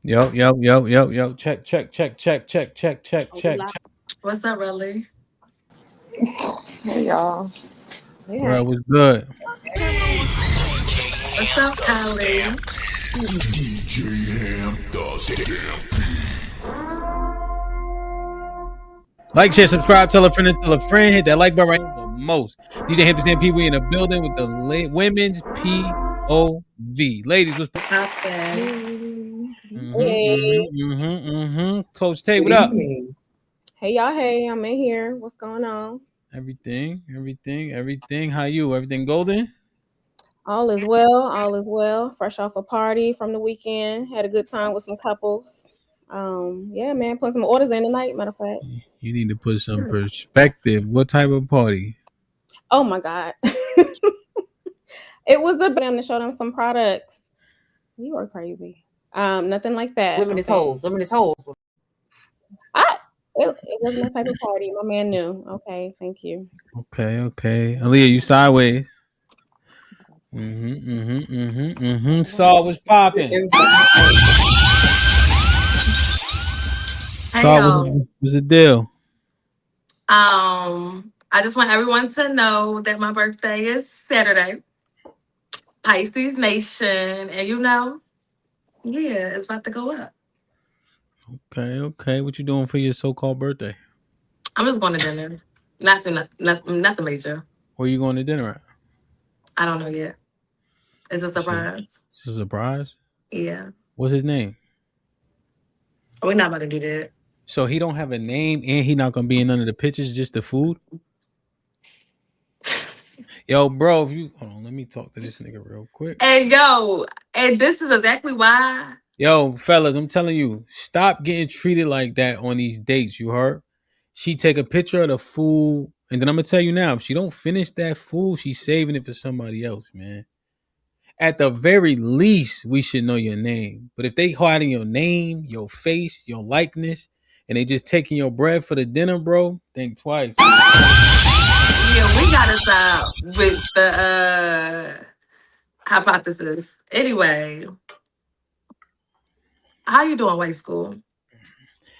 Yo. Check. What's up, Riley? Hey y'all. Bro, what's good? What's up, Kylie? DJ HAMP does Like, share, subscribe, tell a friend, and tell a friend. Hit that like button right now the most. DJ HAMP and PV in the building with the women's POV. Ladies, what's Poppin'. Coach Tay, what Good up? evening. Hey y'all, hey, I'm in here. What's going on? Everything. How you? Everything golden? All is well. Fresh off a party from the weekend. Had a good time with some couples. Yeah, man, put some orders in tonight, matter of fact. You need to put some perspective. What type of party? Oh my God. It was a them to show them some products. You are crazy. Nothing like that. Women is hoes. It wasn't that type of party. My man knew. Okay, thank you. Okay. Aaliyah, you sideways. Saw was popping. Hey, Saw was the deal. I just want everyone to know that my birthday is Saturday. Pisces Nation, and yeah, it's about to go up. Okay. What you doing for your so-called birthday? I'm just going to dinner. Nothing major. Where you going to dinner at? I don't know yet. It's a surprise. It's a surprise? Yeah. What's his name? We're not about to do that. So he don't have a name and he not gonna be in none of the pictures, just the food? Yo, bro, if you hold on, let me talk to this nigga real quick. And this is exactly why. Yo, fellas, I'm telling you, stop getting treated like that on these dates, you heard? She take a picture of the food, and then I'm gonna tell you now, if she don't finish that food, she's saving it for somebody else, man. At the very least, we should know your name. But if they hiding your name, your face, your likeness, and they just taking your bread for the dinner, bro, think twice. Yeah, we gotta stop with the hypothesis. Anyway, how you doing, White School?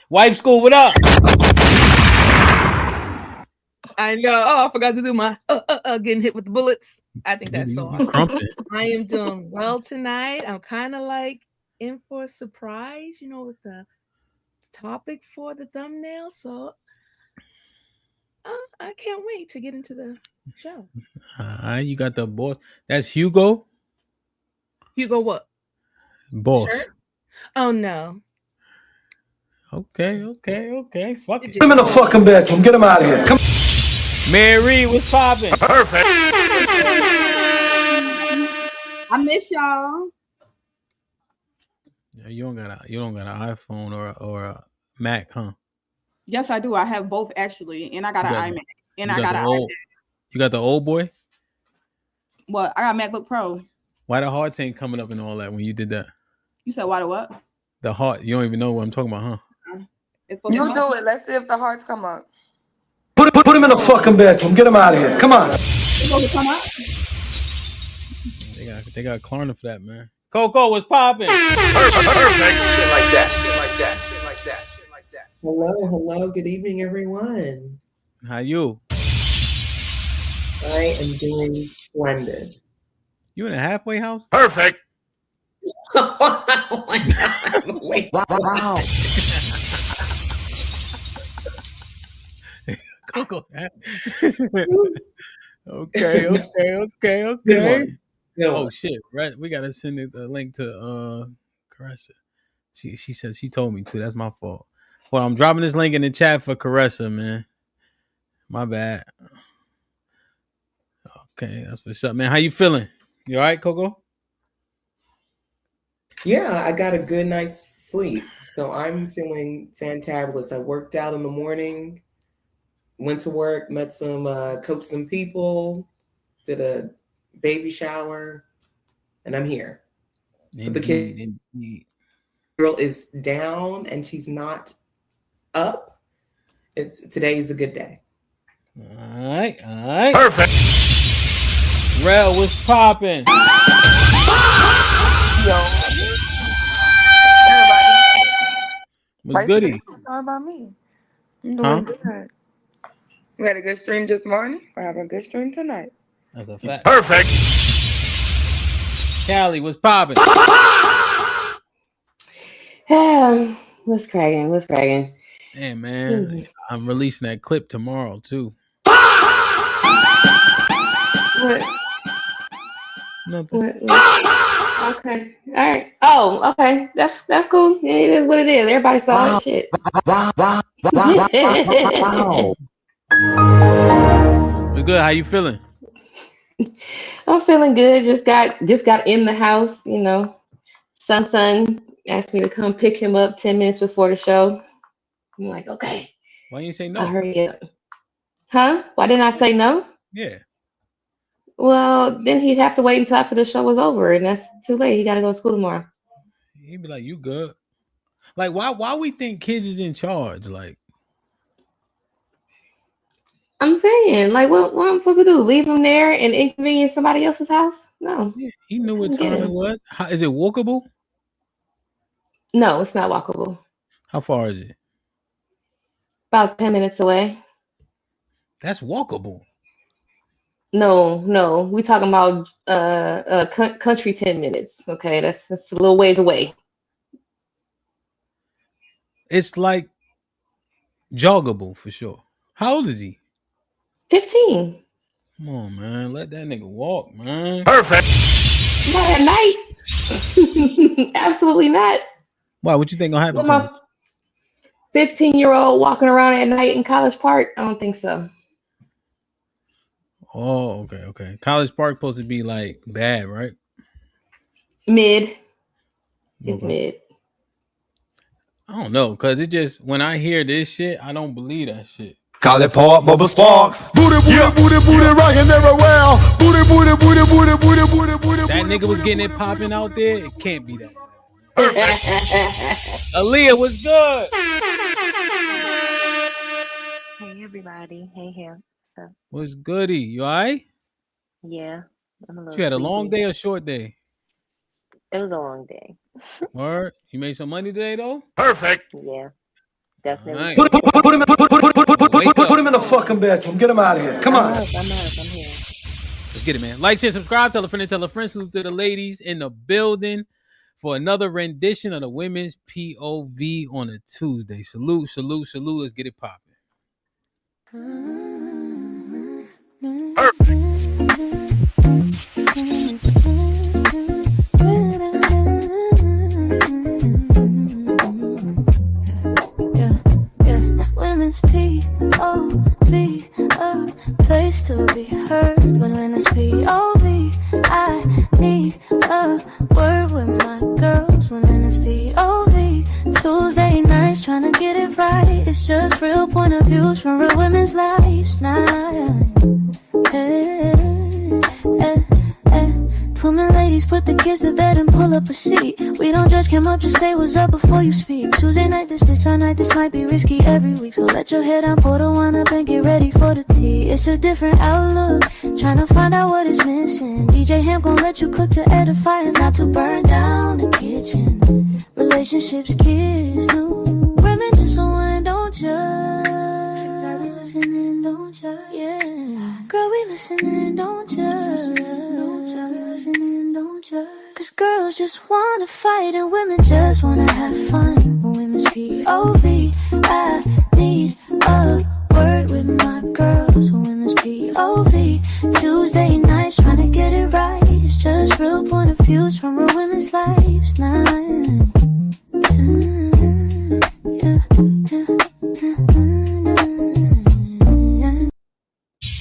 White School, what up? I know. Oh, I forgot to do my getting hit with the bullets. I think that's so awesome. I am doing well tonight. I'm kind of like in for a surprise, with the topic for the thumbnail. So I can't wait to get into the show. You got the boss. That's Hugo. Hugo, what? Boss. Sure? Oh no. Okay. Fuck it. Put him in the fucking bedroom. Get him out of here. Come. Mary, what's popping? Perfect. I miss y'all. You don't got an iPhone or a Mac, huh? Yes, I do. I have both actually, and I got an iMac, and I got an iPad. You got the old boy? What? I got MacBook Pro. Why the hearts ain't coming up and all that when you did that? You said why the what? The heart. You don't even know what I'm talking about, huh? It's You do it. Let's see if the hearts come up. Put him in the fucking bedroom. Get him out of here. Come on. It's supposed to come up? They got Klarna for that, man. Coco, what's popping? Perfect. Shit like that. Hello. Good evening, everyone. How you? I am doing splendid. You in a halfway house? Perfect. Oh my God. Wait. Wow. Coco. Okay. Oh shit! Right, we gotta send the link to Caressa. She said she told me to. That's my fault. Well, I'm dropping this link in the chat for Caressa, man. My bad. Okay, that's what's up, man. How you feeling? You all right, Coco? Yeah, I got a good night's sleep, so I'm feeling fantabulous. I worked out in the morning, went to work, met some, coached some people, did a baby shower, and I'm here. But the kid girl is down and she's not up. Today's a good day. All right. Perfect. Rel, what's popping? Yo. Everybody. What's goody? It's all about me. I'm doing good. We had a good stream this morning. We're having a good stream tonight. That's a fact. Perfect. Callie, what's popping? What's cracking? What's cracking? Hey, man, I'm releasing that clip tomorrow, too. What? Nothing. Okay. All right. Oh, okay. That's cool. It is what it is. Everybody saw that shit. What's good? How you feeling? I'm feeling good. Just got in the house. You know, son asked me to come pick him up 10 minutes before the show. I'm like, okay. Why you say no? I'll hurry up. Huh? Why didn't I say no? Yeah. Well, then he'd have to wait until after the show was over, and that's too late. He got to go to school tomorrow. He'd be like, "You good?" Like, why we think kids is in charge? Like, I'm saying, like, what I'm supposed to do? Leave him there and inconvenience somebody else's house? No. yeah, he knew what time it was. Is it walkable? No, it's not walkable. How far is it? About 10 minutes away. That's walkable. No, we talking about country 10 minutes. Okay, that's a little ways away. It's like joggable for sure. How old is he? 15. Come on, man. Let that nigga walk, man. Perfect. Not at night. Absolutely not. Why? What you think gonna happen With to him? my 15-year-old walking around at night in College Park? I don't think so. Oh, okay. College Park supposed to be like bad, right? Mid. It's mid. I don't know, cause it just when I hear this shit, I don't believe that shit. College Park, Bubba Sparks. Booty, rocking everywhere. Booty. That nigga was getting it popping out there. It can't be that bad. Aaliyah, what's good? Hey everybody. Hey Ham. So What's goody? You alright? yeah, I'm a little You had a long sleepy. day or short day? It was a long day. Word? You made some money today though? Perfect. Yeah, definitely. Alright. Put him in the fucking bedroom. Get him out of here. Come on. I'm here. Let's get it, man. Like, share, subscribe, tell a friend, salute to the ladies in the building for another rendition of the women's POV on a Tuesday. Salute. Let's get it popping. Women's POV, a place to be heard. When it's POV, I need a word with my girls. When it's POV, Tuesday nights trying to get it right. It's just real point of views from real women's lives now. Put my ladies, put the kids to bed and pull up a seat. We don't judge, come up, just say what's up before you speak. Tuesday night, this night, this might be risky every week. So let your head down, pour the wine up and get ready for the tea. It's a different outlook, trying to find out what is missing. DJ HAMP gon' let you cook to edify and not to burn down the kitchen. Relationships, kids, new women just want, don't judge. Girl, we listening, don't judge. Yeah, girl, we listening, don't judge. Don't judge. Cause girls just wanna fight and women just wanna have fun. Women's POV, I need a word with my girls. Women's POV, Tuesday nights trying to get it right. It's just real point of views from real women's lives now.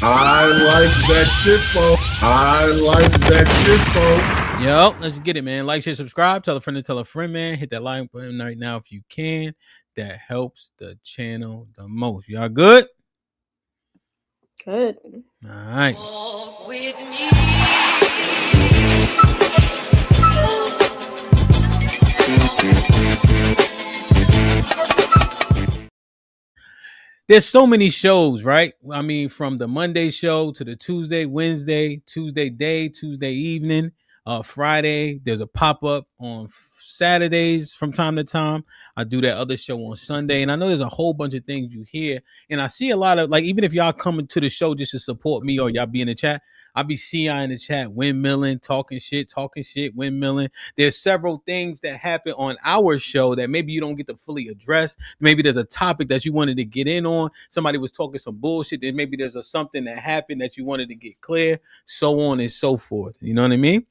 I like that shit, folks. Yo, let's get it, man. Like, share, subscribe. Tell a friend, man. Hit that like button right now if you can. That helps the channel the most. Y'all good? Good. All right. Walk with me. There's so many shows, right? I mean, from the Monday show to the Tuesday, Wednesday, Tuesday day, Tuesday evening. Friday, there's a pop up on Saturdays from time to time. I do that other show on Sunday, and I know there's a whole bunch of things you hear, and I see a lot of, like, even if y'all coming to the show just to support me or y'all be in the chat, I be seeing y'all in the chat windmilling, talking shit, windmilling. There's several things that happen on our show that maybe you don't get to fully address. Maybe there's a topic that you wanted to get in on. Somebody was talking some bullshit. Then maybe there's something that happened that you wanted to get clear, so on and so forth. You know what I mean?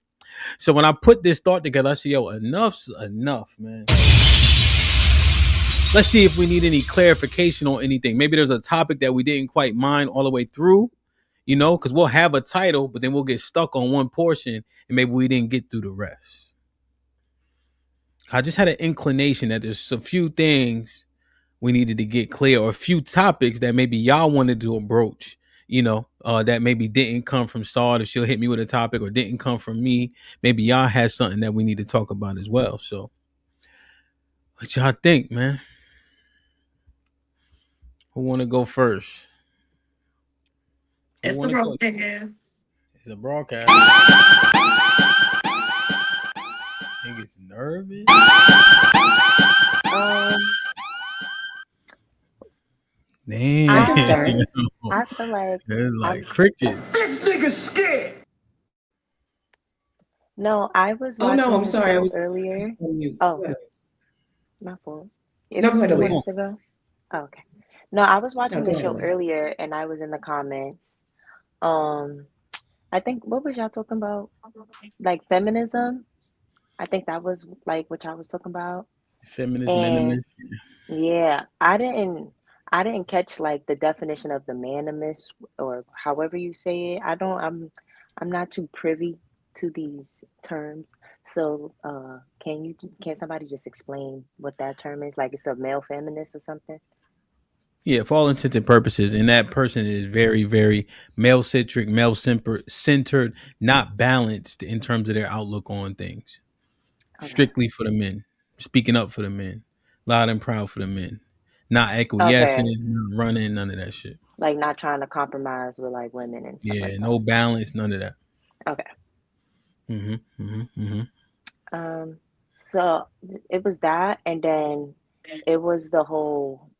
So when I put this thought together, I said, yo, enough's enough, man. Let's see if we need any clarification on anything. Maybe there's a topic that we didn't quite mind all the way through, you know, because we'll have a title, but then we'll get stuck on one portion and maybe we didn't get through the rest. I just had an inclination that there's a few things we needed to get clear, or a few topics that maybe y'all wanted to broach, you know, that maybe didn't come from Saud if she'll hit me with a topic, or didn't come from me. Maybe y'all had something that we need to talk about as well. So what y'all think, man? Who want to go first? It's the broadcast. It's a broadcast. Niggas nervous. Damn. I feel like it's like cricket. This nigga's scared. No, I was watching no, I'm the sorry. show earlier. Oh, my fault. No, go ahead, you Aaliyah. wanted to go? Oh, okay. No, I was watching No, the go show ahead, Aaliyah. earlier, and I was in the comments. I think, what was y'all talking about? Like feminism. I think that was like what y'all was talking about. Feminist, And minimalist. yeah, I didn't catch like the definition of the manimist, or however you say it. I'm not too privy to these terms. So can somebody just explain what that term is? Like it's a male feminist or something? Yeah, for all intents and purposes, and that person is very, very male-centric, male-centered, not balanced in terms of their outlook on things. Okay. Strictly for the men, speaking up for the men, loud and proud for the men, not acquiescing, Okay. not running, none of that shit. Like not trying to compromise with like women and stuff Yeah, like that. no balance, none of that. Okay. So it was that, and then it was the whole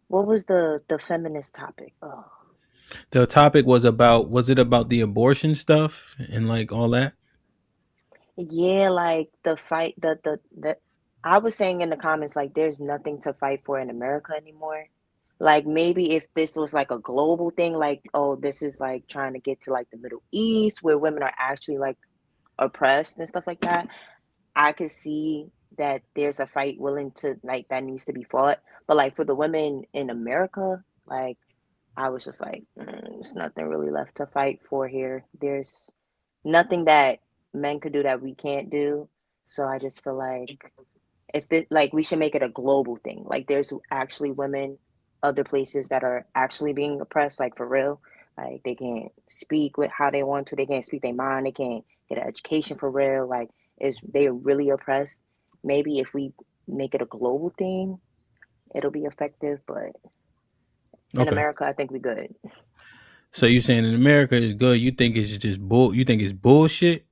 what was the feminist topic? Oh. The topic was it about the abortion stuff and like all that? Yeah, like the fight, the I was saying in the comments, like there's nothing to fight for in America anymore. Like maybe if this was like a global thing, like, oh, this is like trying to get to like the Middle East where women are actually like oppressed and stuff like that, I could see that there's a fight willing to like that needs to be fought. But like for the women in America, like I was just like, there's nothing really left to fight for here. There's nothing that men could do that we can't do. So I just feel like if this, like we should make it a global thing. Like there's actually women other places that are actually being oppressed, like for real. Like they can't speak with how they want to, they can't speak their mind, they can't get an education for real. Like they're really oppressed. Maybe if we make it a global thing, it'll be effective, but in America I think we good. So you saying in America is good? You think it's just you think it's bullshit?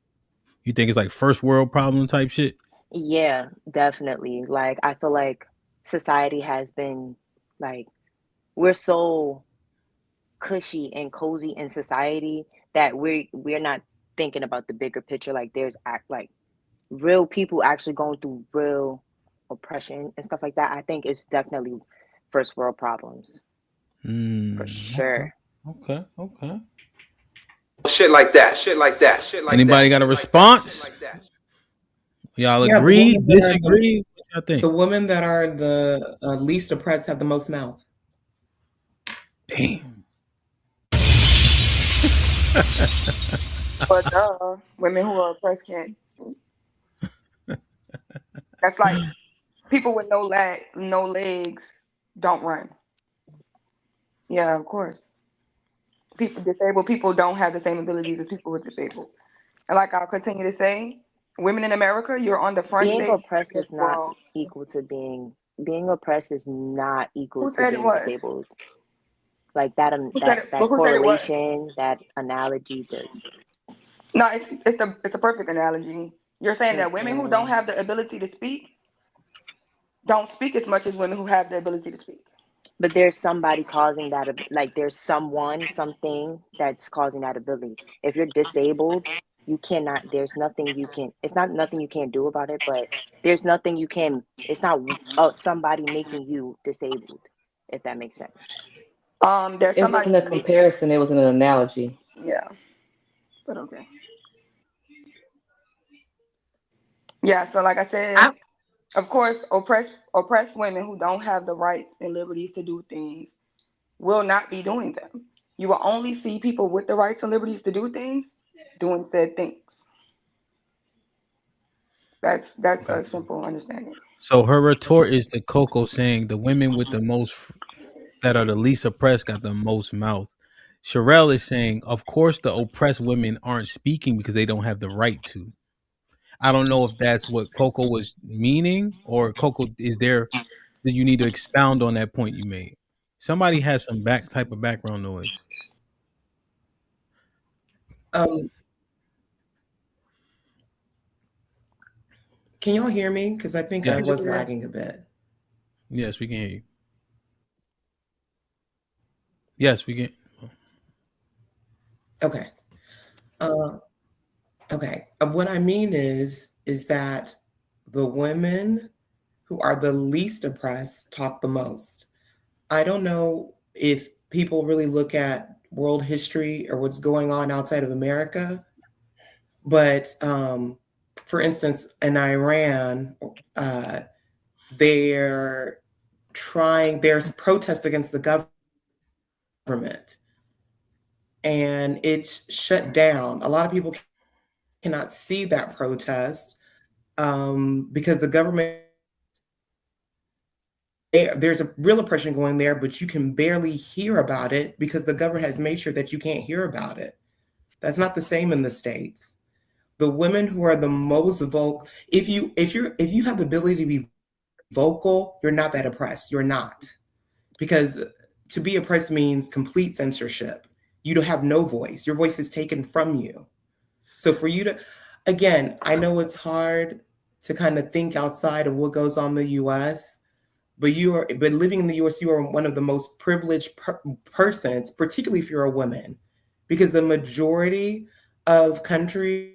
You think it's like first world problem type shit? Yeah, definitely. Like I feel like society has been like we're so cushy and cozy in society that we're not thinking about the bigger picture. Like there's like real people actually going through real oppression and stuff like that. I think it's definitely first world problems. For sure. Okay. Shit like that. Shit like that. Shit like Anybody that. got a response? Y'all agree? Disagree? What y'all think? The women that are the least oppressed have the most mouth. Damn. But women who are oppressed can't speak. That's like people with no legs don't run. Yeah, of course. Disabled people don't have the same abilities as people who are disabled. And like I'll continue to say, women in America, you're on the front Being stage. oppressed is not equal to being oppressed is not equal to being disabled. Like that correlation, that analogy just No, it's a perfect analogy. You're saying that women who don't have the ability to speak don't speak as much as women who have the ability to speak. But there's somebody causing that, like there's someone, something that's causing that ability. If you're disabled, you cannot, there's nothing you can, it's not nothing you can't do about it, but there's nothing you can, it's not somebody making you disabled, if that makes sense. There's It somebody wasn't a comparison, it was an analogy. Yeah, but okay. Yeah, so like I said, of course, oppressed women who don't have the rights and liberties to do things will not be doing them. You will only see people with the rights and liberties to do things doing said things. That's a simple understanding. So her retort is to Coco saying the women with the most that are the least oppressed got the most mouth. Sherelle is saying, of course, the oppressed women aren't speaking because they don't have the right to. I don't know if that's what Coco was meaning, or Coco, is there that you need to expound on that point you made? Somebody has some type of background noise. Can y'all hear me? Because I think I Yes. was lagging a bit. Yes, we can hear you. Yes, we can. Okay. Okay. What I mean is that the women who are the least oppressed talk the most. I don't know if people really look at world history or what's going on outside of America, but for instance, in Iran, there's protest against the government, and it's shut down. A lot of people cannot see that protest because the government, there's a real oppression going there, but you can barely hear about it because the government has made sure that you can't hear about it. That's not the same in the States. The women who are the most vocal, if you have the ability to be vocal, you're not that oppressed. You're not. Because to be oppressed means complete censorship. You don't have no voice. Your voice is taken from you. So for you to, again, I know it's hard to kind of think outside of what goes on in the US, but living in the US, you are one of the most privileged persons, particularly if you're a woman, because the majority of countries,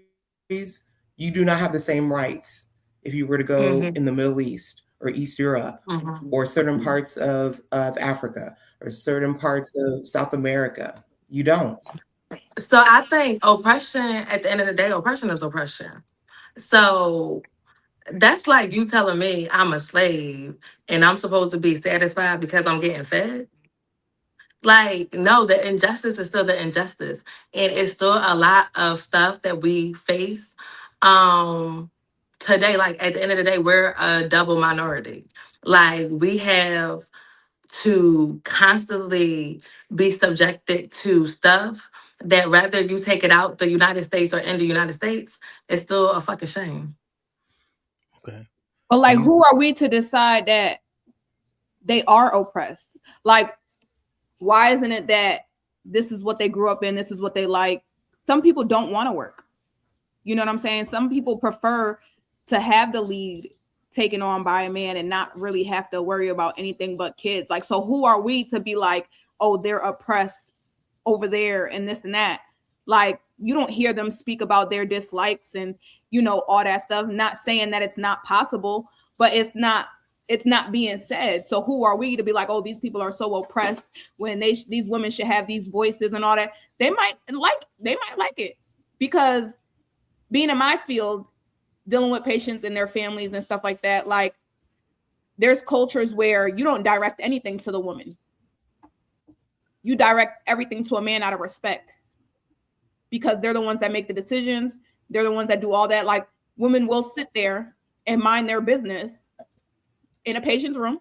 you do not have the same rights if you were to go in the Middle East or East Europe or certain parts of Africa or certain parts of South America. You don't. So I think oppression, at the end of the day, oppression is oppression. So that's like you telling me I'm a slave and I'm supposed to be satisfied because I'm getting fed. Like, no, the injustice is still the injustice. And it's still a lot of stuff that we face today. Like, at the end of the day, we're a double minority. Like, we have to constantly be subjected to stuff that whether you take it out the United States or in the United States, it's still a fucking shame. Okay. But like, who are we to decide that they are oppressed? Like, why isn't it that this is what they grew up in, this is what they like? Some people don't want to work. You know what I'm saying? Some people prefer to have the lead taken on by a man and not really have to worry about anything but kids. Like, so who are we to be like, oh, they're oppressed over there and this and that? Like, you don't hear them speak about their dislikes and, you know, all that stuff. Not saying that it's not possible, but it's not being said. So who are we to be like, oh, these people are so oppressed when these women should have these voices and all that? They might like it, because being in my field, dealing with patients and their families and stuff like that, like, there's cultures where you don't direct anything to the woman. You direct everything to a man out of respect, because they're the ones that make the decisions. They're the ones that do all that. Like, women will sit there and mind their business in a patient's room,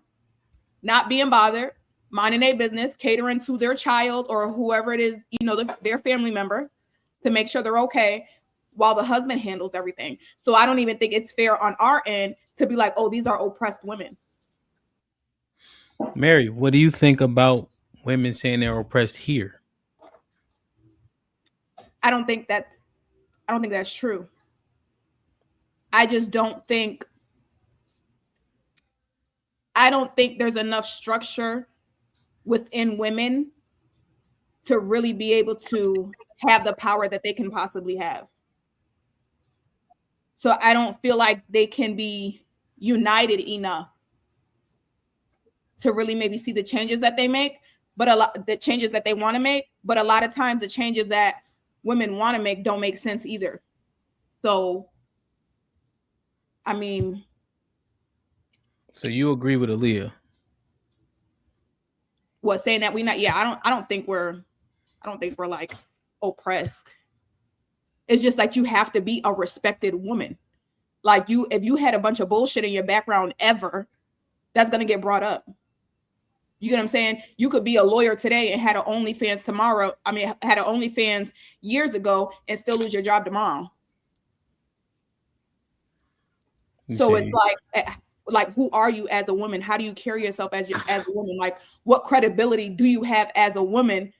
not being bothered, minding their business, catering to their child or whoever it is, you know, their family member, to make sure they're okay, while the husband handles everything. So I don't even think it's fair on our end to be like, oh, these are oppressed women. Mary, what do you think about women saying they're oppressed here? I don't think that's I don't think that's true. I just don't think there's enough structure within women to really be able to have the power that they can possibly have. So I don't feel like they can be united enough to really maybe see the changes that they make, but the changes that they want to make, but a lot of times the changes that women want to make don't make sense either. So I mean, So you agree with Aaliyah? what, saying that we not, yeah, I don't think we're like oppressed. It's just like you have to be a respected woman. Like if you had a bunch of bullshit in your background ever, that's gonna get brought up. You get what I'm saying? You could be a lawyer today and had an OnlyFans tomorrow. I mean, had an OnlyFans years ago and still lose your job tomorrow. So it's like, who are you as a woman? How do you carry yourself as a woman? Like, what credibility do you have as a woman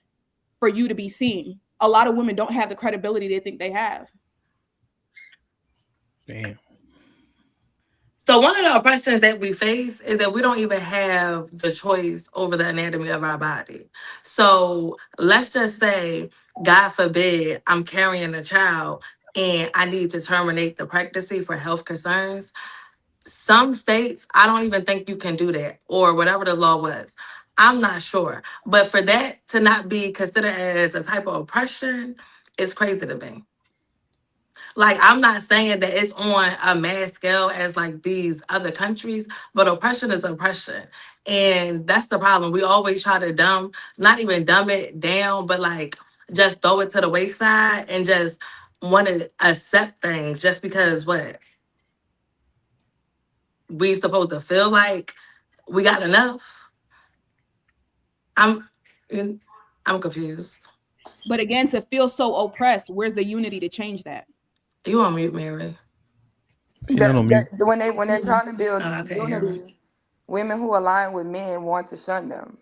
for you to be seen? A lot of women don't have the credibility they think they have. Damn. So one of the oppressions that we face is that we don't even have the choice over the anatomy of our body. So let's just say, God forbid, I'm carrying a child and I need to terminate the pregnancy for health concerns. Some states, I don't even think you can do that, or whatever the law was. I'm not sure. But for that to not be considered as a type of oppression is crazy to me. Like, I'm not saying that it's on a mass scale as like these other countries, but oppression is oppression. And that's the problem. We always try to not even dumb it down, but like just throw it to the wayside and just want to accept things just because what we supposed to feel like we got enough. I'm confused. But again, to feel so oppressed, where's the unity to change that? You on mute, Mary? When they're trying to build unity, women who align with men want to shun them.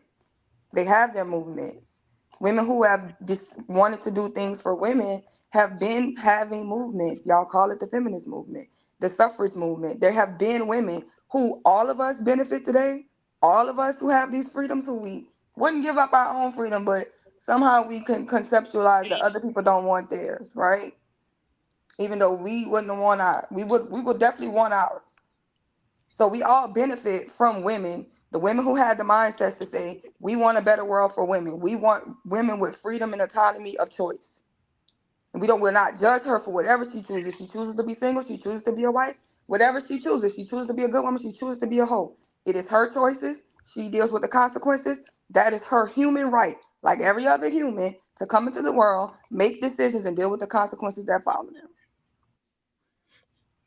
They have their movements. Women who have just wanted to do things for women have been having movements. Y'all call it the feminist movement, the suffrage movement. There have been women who all of us benefit today. All of us who have these freedoms, who we wouldn't give up our own freedom, but somehow we can conceptualize that other people don't want theirs, right? Even though we wouldn't want we would definitely want ours. So we all benefit from women, the women who had the mindsets to say, we want a better world for women. We want women with freedom and autonomy of choice. And we'll not judge her for whatever she chooses. She chooses to be single, she chooses to be a wife, whatever she chooses to be a good woman, she chooses to be a hoe. It is her choices. She deals with the consequences. That is her human right, like every other human, to come into the world, make decisions, and deal with the consequences that follow them.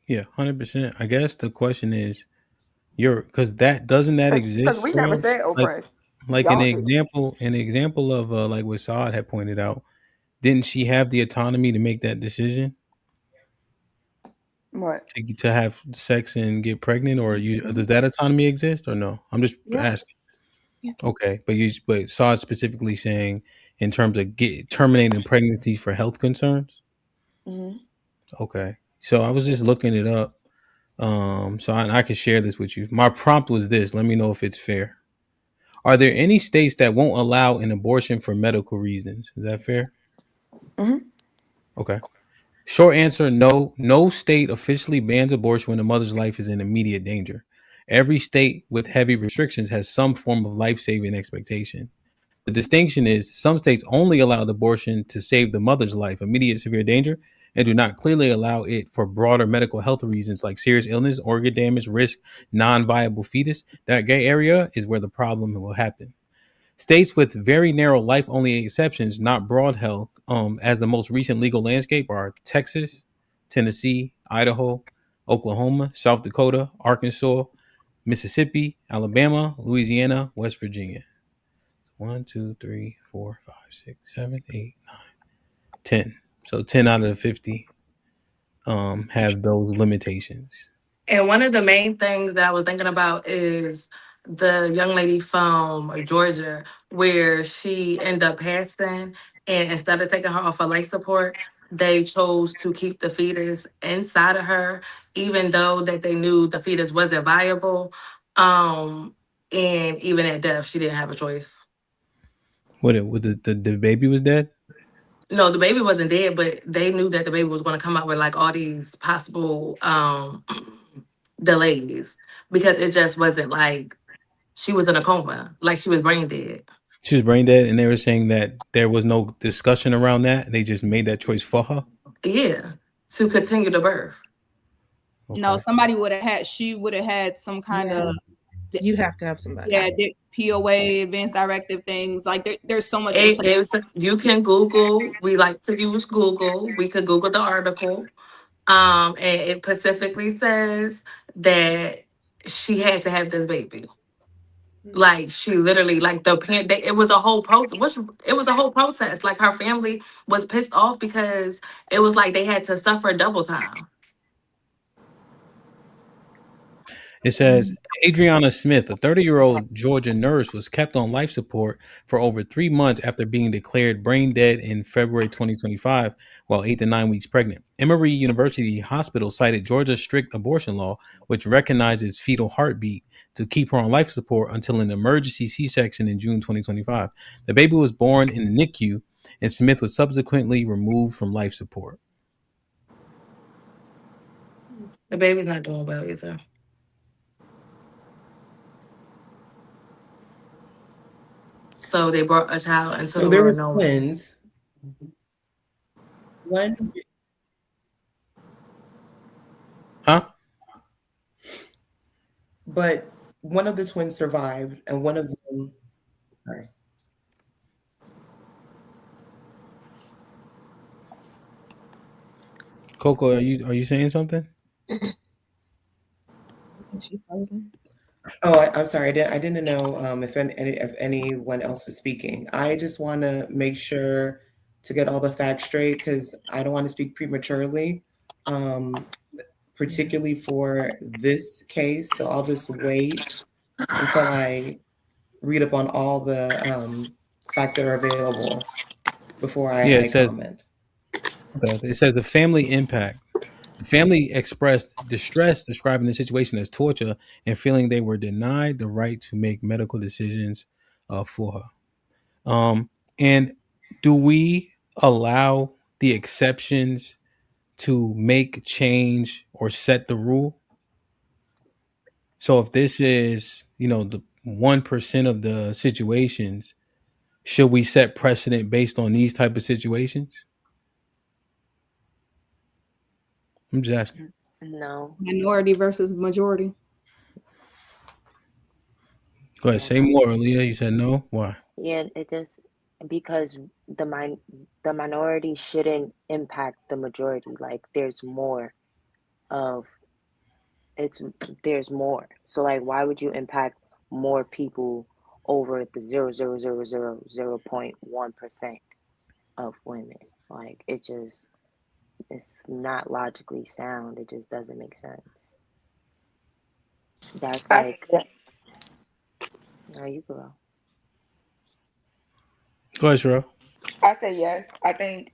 Yeah, 100%. I guess the question is, because that doesn't that exist? Because we never said oppressed. Like an example of like what Saad had pointed out. Didn't she have the autonomy to make that decision? What? To have sex and get pregnant, or does that autonomy exist or no? I'm just asking. Yeah. Okay, but Saad specifically saying in terms of terminating pregnancy for health concerns. Mm-hmm. Okay, so I was just looking it up. So I can share this with you. My prompt was this. Let me know if it's fair. Are there any states that won't allow an abortion for medical reasons? Is that fair? Mm-hmm. Okay. Short answer, no. No state officially bans abortion when a mother's life is in immediate danger. Every state with heavy restrictions has some form of life-saving expectation. The distinction is some states only allow abortion to save the mother's life, immediate severe danger, and do not clearly allow it for broader medical health reasons like serious illness, organ damage, risk, non-viable fetus. That gray area is where the problem will happen. States with very narrow life-only exceptions, not broad health, as the most recent legal landscape are Texas, Tennessee, Idaho, Oklahoma, South Dakota, Arkansas, Mississippi, Alabama, Louisiana, West Virginia. 1, 2, 3, 4, 5, 6, 7, 8, 9, 10. So 10 out of the 50 have those limitations. And one of the main things that I was thinking about is the young lady from Georgia, where she ended up passing, and instead of taking her off of life support, they chose to keep the fetus inside of her, even though that they knew the fetus wasn't viable. Um, and even at death, she didn't have a choice. What the baby was dead? No, the baby wasn't dead, but they knew that the baby was going to come out with like all these possible delays because it just wasn't like she was in a coma, like she was brain dead. She was brain dead, and they were saying that there was no discussion around that. They just made that choice for her. Yeah, to continue the birth. No, somebody would have had. She would have had some kind of. You have to have somebody. Yeah, POA, advanced directive things. Like there's so much. You can Google. We like to use Google. We could Google the article. And it specifically says that she had to have this baby. Like she literally, like it was a whole protest. It was a whole protest. Like her family was pissed off because it was like they had to suffer double time. It says Adriana Smith, a 30-year-old Georgia nurse, was kept on life support for over 3 months after being declared brain dead in February 2025 while 8 to 9 weeks pregnant. Emory University Hospital cited Georgia's strict abortion law, which recognizes fetal heartbeat, to keep her on life support until an emergency C-section in June 2025. The baby was born in the NICU, and Smith was subsequently removed from life support. The baby's not doing well either. So they brought a child into the there world. was twins. One. Huh? But one of the twins survived, and one of them. Sorry. Coco, are you saying something? She's frozen. Oh, I'm sorry. I didn't know if anyone else was speaking. I just want to make sure to get all the facts straight because I don't want to speak prematurely, particularly for this case. So I'll just wait until I read up on all the facts that are available before I comment. It says the family impact. The family expressed distress, describing the situation as torture and feeling they were denied the right to make medical decisions for her. And do we allow the exceptions to make change or set the rule? So if this is, the 1% of the situations, should we set precedent based on these type of situations? I'm just asking. No. Minority versus majority. Go ahead. Say more, Leah. You said no. Why? Yeah, it just because the minority shouldn't impact the majority. Like there's more. So like why would you impact more people over the 0.1% of women? Like it's not logically sound. It just doesn't make sense. That's like no, you go. Go ahead, Sherelle. I say yes. I think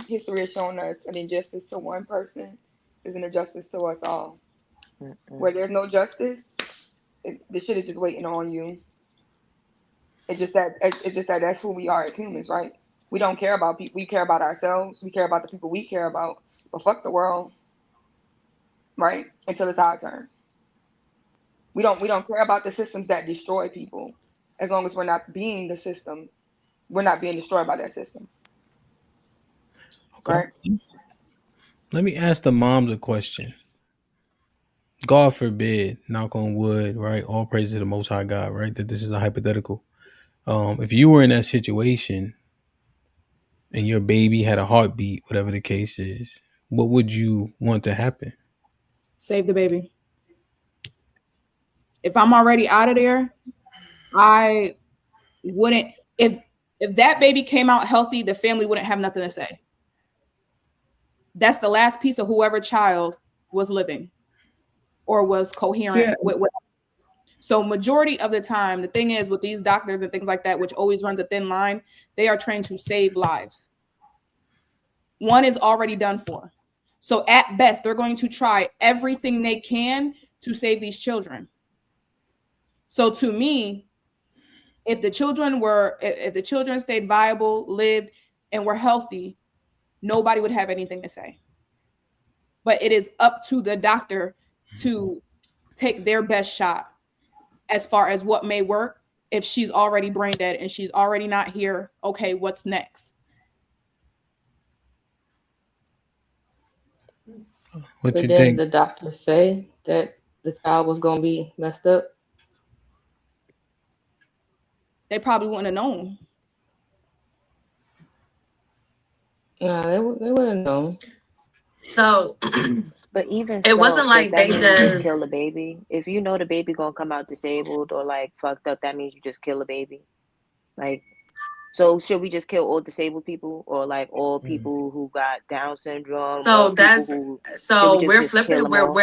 history has shown us an injustice to one person is an injustice to us all. Where there's no justice, the shit is just waiting on you. It's just that that's who we are as humans, right? We don't care about people. We care about ourselves. We care about the people we care about. But fuck the world, right? Until it's our turn. We don't care about the systems that destroy people. As long as we're not being the system, we're not being destroyed by that system. Okay. Right? Let me ask the moms a question. God forbid, knock on wood, right? All praise to the Most High God, right? That this is a hypothetical. If you were in that situation and your baby had a heartbeat, whatever the case is, what would you want to happen? Save the baby. If I'm already out of there, I wouldn't. If that baby came out healthy, the family wouldn't have nothing to say. That's the last piece of whoever child was living or was coherent with. So majority of the time, the thing is with these doctors and things like that, which always runs a thin line, they are trained to save lives. One is already done for. So at best, they're going to try everything they can to save these children. So to me, if the children stayed viable, lived, and were healthy, nobody would have anything to say. But it is up to the doctor to take their best shot as far as what may work. If she's already brain dead and she's already not here, okay, what's next? What But you didn't think? the doctor say that the child was gonna be messed up? They probably wouldn't have known. No, they would have known. So But even it wasn't so, does like that they mean you just just. kill the baby? If you know the baby gonna come out disabled or like fucked up, that means you just kill a baby. Like, so should we just kill all disabled people, or like all people who got Down syndrome, So all people that's who should we so we're just kill flipping. them all?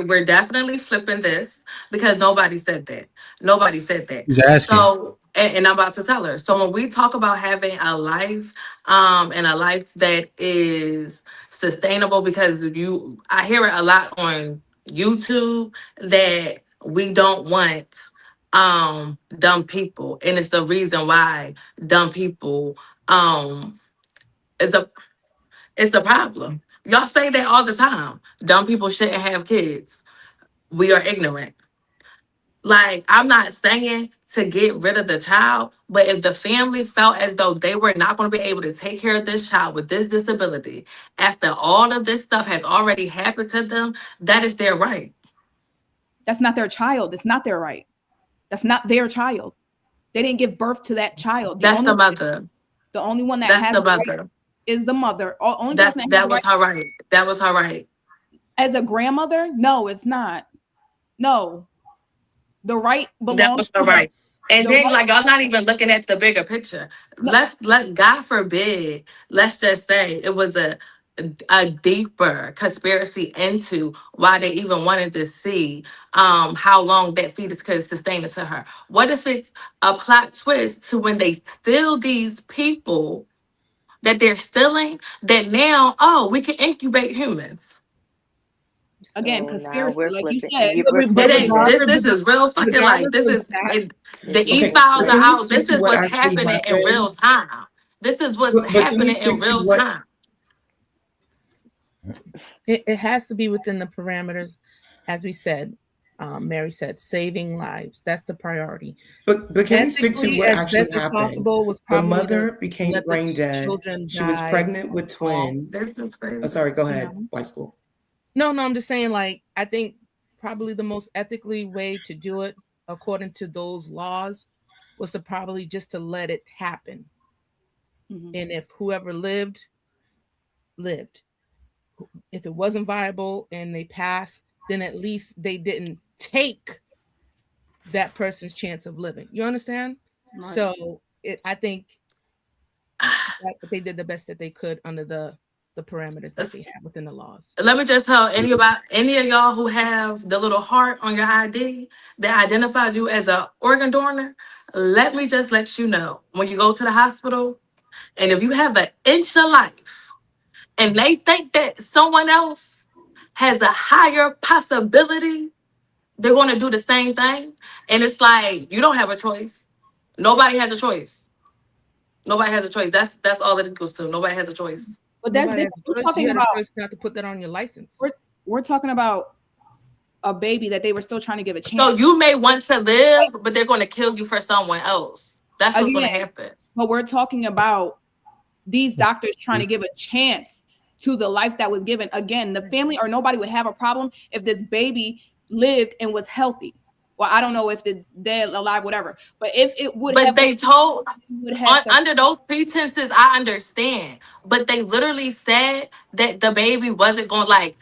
We're definitely flipping this because nobody said that. Nobody said that. He's asking. So and I'm about to tell her. So when we talk about having a life, and a life that is sustainable, because I hear it a lot on YouTube that we don't want dumb people, and it's the reason why dumb people is a it's the problem. Y'all say that all the time. Dumb people shouldn't have kids. We are ignorant. Like, I'm not saying to get rid of the child, but if the family felt as though they were not going to be able to take care of this child with this disability after all of this stuff has already happened to them, that is their right. That's not their child. It's not their right. That's not their child. They didn't give birth to that child. That's the mother. The only one that That's has the the right mother. is the mother. Only That person that has the was right her right. That was her right. as a grandmother. No, it's not. No, the right That belongs was to her right. And the then, right. like, y'all not even looking at the bigger picture. No. Let God forbid, let's just say it was a deeper conspiracy into why they even wanted to see how long that fetus could sustain it to her. What if it's a plot twist to when they steal these people that they're stealing, that now, oh, we can incubate humans. Again, So now conspiracy, we're like you flipping. said. We're It But flipping ain't this. this is real fucking, like, this regardless is of that, This the is e Okay, files but are can we out. stick This to is what what's actually happening in happened? real time. This is what's But can we happening stick in to real what? time. It has to be within the parameters, as we said. Mary said, saving lives. That's the priority. But can we stick to Ethically, what as actually best as happened? possible, was The probably to mother became let the brain dead. children She was die pregnant with off. twins. This is crazy. Oh, sorry, go ahead, No. white school. No, I'm just saying, like, I think probably the most ethically way to do it, according to those laws, was to probably just to let it happen. And if whoever lived. If it wasn't viable and they passed, then at least they didn't take that person's chance of living. You understand? Right. So I think that they did the best that they could under the parameters that they have within the laws. Let me just tell any of y'all who have the little heart on your ID that identifies you as an organ donor. Let me just let you know, when you go to the hospital, and if you have an inch of life, and they think that someone else has a higher possibility, they're going to do the same thing. And it's like, you don't have a choice. Nobody has a choice. Nobody has a choice. That's all it goes to. Nobody has a choice. But that's Nobody different. has a choice. You had a choice not to put that on your license. We're talking about a baby that they were still trying to give a chance. So you may want to live, but they're going to kill you for someone else. That's what's going to happen. But we're talking about these doctors trying to give a chance to the life that was given. Again, the family or nobody would have a problem if this baby lived and was healthy. Well, I don't know if it's dead, alive, whatever. But if it would but have, they told under those pretenses, I understand. But they literally said that the baby wasn't going, like,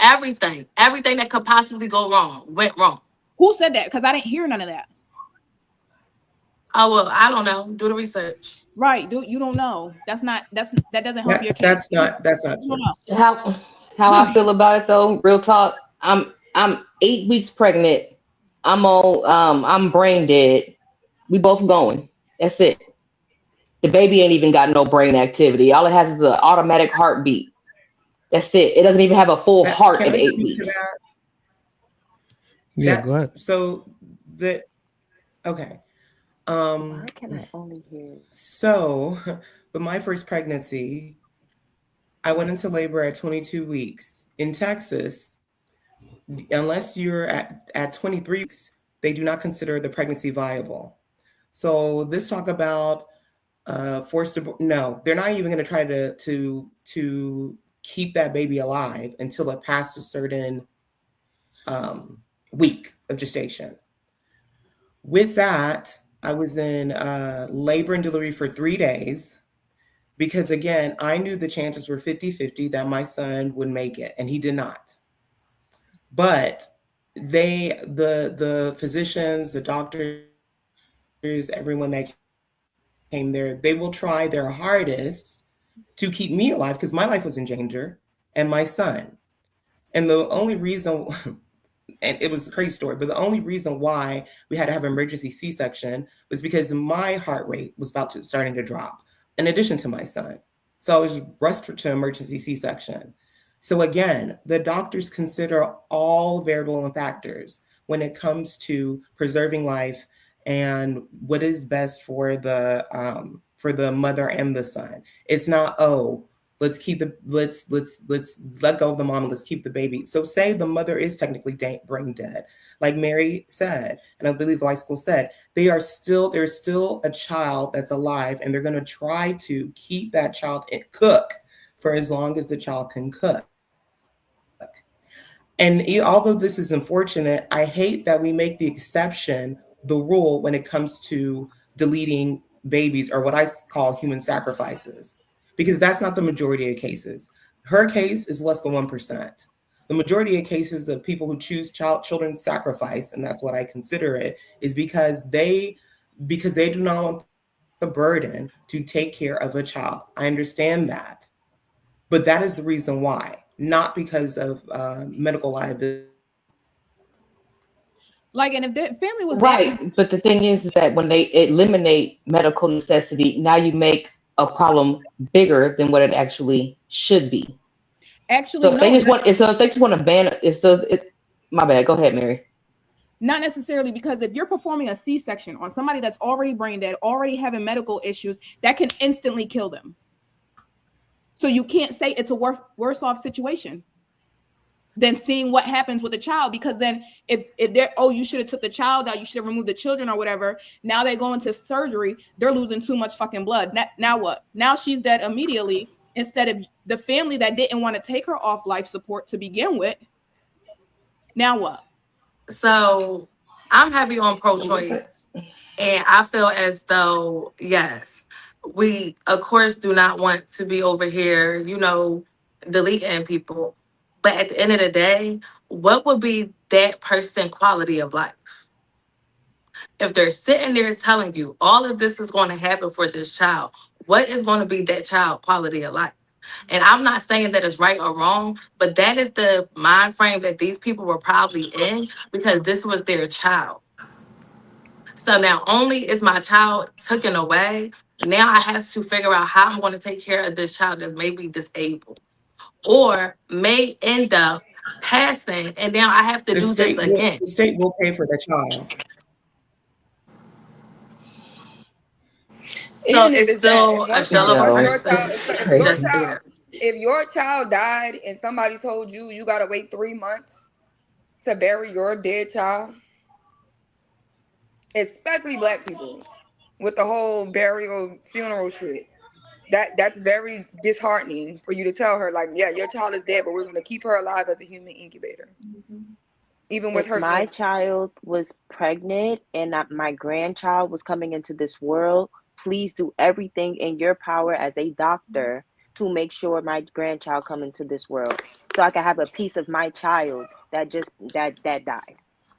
everything that could possibly go wrong went wrong. Who said that? Because I didn't hear none of that. Oh, well, I don't know. Do the research. Right. You don't know. That doesn't help your case. That's not true. How I feel about it though, real talk. I'm 8 weeks pregnant. I'm brain dead. We both going. That's it. The baby ain't even got no brain activity. All it has is an automatic heartbeat. That's it. It doesn't even have a full That heart can at I eight speak to weeks. that? Yeah, go ahead. So the okay. Why can I only hear? So with my first pregnancy, I went into labor at 22 weeks. In Texas, unless you're at 23 weeks, they do not consider the pregnancy viable. So this talk about forced abortion. No, they're not even going to try to keep that baby alive until it passed a certain week of gestation. With that, I was in labor and delivery for 3 days because, again, I knew the chances were 50-50 that my son would make it, and he did not. But the physicians, the doctors, everyone that came there, they will try their hardest to keep me alive because my life was in danger and my son. And the only reason, and it was a crazy story, but the only reason why we had to have an emergency C-section was because my heart rate was starting to drop, in addition to my son. So I was rushed to emergency C-section. So again, the doctors consider all variable and factors when it comes to preserving life and what is best for the mother and the son. It's not, oh, let's let go of the mom and let's keep the baby. So say the mother is technically brain dead, like Mary said, and I believe the high school said, there's still a child that's alive, and they're going to try to keep that child cook for as long as the child can cook. And although this is unfortunate, I hate that we make the exception the rule when it comes to deleting babies, or what I call human sacrifices, because that's not the majority of cases. Her case is less than 1%. The majority of cases of people who choose children sacrifice, and that's what I consider it, is because they do not want the burden to take care of a child. I understand that. But that is the reason why, not because of medical liability. Like, and if the family was Right. that, But the thing is that when they eliminate medical necessity, now you make a problem bigger than what it actually should be. actually So if they no, just want, so if they just want to ban it, my bad. Go ahead, Mary. not necessarily, because if you're performing a C-section on somebody that's already brain dead, already having medical issues, that can instantly kill them. So you can't say it's a worse off situation than seeing what happens with the child, because then if they're, oh, you should have took the child out, you should have removed the children or whatever. Now they go into surgery, they're losing too much fucking blood. Now what? Now she's dead immediately, instead of the family that didn't want to take her off life support to begin with. Now what? So I'm heavy on pro-choice, and I feel as though, yes, we of course do not want to be over here, deleting people. But at the end of the day, what would be that person quality of life? If they're sitting there telling you all of this is going to happen for this child, what is going to be that child quality of life? And I'm not saying that it's right or wrong, but that is the mind frame that these people were probably in, because this was their child. So now only is my child taken away, now I have to figure out how I'm going to take care of this child that may be disabled or may end up passing, and now I have to The do this state will again. the state will pay for the child. So Even if it's it's that, still a shell of a Yo, person this is just crazy. there. if your child died and somebody told you gotta wait 3 months to bury your dead child, especially black people with the whole burial funeral shit. That's very disheartening for you to tell her, like, yeah, your child is dead, but we're gonna keep her alive as a human incubator. Even with If her my being child was pregnant and my grandchild was coming into this world, please do everything in your power as a doctor to make sure my grandchild come into this world, so I can have a piece of my child that died.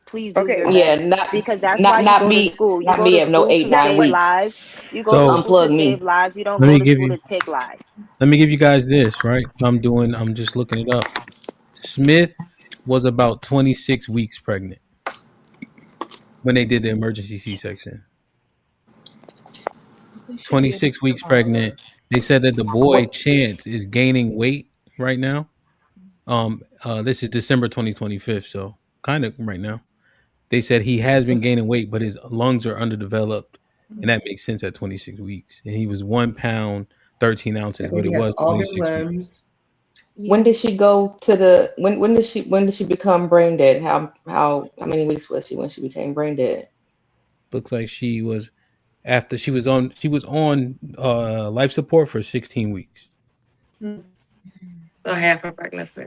Please do your okay. Yeah, best, not because that's why not you not go to me. school. You Not go me to at no school eight, to Now, nine save what? weeks. lives. You go to So school to Unplug save me. lives. You don't let go me to give school you to take lives. let me give you guys this, right? I'm just looking it up. Smith was about 26 weeks pregnant when they did the emergency C-section. They should be able 26 to weeks follow up. pregnant. They said that the boy Chance is gaining weight right now. This is December 2025, so kind of right now. They said he has been gaining weight, but his lungs are underdeveloped, and that makes sense at 26 weeks. And he was 1 pound 13 ounces, That but it baby has was all their 26 weeks. limbs. When Yeah. did she go to the when did she become brain dead? How many weeks was she when she became brain dead? Looks like she was after she was on life support for 16 weeks. So half her pregnancy.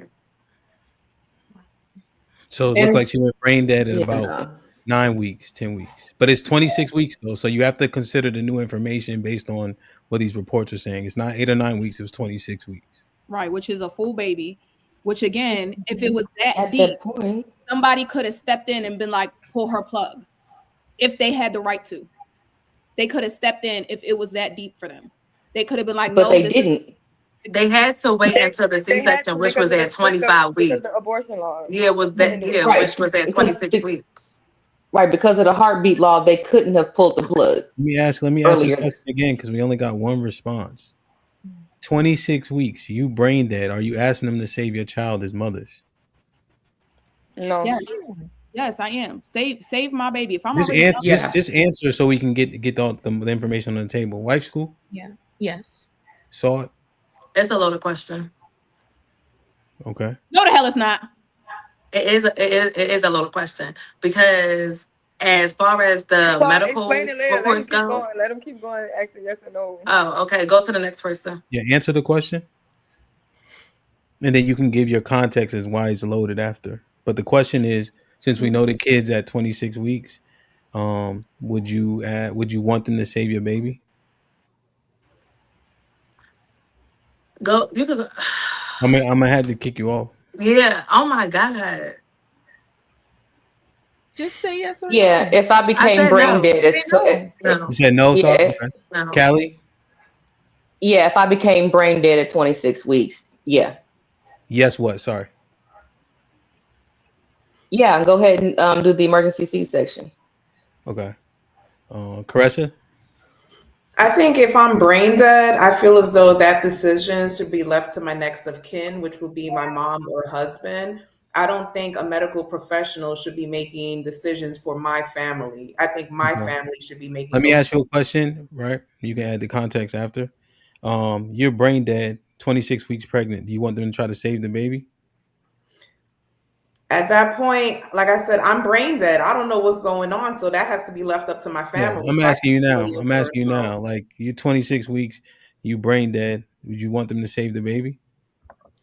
So it looked And like she went brain dead at Yeah, about no. 9 weeks, 10 weeks. But it's 26 weeks though. So you have to consider the new information based on what these reports are saying. It's not 8 or 9 weeks, it was 26 weeks. Right, which is a full baby. Which again, if it was that At deep, that point, somebody could have stepped in and been like, pull her plug if they had the right to. They could have stepped in if it was that deep for them. They could have been like, but no, they this is didn't. They had to wait until the They had C-section, to which because was of the at 25 because of weeks. the abortion laws. Yeah, was And the that new yeah, Right, which was at because 26 weeks. right because of the heartbeat law, they couldn't have pulled the plug Let me ask this earlier. question again because we only got one response. 26 weeks, you brain dead. Are you asking them to save your child as mothers? No. yes, yes, I am. Save my baby. If I'm Just already answer up, just yes. answer so we can get the information on the table. Wife school? Yeah. Yes. Saw it? It's a loaded question. Okay. no, the hell it's not. It is a loaded question because as far as the So explain medical it later. Let him reports keep go, going. Let him keep going. Asking yes or no. oh, okay, go to the next person. Yeah, answer the question. And then you can give your context as why it's loaded after. But the question is, since we know the kids at 26 weeks, would you want them to save your baby? Go, you could go. I'm gonna have to kick you off. Yeah, oh my God. Just say yes or Yeah, no. if I I became said brain no. dead, Say no. You No, said no, yeah, so okay. no. Callie? yeah, if I became brain dead at 26 weeks, yeah, Yes, what? Sorry. yeah, go ahead and do the emergency C-section. Okay. Caressa? I think if I'm brain dead, I feel as though that decision should be left to my next of kin, which would be my mom or husband. I don't think a medical professional should be making decisions for my family. I think my Okay. family should be making Let me those. ask you a question, right? You can add the context after. You're brain dead, 26 weeks pregnant. Do you want them to try to save the baby? At that point, like I said, I'm brain dead. I don't know what's going on, so that has to be left up to my Yeah, family. I'm So I asking you can't now. weigh in I'm for it. asking you now. Like you're 26 weeks, you brain dead. Would you want them to save the baby?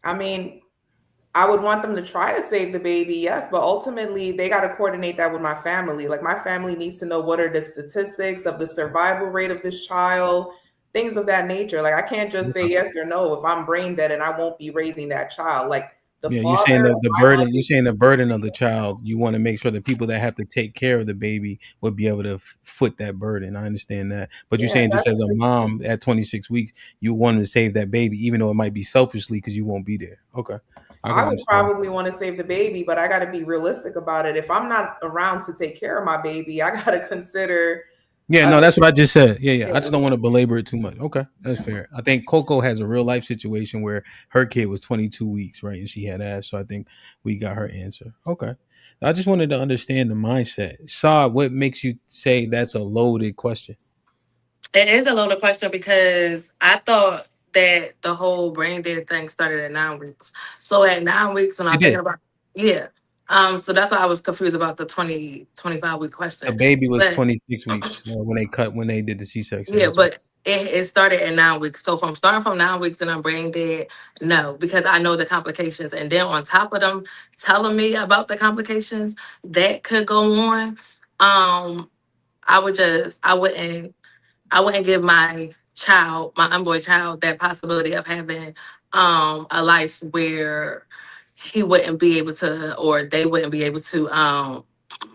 I mean, I would want them to try to save the baby, yes, but ultimately they got to coordinate that with my family. Like my family needs to know what are the statistics of the survival rate of this child, things of that nature. Like I can't just say yes or no if I'm brain dead and I won't be raising that child. Like the Yeah, father of the my burden. mother, You're saying the burden of the child. You want to make sure the people that have to take care of the baby would be able to foot that burden. I understand that, but you're yeah, saying just that's as a just, mom at 26 weeks, you want to save that baby, even though it might be selfishly because you won't be there. Okay, I can I would understand. probably want to save the baby, but I got to be realistic about it. If I'm not around to take care of my baby, I got to consider Yeah, no, other. that's what I just said. Yeah, yeah. I just Yeah. don't want to belabor it too much. Okay, that's fair. I think Coco has a real life situation where her kid was 22 weeks, right, and she had ass. So I think we got her answer. Okay, I just wanted to understand the mindset. Saad, what makes you say that's a loaded question? It is a loaded question because I thought that the whole brain dead thing started at 9 weeks. So at 9 weeks, when It I'm did. thinking about, yeah. So that's why I was confused about the 25 week The question. baby was But 26 weeks when they did the C-section. yeah, That's all. but it started at 9 weeks. So from starting from 9 weeks and I'm brain dead, no, because I know the complications. And then on top of them telling me about the complications that could go on, I wouldn't give my child, my unborn child, that possibility of having a life where he wouldn't be able to, or they wouldn't be able to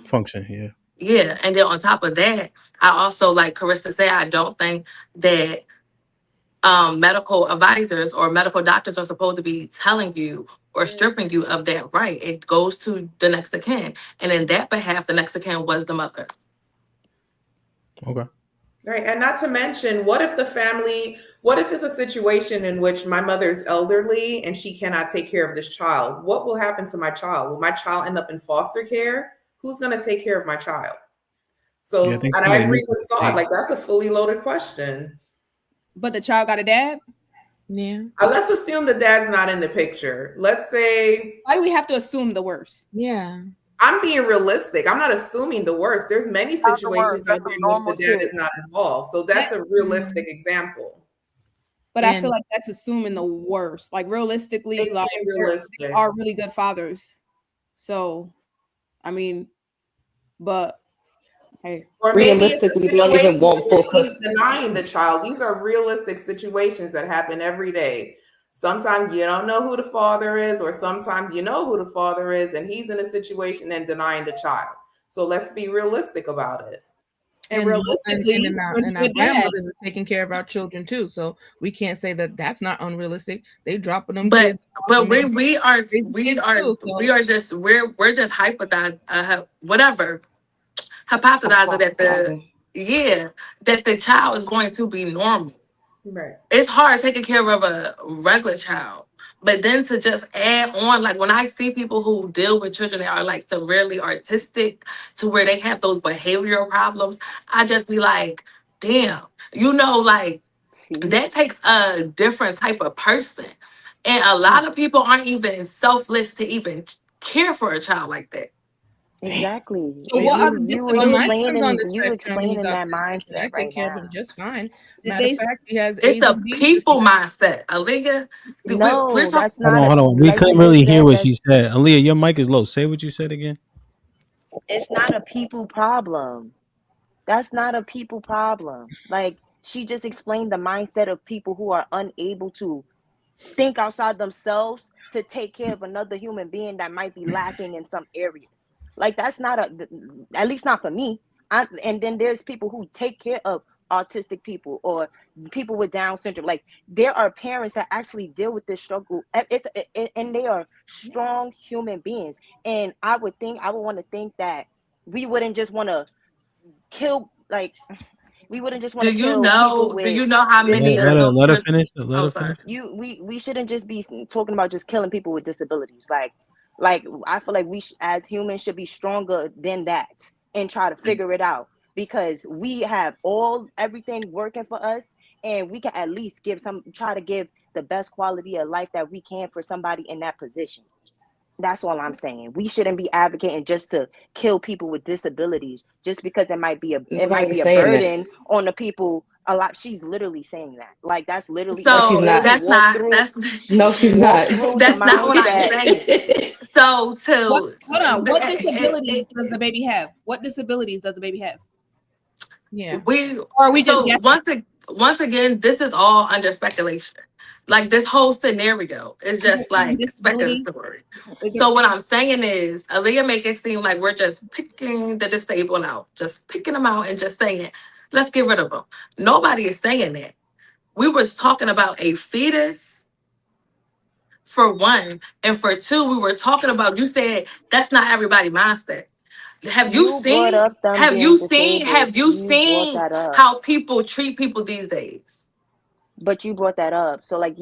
Function, yeah. yeah. And then on top of that, I also, like Carissa said, I don't think that medical advisors or medical doctors are supposed to be telling you or stripping you of that right. It goes to the next of kin. And in that behalf, the next of kin was the mother. Okay. Right. And not to mention, what if it's a situation in which my mother's elderly and she cannot take care of this child? What will happen to my child? Will my child end up in foster care? Who's going to take care of my child? So, Yeah, I think and I somebody agree missed with the Saad, like that's a fully loaded question. But the child got a dad? Yeah. Let's assume the dad's not in the picture. Let's say. Why do we have to assume the worst? Yeah. I'm being realistic. I'm not assuming the worst. There's many situations out there in which the dad is not involved. So that's a realistic example. But I feel like that's assuming the worst. Like realistically, It's like being realistic. they are really good fathers. So, I mean, but hey, or maybe it's a situation in which he's denying the child. These are realistic situations that happen every day. Sometimes you don't know who the father is, or sometimes you know who the father is, and he's in a situation and denying the child. So let's be realistic about it. And realistically, and our grandmothers are taking care of our children too, so we can't say that that's not unrealistic. They dropping them kids. But we're just whatever hypothesizing that the child is going to be normal. Right. It's hard taking care of a regular child. But then to just add on, like when I see people who deal with children that are like severely autistic to where they have those behavioral problems, I just be like, damn, like that takes a different type of person. And a lot of people aren't even selfless to even care for a child like that. Exactly. So what other you explaining that mindset right now. Just fine. Matter of fact, he has it's a people mindset, Aaliyah. No, we're that's Hold not. on. We couldn't really hear what she said. Aaliyah, your mic is low. Say what you said again. It's not a people problem. That's not a people problem. Like she just explained the mindset of people who are unable to think outside themselves to take care of another human being that might be lacking in some areas. Like that's not at least not for me. And then there's people who take care of autistic people or people with Down syndrome. Like there are parents that actually deal with this struggle. And they are strong human beings. And I would want to think that we wouldn't just want to kill, like we wouldn't just want to kill people with. Do you know how many let her finish? Let her finish. We shouldn't just be talking about just killing people with disabilities. Like I feel like we as humans should be stronger than that and try to figure it out, because we have everything working for us, and we can at least try to give the best quality of life that we can for somebody in that position. That's all I'm saying. We shouldn't be advocating just to kill people with disabilities just because it might be a burden on the people. A lot. She's literally saying that. Like that's literally. So she's not. That's not. She's not. That's not what I'm saying. So hold on. What disabilities does the baby have? What disabilities does the baby have? Yeah. Once again, this is all under speculation. Like this whole scenario is just like speculatory. So what I'm saying is, Aaliyah make it seem like we're just picking the disabled out, just picking them out and just saying, let's get rid of them. Nobody is saying that. We was talking about a fetus for one, and for two, we were talking about. You said that's not everybody's mindset. Have you seen how people treat people these days? But you brought that up, so like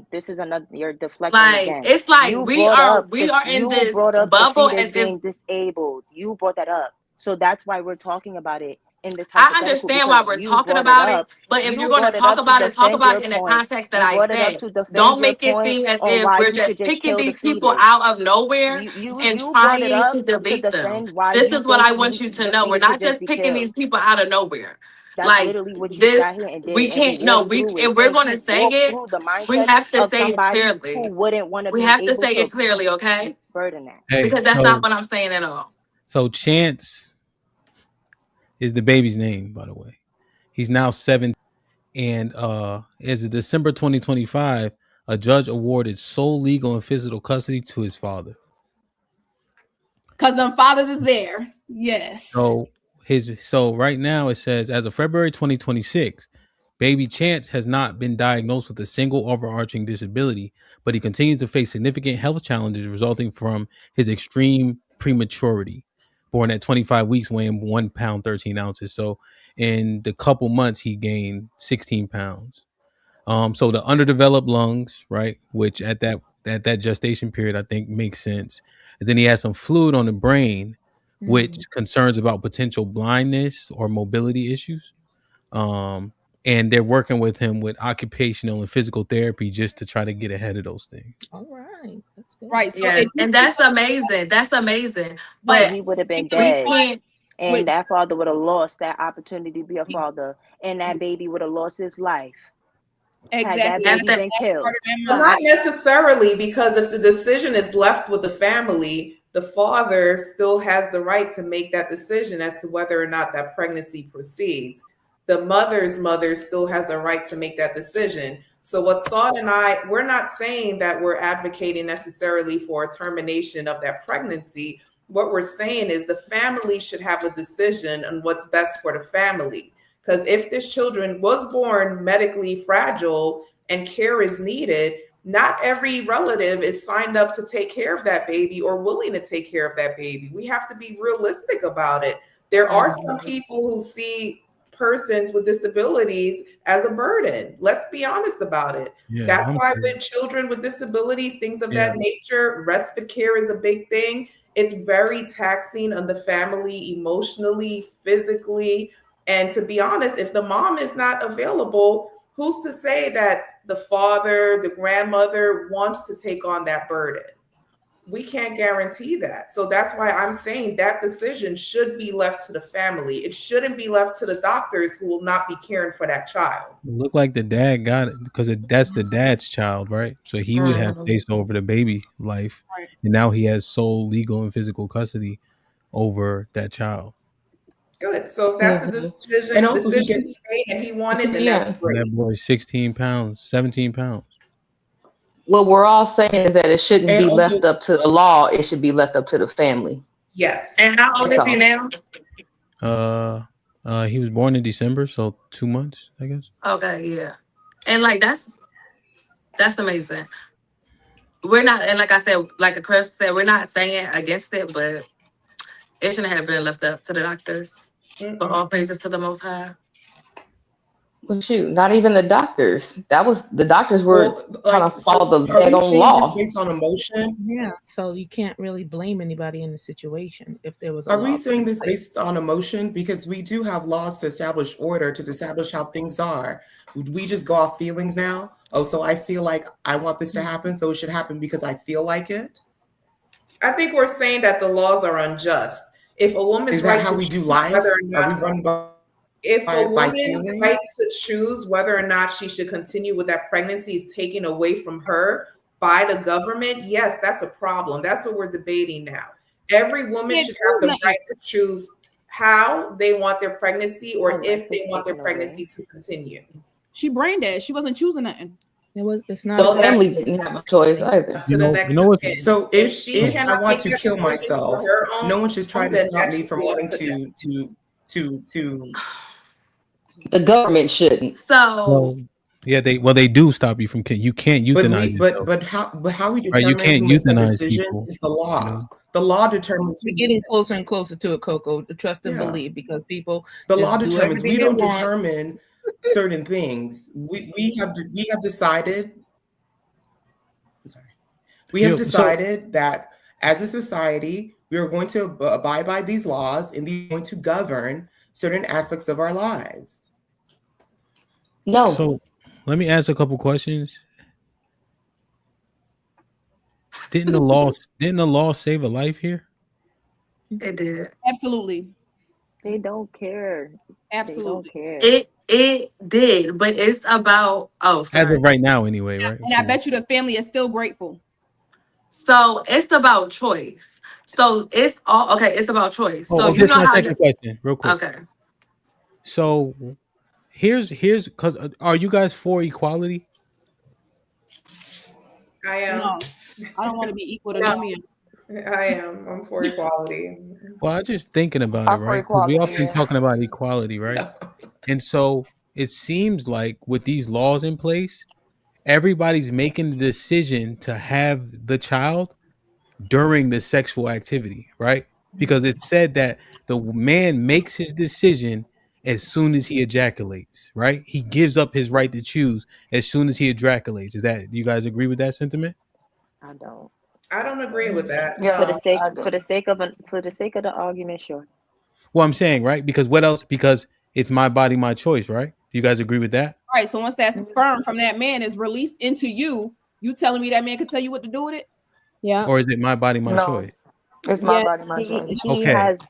this is another. You're deflecting again. It's like we are in this bubble as being disabled. You brought that up, so that's why we're talking about it in this. I understand why we're talking about it, but if you're going to talk about it, talk about it in the context that I said. Don't make it seem as if we're just picking these people out of nowhere and trying to delete them. This is what I want you to know. We're not just picking these people out of nowhere. That's like literally what you this, got here and did. We can't. No, we if we're going to say it, we have to say it clearly. Who wouldn't want to? We have to say it clearly, okay? Burden that because that's not what I'm saying at all. So Chance is the baby's name, by the way. He's now 7, and as of December 2025, a judge awarded sole legal and physical custody to his father. Because the fathers is there, yes. So right now it says, as of February 2026, baby Chance has not been diagnosed with a single overarching disability, but he continues to face significant health challenges resulting from his extreme prematurity. born at 25 weeks, weighing 1 pound 13 ounces. So in the couple months, he gained 16 pounds. So the underdeveloped lungs, right, which at that gestation period, I think makes sense. And then he has some fluid on the brain, which concerns about potential blindness or mobility issues. Um, and they're working with him with occupational and physical therapy just to try to get ahead of those things. All right, that's good. Right. So Yeah, and that's amazing. That's amazing. But But he would have been we dead. can't. And that father would have lost that opportunity to be a father. And that baby would have lost his life. Had that baby been killed. Well, not necessarily, because if the decision is left with the family, the father still has the right to make that decision as to whether or not that pregnancy proceeds. The mother's mother still has a right to make that decision. So what Saud and we're not saying that we're advocating necessarily for a termination of that pregnancy. What we're saying is the family should have a decision on what's best for the family. Because if this children was born medically fragile and care is needed, not every relative is signed up to take care of that baby or willing to take care of that baby. We have to be realistic about it. There are some people who see persons with disabilities as a burden. Let's be honest about it. Yeah, that's why with children with disabilities, things of that nature, respite care is a big thing. It's very taxing on the family emotionally, physically. And to be honest, if the mom is not available, who's to say that the father, the grandmother wants to take on that burden? We can't guarantee that. So that's why I'm saying that decision should be left to the family. It shouldn't be left to the doctors who will not be caring for that child. It looked like the dad got it because that's the dad's child, right? So he would have taste over the baby life. Right. And now he has sole legal and physical custody over that child. Good. So if that's the decision, And also he decision gets made and he wanted, then that's great. That boy, 16 pounds, 17 pounds. What we're all saying is that it shouldn't And be also- left up to the law. It should be left up to the family. Yes. And how old is he now? He was born in December, so 2 months, I guess. Okay, yeah. And like that's amazing. We're not, and like I said, like Chris said, we're not saying against it, but it shouldn't have been left up to the doctors. But all praises to the Most High. Well, shoot, not even the doctors. The doctors were trying to follow the are we daggone saying law. this based on emotion? Yeah, so you can't really blame anybody in the situation if there was a Are law we put saying in this place. based on emotion? Because we do have laws to establish order, to establish how things are. Would we just go off feelings now? Oh, so I feel like I want this to happen, so it should happen because I feel like it? I think we're saying that the laws are unjust. If a woman's Is that right how to we do choose life? whether or Are we not, running if by a woman's feelings? right to choose whether or not she should continue with that pregnancy is taken away from her by the government, yes, that's a problem. That's what we're debating now. Every woman should have the right to choose how they want their pregnancy or if they want their pregnancy to continue. She brain dead. She wasn't choosing nothing. It's not. The family didn't have a choice either. You know what? So if I cannot want make to that kill decision myself, for her own, no one should try to then stop that me should from be wanting up to them. to The government shouldn't. So Yeah, they do stop you from you can't euthanize yourself. but how we Right, you determine can't who makes that euthanize decision people. is the law. You know? The law determines We're getting closer and closer to it, Coco. To trust and Yeah. believe, because people the just law do determines. everything We they don't want. determine certain things. We have decided. I'm sorry. We have decided that as a society, we are going to abide by these laws and these are going to govern certain aspects of our lives. No. So let me ask a couple questions. Didn't the law save a life here? it did. Absolutely. They don't care. Absolutely. They don't care. It did, but it's about As of right now, anyway, right? And I bet you the family is still grateful. So it's about choice. So it's all okay. It's about choice. So you here's know my how second question, real quick. Okay. So here's because are you guys for equality? I am. No, I don't want to be equal to no man. I am. I'm for equality. Well, I'm just thinking about I'm it, for right? Because we equality, often yeah. talking about equality, right? And so it seems like with these laws in place, everybody's making the decision to have the child during the sexual activity, right? because it said that the man makes his decision as soon as he ejaculates, right? He gives up his right to choose as soon as he ejaculates. Is that, do you guys agree with that sentiment? I don't. I don't agree with that. Yeah, For the sake I do. for the sake of the argument, sure. Well, I'm saying, right? Because what else? Because it's my body, my choice, right? Do you guys agree with that? All right. So once that sperm from that man is released into you, you telling me that man can tell you what to do with it? Yeah. Or is it my body, my No, choice? it's my Yeah. body, my choice. He Okay. has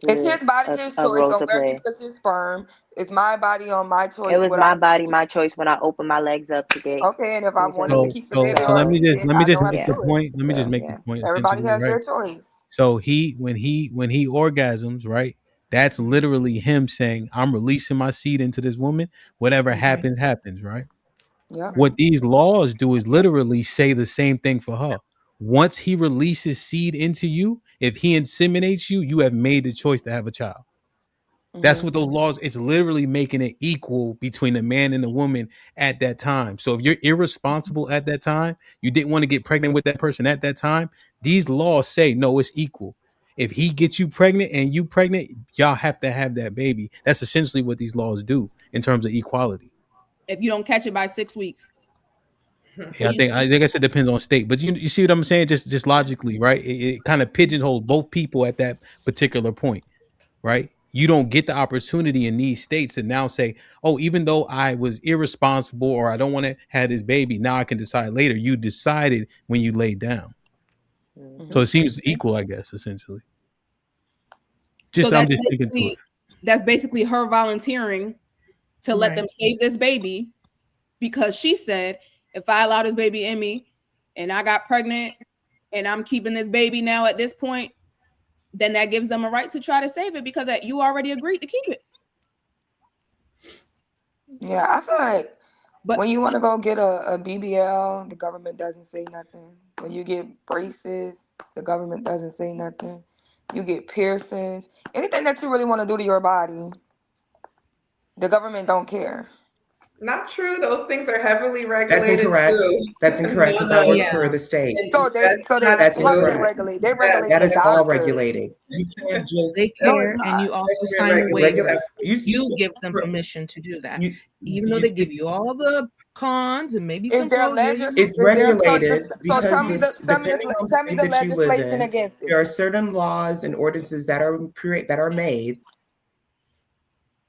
It's his body, his a choice. role So to where he play. puts his sperm, it's my body on my choice. It was What my I body, do. my choice when I opened my legs up to get Okay, and if I into wanted to So, the keep the so, baby so or so keep it, let me I just know how make to the do it. point. Let me just so make the yeah. point Everybody essentially, has right? their choice. So when he orgasms, right? That's literally him saying, "I'm releasing my seed into this woman. Whatever happens, happens." Right? Yeah. What these laws do is literally say the same thing for her. Once he releases seed into you, if he inseminates you, you have made the choice to have a child. That's what those laws, it's literally making it equal between the man and the woman at that time. So if you're irresponsible at that time, you didn't want to get pregnant with that person at that time, these laws say no, it's equal. If he gets you pregnant and you pregnant, y'all have to have that baby. That's essentially what these laws do in terms of equality. If you don't catch it by 6 weeks. Yeah, I think I said depends on state, but you see what I'm saying? Just logically, right? It kind of pigeonholes both people at that particular point, right? You don't get the opportunity in these states to now say, oh, even though I was irresponsible or I don't want to have this baby, now I can decide later. You decided when you laid down. So it seems equal, I guess, essentially. So I'm just thinking to it. that's basically her volunteering to let them save this baby, because she said, if I allow this baby in me and I got pregnant and I'm keeping this baby now at this point, then that gives them a right to try to save it because that you already agreed to keep it. Yeah, I feel like when you want to go get a BBL, the government doesn't say nothing. When you get braces, the government doesn't say nothing. You get piercings, anything that you really want to do to your body, the government don't care. Not true. Those things are heavily That's regulated incorrect. too. That's incorrect because I work for the state. So That's they not That's how do they true. incorrect. regulate? They regulate That the is all doctors. regulated. You can't just They No, it's care, and you not. also sign a waiver. You give them permission to do that, you- even though you- they give it's- you all the cons and maybe Is some there pros. Here, legislation? It's Is there regulated so because tell me this, the depending on the tell me state the that you live legislation in, against it. there are certain laws and ordinances that are made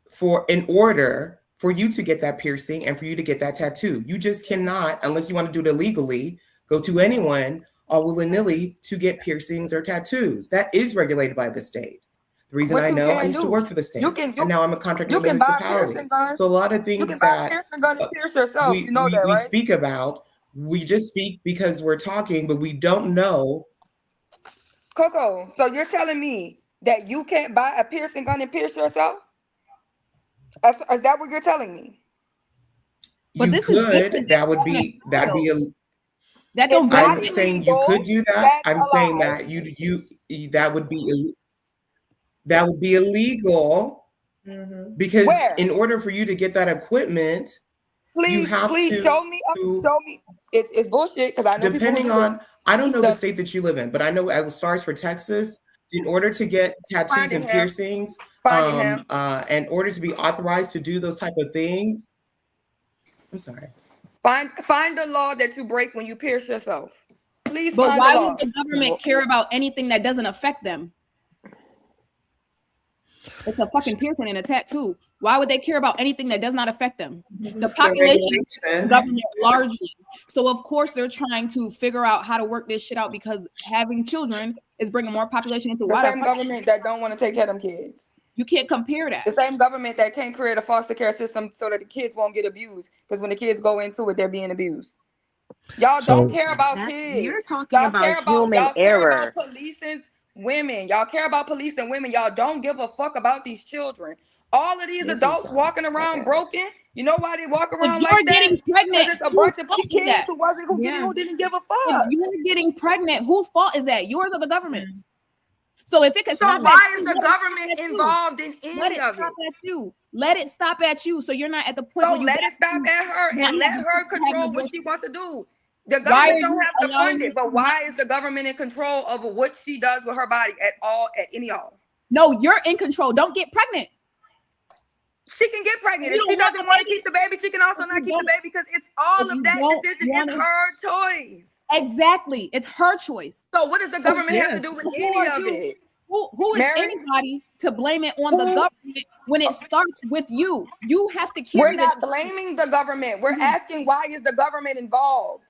for in order for you to get that piercing and for you to get that tattoo. You just cannot, unless you want to do it illegally, go to anyone all willy-nilly to get piercings or tattoos. That is regulated by the state. The reason What I you know, I can used to do? work for the state, and now I'm a contractor You in the can buy a municipality. piercing gun. So a lot of You things can buy a that piercing gun and pierce yourself. You know that, we right? speak about, we just speak because we're talking, but we don't know. Coco, so you're telling me that you can't buy a piercing gun and pierce yourself? Is that what you're telling me? But You this is could, different that would than be that'd be a that don't It's not I'm saying you illegal. could do that. That's I'm a saying lie. that that would be that would be illegal because Where? in order for you to get that equipment, you Please, have please to show me. Show me. It's bullshit because I know people who depending do it. on I don't know the Please state that you live in, but I know as far as for Texas, in order to get tattoos Finding and him. piercings, Finding him. in order to be authorized to do those type of things, I'm sorry. Find the law that you break when you pierce yourself. Please But find the why law. would the government care about anything that doesn't affect them? It's a fucking piercing and a tattoo. Why would they care about anything that does not affect them? The population is government largely. So of course they're trying to figure out how to work this shit out because having children is bringing more population into The why same government that don't want to take care of them kids. You can't compare that. The same government that can't create a foster care system so that the kids won't get abused. Because when the kids go into it, they're being abused. Y'all don't care about kids. You're talking Y'all about care about human error. policing women. Y'all care about policing women. Y'all don't give a fuck about these children. All of these This is adults dumb. walking around broken. You know why they walk If around you're like that? getting pregnant, Because it's a whose bunch of fault is kids that? who didn't give a If fuck. you're getting pregnant, whose fault is that? Yours or the government's? So if it can So stop why at is you, the let it stop government at you. involved in Let any it of stop it? at you. Let it stop at you. So you're not at the point So where you let got it stop to at her not and let have her a control what abortion. she wants to do. The Why are government don't you have to allowing fund it, this but to why happen? is the government in control of what she does with her body at all? No, you're in control. Don't get pregnant. She can get pregnant. You If don't she want doesn't the want to baby. keep the baby, she can also If not you keep the don't, baby because it's all if of you that don't decision. want It's it, her choice. exactly. It's her choice. So what does the government have to Yes. do with Who any are of you? it? Who is Mary, anybody to blame it on the who? government when it starts with you? You have to We're carry the not blaming the government. We're child asking why is the government involved?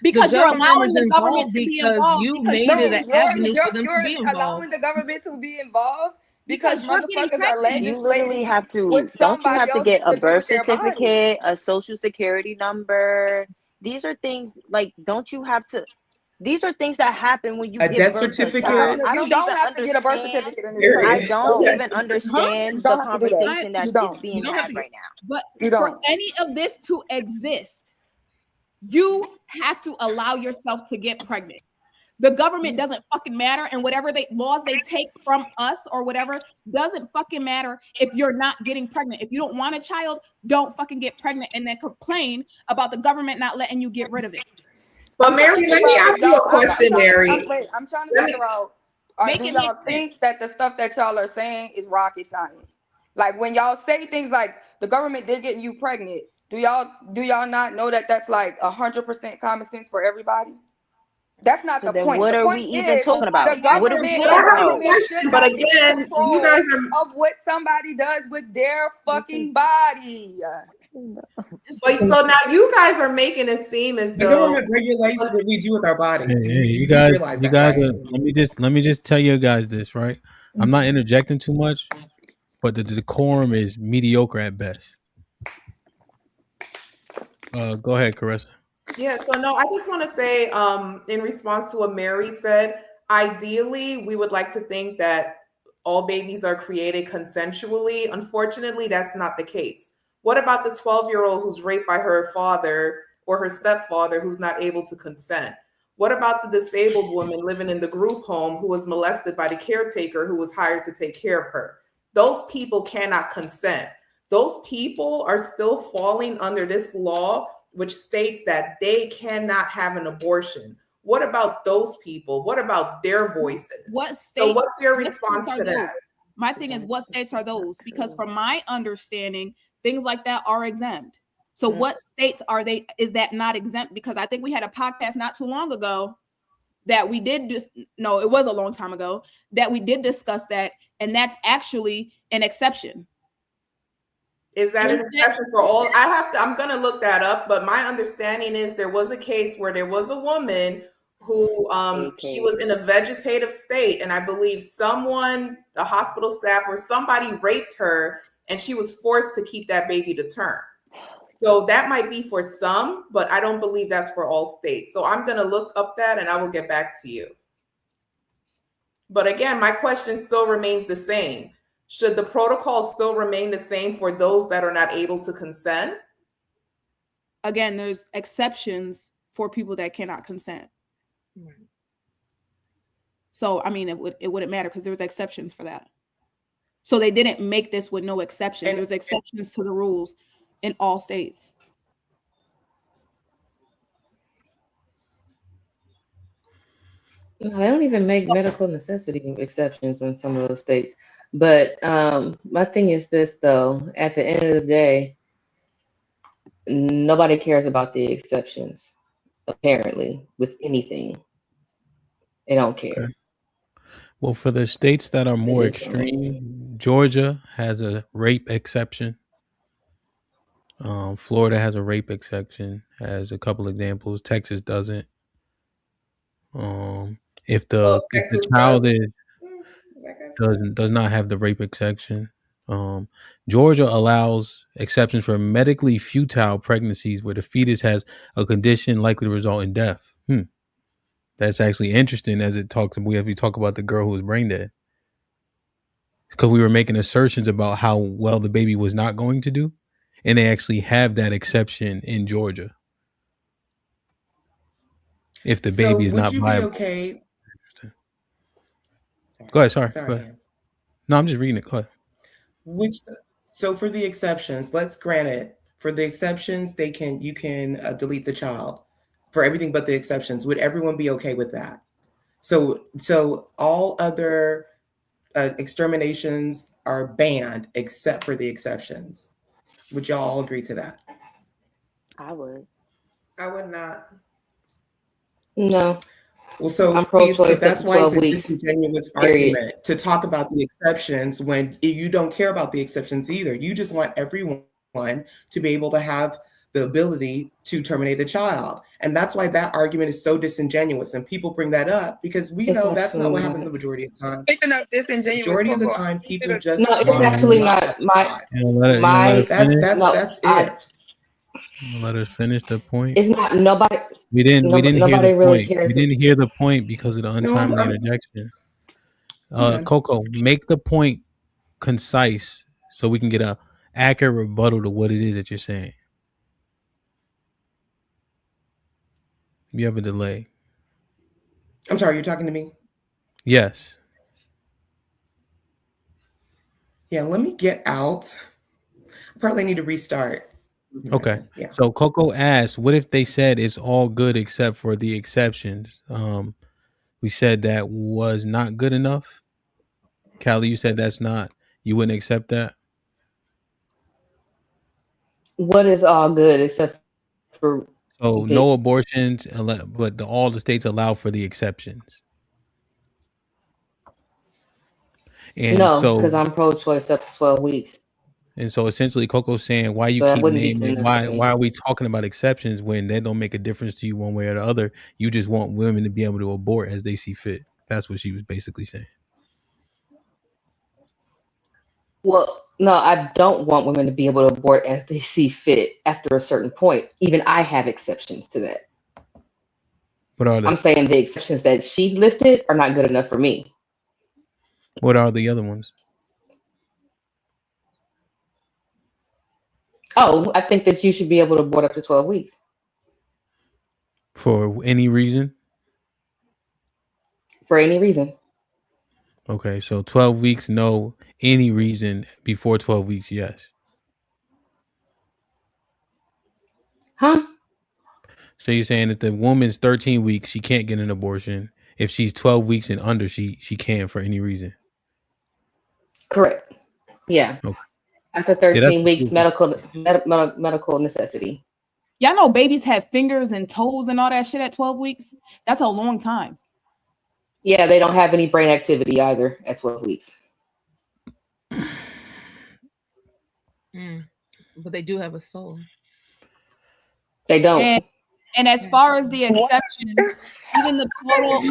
The because you're government allowing is the government involved to be because involved you because made you're it No, an getting avenue pregnant for them to you're be involved. allowing the government to be involved because because you're getting motherfuckers are pregnant. You literally legislating have what to, don't you somebody have to else get gets a to do birth with their body. certificate, a social security number? These are things like, don't you have to, these are things that happen when you A give death birth to a child. certificate. I You don't don't even have to get a birth understand. certificate in this I Period. country. don't No, even Huh? you understand the don't have to do that. conversation that You is don't. You being don't have had to get right now. But You for don't. any of this to exist, you have to allow yourself to get pregnant. The government doesn't fucking matter, and whatever they laws they take from us or whatever doesn't fucking matter if you're not getting pregnant. If you don't want a child, don't fucking get pregnant and then complain about the government not letting you get rid of it. But I'm trying to Mary, let figure me out if ask you y'all. a question, Mary. Wait. I'm trying to Let me figure out. Make Do it make y'all sense. think that the stuff that y'all are saying is rocket science? Like when y'all say things like the government did getting you pregnant, do y'all not know that that's like 100% common sense for everybody? That's not So the then point. what The are we point even is talking about? the What are we government but I talking have a about? should question, but not be in again, you guys control are of what somebody does with their fucking body. but so now you guys are making it seem as The though government regulates what we do with our bodies. Hey, You you realize you that, guys, right? let me just tell you guys this, right? I'm not interjecting too much, but the decorum is mediocre at best. Go ahead, Caressa. yeah, so no, I just want to say, in response to what Mary said, ideally, we would like to think that all babies are created consensually. Unfortunately, that's not the case. What about the 12-year-old who's raped by her father or her stepfather who's not able to consent? What about the disabled woman living in the group home who was molested by the caretaker who was hired to take care of her? Those people cannot consent. Those people are still falling under this law which states that they cannot have an abortion. What about those people? What about their voices? What So, states? what's your What response states to are those? that? My thing is, what states are those? Because from my understanding, things like that are exempt. So, what states are they? Is that not exempt? Because I think we had a podcast not too long ago that we did just no, it was a long time ago that we did discuss that, and that's actually an exception. Is that an exception for all? I'm going to look that up, but my understanding is there was a case where there was a woman who she was in a vegetative state, and I believe someone, the hospital staff or somebody raped her, and she was forced to keep that baby to term. So that might be for some, but I don't believe that's for all states. So I'm going to look up that and I will get back to you. But again, my question still remains the same. Should the protocol still remain the same for those that are not able to consent? Again, there's exceptions for people that cannot consent. So, I mean, it wouldn't matter because there's exceptions for that. So they didn't make this with no exceptions. There's exceptions to the rules in all states. No, they don't even make medical necessity exceptions in some of those states. But my thing is this, though. At the end of the day, nobody cares about the exceptions. Apparently, with anything, they don't care. Okay. Well, for the states that are They more just don't. extreme, Georgia has a rape exception. Florida has a rape exception. Has a couple examples. Texas doesn't. If Well, the Texas child does. is Like I said. does not have the rape exception. Georgia allows exceptions for medically futile pregnancies where the fetus has a condition likely to result in death. That's actually interesting as it talks. We talk about the girl who was brain dead because we were making assertions about how well the baby was not going to do, and they actually have that exception in Georgia if the So baby is would not you be viable. okay? Go ahead. Sorry. Go Sorry, ahead. Ham. No, I'm just reading it. Go ahead. So for the exceptions, let's grant it. For the exceptions, you can delete the child. for everything but the exceptions. Would everyone be okay with that? So all other exterminations are banned except for the exceptions. Would y'all all agree to that? I would. I would not. No. Well, so I'm see, so pro-choice up that's to why it's 12 a weeks. disingenuous Period. argument to talk about the exceptions when you don't care about the exceptions either. You just want everyone to be able to have the ability to terminate a child. And that's why that argument is so disingenuous. And people bring that up because we It's know that's not what absolutely happens not. the majority of the time. Speaking of disingenuous, Majority of the Coco, time, you people should just No, it's want actually to not my You don't let her my finish. that's no. it. You don't let her finish the point. It's not nobody. We didn't hear the Nobody really point. We cares. didn't hear the point because of the No, untimely interjection. done. Coco, make the point concise so we can get a accurate rebuttal to what it is that you're saying. You have a delay. I'm sorry, you're talking to me? Yes. Yeah, let me get out. I probably need to restart. Okay. Yeah. So Coco asked, what if they said it's all good except for the exceptions? We said that was not good enough. Callie, you said that's not, you wouldn't accept that? What is all good except for So the no abortions, but all the states allow for the exceptions. And no, so because I'm pro-choice up to 12 weeks. essentially Coco's saying why you So that keep wouldn't be naming good it, enough for why me. are we talking about exceptions when they don't make a difference to you one way or the other? You just want women to be able to abort as they see fit. That's what she was basically saying. Well, no, I don't want women to be able to abort as they see fit after a certain point. Even I have exceptions to that. What are I'm they? saying the exceptions that she listed are not good enough for me. What are the other ones? Oh, I think that you should be able to abort up to 12 weeks For any reason? for any reason. Okay, so 12 weeks, no. Any reason before 12 weeks, yes. Huh? So you're saying that the woman's 13 weeks, she can't get an abortion. If she's 12 weeks and under, she can for any reason. Correct. Yeah. Okay. After Yeah, that's 13 weeks, medical necessity. Y'all know babies have fingers and toes and all that shit at 12 weeks. That's a long time. Yeah, they don't have any brain activity either at 12 weeks. But they do have a soul. They don't. And as far as the exceptions, even the total,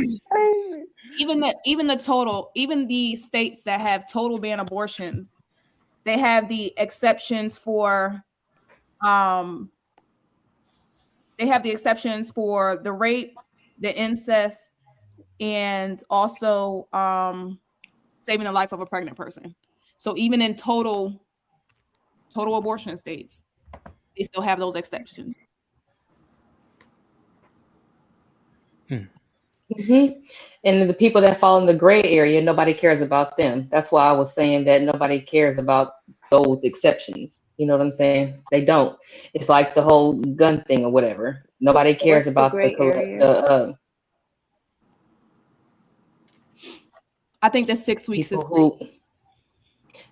even the states that have total ban abortions, they have the exceptions for they have the exceptions for the rape, the incest, and also saving the life of a pregnant person. So even in total abortion states, they still have those exceptions. Mm-hmm. And the people that fall in the gray area, nobody cares about them. That's why I was saying that nobody cares about those exceptions. You know what I'm saying? They don't. It's like the whole gun thing or whatever. Nobody cares What's the about gray area? I think the 6 weeks is people who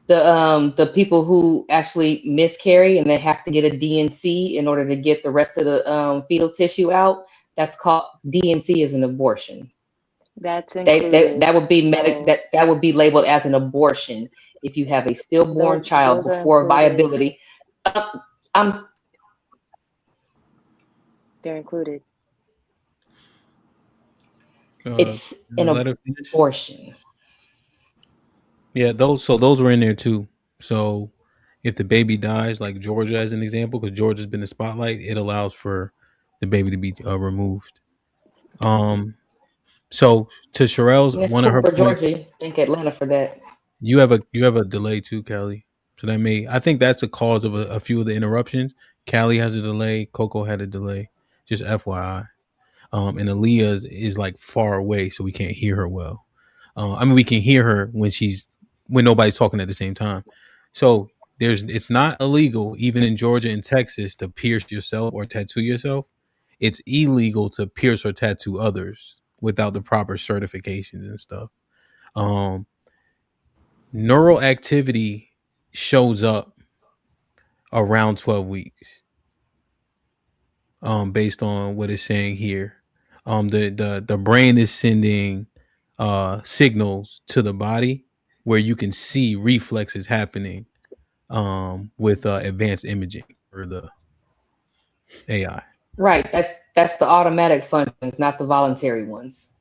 the people who actually miscarry and they have to get a DNC in order to get the rest of the fetal tissue out. That's called DNC is an abortion. That's included. That would be that would be labeled as an abortion if you have a stillborn child Those are before included. viability. They're included. It's an abortion. Yeah, those were in there too. So if the baby dies, like Georgia as an example, because Georgia's been the spotlight, it allows for the baby to be removed. So to Sherelle's That's one of cool her for points, Georgia. Thank Atlanta for that. you have a delay too, Callie. So I think that's a cause of a few of the interruptions. Callie has a delay. Coco had a delay. Just FYI. And Aaliyah's is like far away, so we can't hear her well. I mean, we can hear her when nobody's talking at the same time. So it's not illegal, even in Georgia and Texas, to pierce yourself or tattoo yourself. it's illegal to pierce or tattoo others without the proper certifications and stuff. Um, Neural activity shows up around 12 weeks, based on what it's saying here. The brain is sending signals to the body where you can see reflexes happening with advanced imaging or the AI. Right. That's the automatic functions, not the voluntary ones.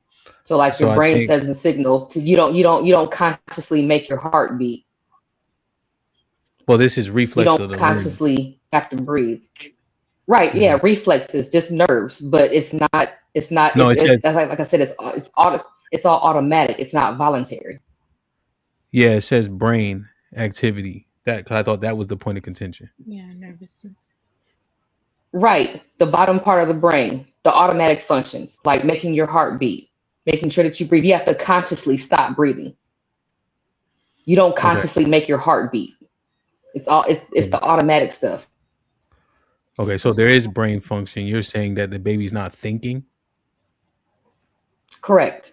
So like So your I brain think, sends a signal to you don't consciously make your heart beat. well, this is You reflex don't of the limb. consciously have to breathe. Right, Mhm. yeah, reflexes, just nerves, but it's not No, it says, like I said, it's all automatic. It's not voluntary. yeah, it says brain activity. That, 'cause I thought that was the point of contention. Yeah, nervousness. Right. The bottom part of the brain, the automatic functions, like making your heart beat, making sure that you breathe. You have to consciously stop breathing. You don't Okay. consciously make your heart beat. It's the automatic stuff. Okay, so there is brain function. You're saying that the baby's not thinking. Correct.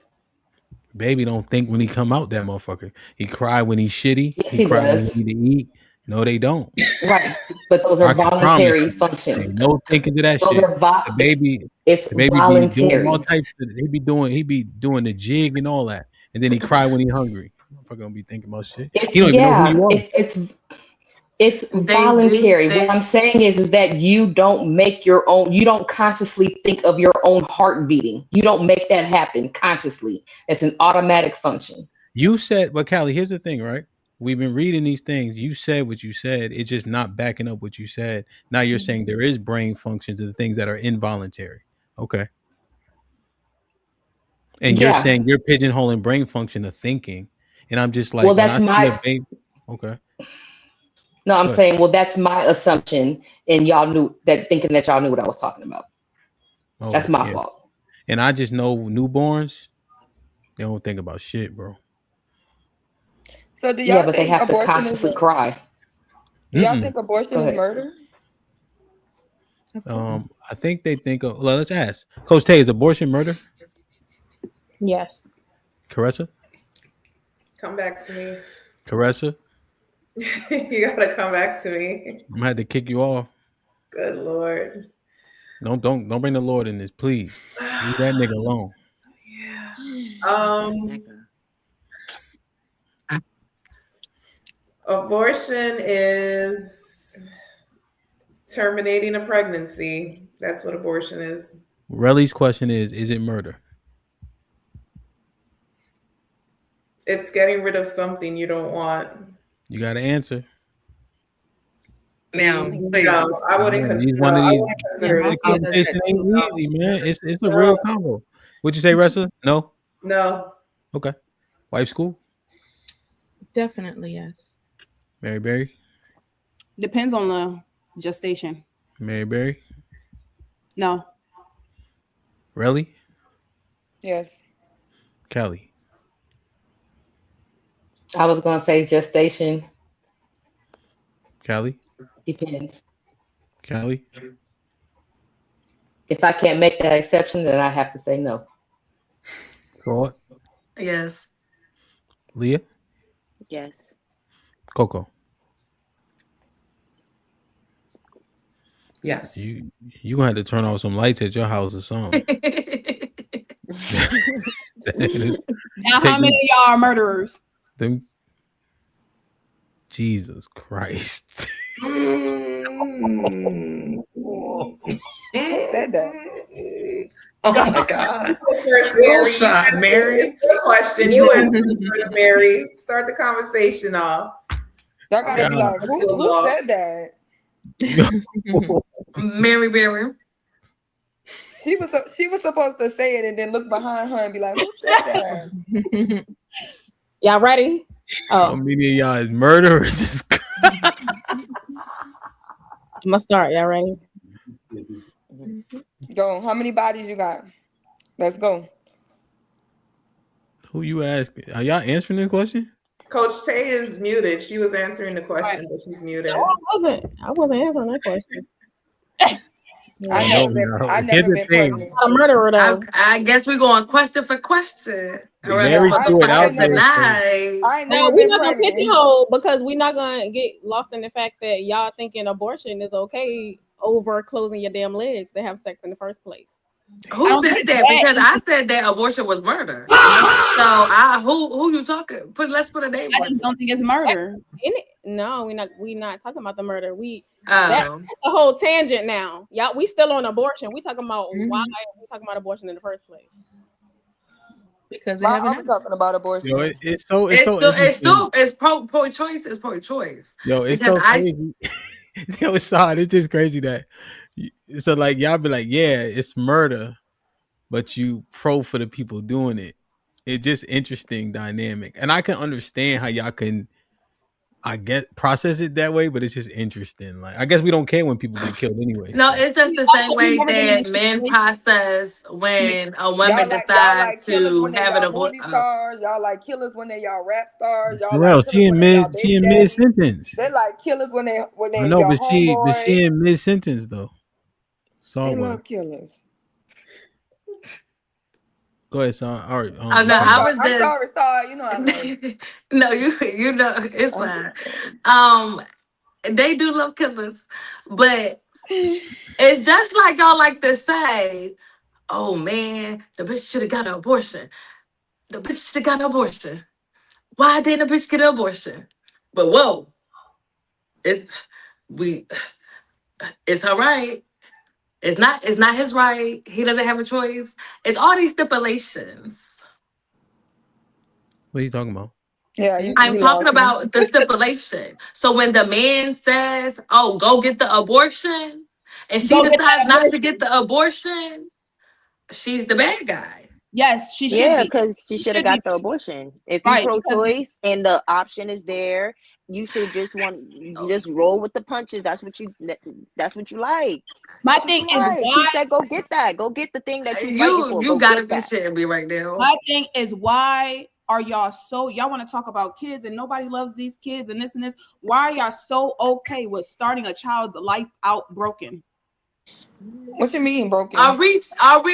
Baby don't think when he come out that motherfucker. He cry when he's shitty. Yes, He he cry when does. he need to eat. No, they don't. Right. But those are I can promise voluntary you. functions. Ain't no thinking to that Those shit. are The baby, it's the baby be doing all voluntary. types of, he be doing the jig and all that. And then he cry when he hungry. Motherfucker don't be thinking about shit. He It's don't even know who you yeah, are. it's They do. voluntary. What I'm saying is that you don't consciously think of your own heart beating. You don't make that happen consciously. It's an automatic function. You said, but Callie, here's the thing, right? We've been reading these things. You said what you said. It's just not backing up what you said. Now you're saying there is brain functions of the things that are involuntary. Okay. And you're Yeah. saying you're pigeonholing brain function of thinking. And I'm just Well, like, when that's I see a my baby, okay, no, I'm good. saying, well, that's my assumption, and y'all knew that thinking that y'all knew what I was talking about. That's Okay, my yeah. fault. And I just know newborns, they don't think about shit, bro. So do Yeah, y'all but they think have to abortion is consciously cry. do y'all Mm-mm. think abortion Go is ahead. murder? I think they think of, well, let's ask. Coach Tay, is abortion murder? Yes. Caressa? Come back to me. Caressa? You gotta come back to me. I'm gonna have to kick you off. Good Lord. Don't bring the Lord in this, please. Leave that nigga alone. Abortion is terminating a pregnancy. That's what abortion is. Relly's question is it murder? It's getting rid of something you don't want. You got to answer. Now, please. No, I wouldn't These consider. one of I these wouldn't consider the it. conversation ain't easy, man. It's a real No, combo. What'd you say, Ressa? No? no. Okay. Wife school? Definitely yes. Mary Berry? Depends on the gestation. Mary Berry? No. Relly? Yes. Callie? I was gonna say gestation Callie? depends. Callie? If I can't make that exception, then I have to say no. Claude? Yes. Leah? Yes. Coco? Yes. You gonna have to turn off some lights at your house or something. Now, how many of y'all are murderers? Them, Jesus Christ. Who said that? Oh my God. First, Little Mary. shot, Mary. It's a good question. You answer first, Mary. Start the conversation off. Y'all gotta be God. like, who said that? Mary Berry. She was supposed to say it and then look behind her and be like, who said that? Y'all ready? How many of y'all is murderers? I'm gonna start. Y'all ready? Go. How many bodies you got? Let's go. Who you asking? Are y'all answering this question? Coach Tay is muted. She was answering the question, but she's muted. No, I wasn't. I wasn't answering that question. I never been pregnant. A murderer though. I guess we're going question for question around Mary this threw it out motherfucker there. tonight. I ain't Now never we're been not gonna pregnant. pigeonhole because we're not gonna get lost in the fact that y'all thinking abortion is okay over closing your damn legs to have sex in the first place. Who said that? Because I said that abortion was murder. So who you talking? Let's put a name I on just it. don't think it's murder. No, we're not talking about the murder. That's a whole tangent now. Y'all, we still on abortion. We talking about why we talking about abortion in the first place. Because I'm talking about abortion. Yo, it's pro-choice. It's pro-choice. Yo, it's because so crazy. Yo, it's hard. It's just crazy that so like y'all be like, yeah, it's murder, but you pro for the people doing it. It's just interesting dynamic, and I can understand how y'all can, I guess, process it that way, but it's just interesting. Like, I guess we don't care when people get killed anyway. No, So. it's just the same way that men process when a woman decides to have an movie abortion. stars. Y'all like killers when they y'all rap stars. Y'all Well, like killers when they y'all baby in daddy. mid sentence. They like killers when they I know, your but she homeboy. in mid sentence though. They Sorry. love killers. Go ahead, son. All right. Oh no, I'm sorry. You know I love you. No, you know it's fine. They do love killers, but it's just like y'all like to say, "Oh man, the bitch should have got an abortion. The bitch should have got an abortion. Why didn't the bitch get an abortion?" But whoa, it's her right. It's not his right. He doesn't have a choice. It's all these stipulations. What are you talking about? Yeah, I'm talking about the stipulation. So when the man says, "Oh, go get the abortion," and she decides not to get the abortion, she's the bad guy. Yes, she should Yeah, be. because she should have got the abortion. If you Right, because- pro-choice and the option is there, you should just just roll with the punches. That's what you like. My thing is Right. why She said, "Go get that. Go get the thing that you fighting for. You Go gotta get be that." shitting me right now. My thing is why are y'all want to talk about kids and nobody loves these kids and this? Why are y'all so okay with starting a child's life out broken? What you mean broken? Are we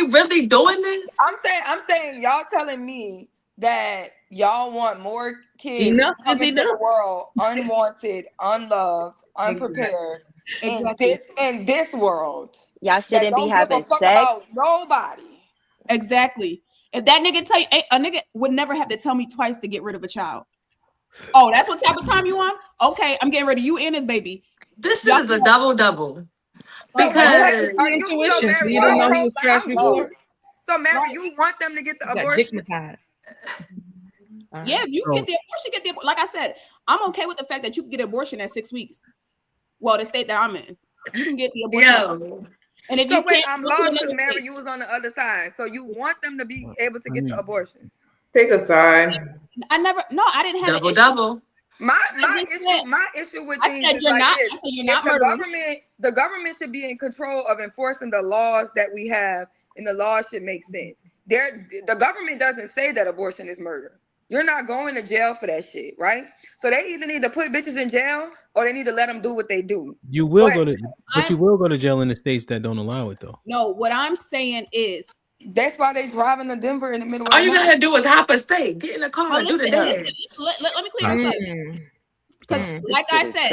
really doing this? I'm saying y'all telling me that y'all want more kids Enough is coming to enough. the world unwanted, unloved, unprepared in this world. Y'all shouldn't be don't give having a fuck about sex. nobody. Exactly. If that nigga tell you, a nigga would never have to tell me twice to get rid of a child. Oh, that's what type of time you on? Okay, I'm getting rid of you and his baby. This shit is a double. Because intuition, so you didn't know he was trash before. So, Mary, you want them to get the Got abortion? digmatized. Yeah, if you get the abortion, get the. Like I said, I'm okay with the fact that you can get an abortion at 6 weeks. Well, the state that I'm in, you can get the abortion. And if you wait, can't, I'm lost because Mary, you was on the other side. So you want them to be able to get the abortions? Pick a side. I didn't have double. My issue with things is like this. The government should be in control of enforcing the laws that we have, and the laws should make sense. The government doesn't say that abortion is murder. You're not going to jail for that shit, right? So they either need to put bitches in jail or they need to let them do what they do. You will go to jail in the states that don't allow it though. No, what I'm saying is that's why they driving to Denver in the middle of all the you night. gotta do is hop a state, get in the car, and do the dance. Let me clear this up. Because, like I said,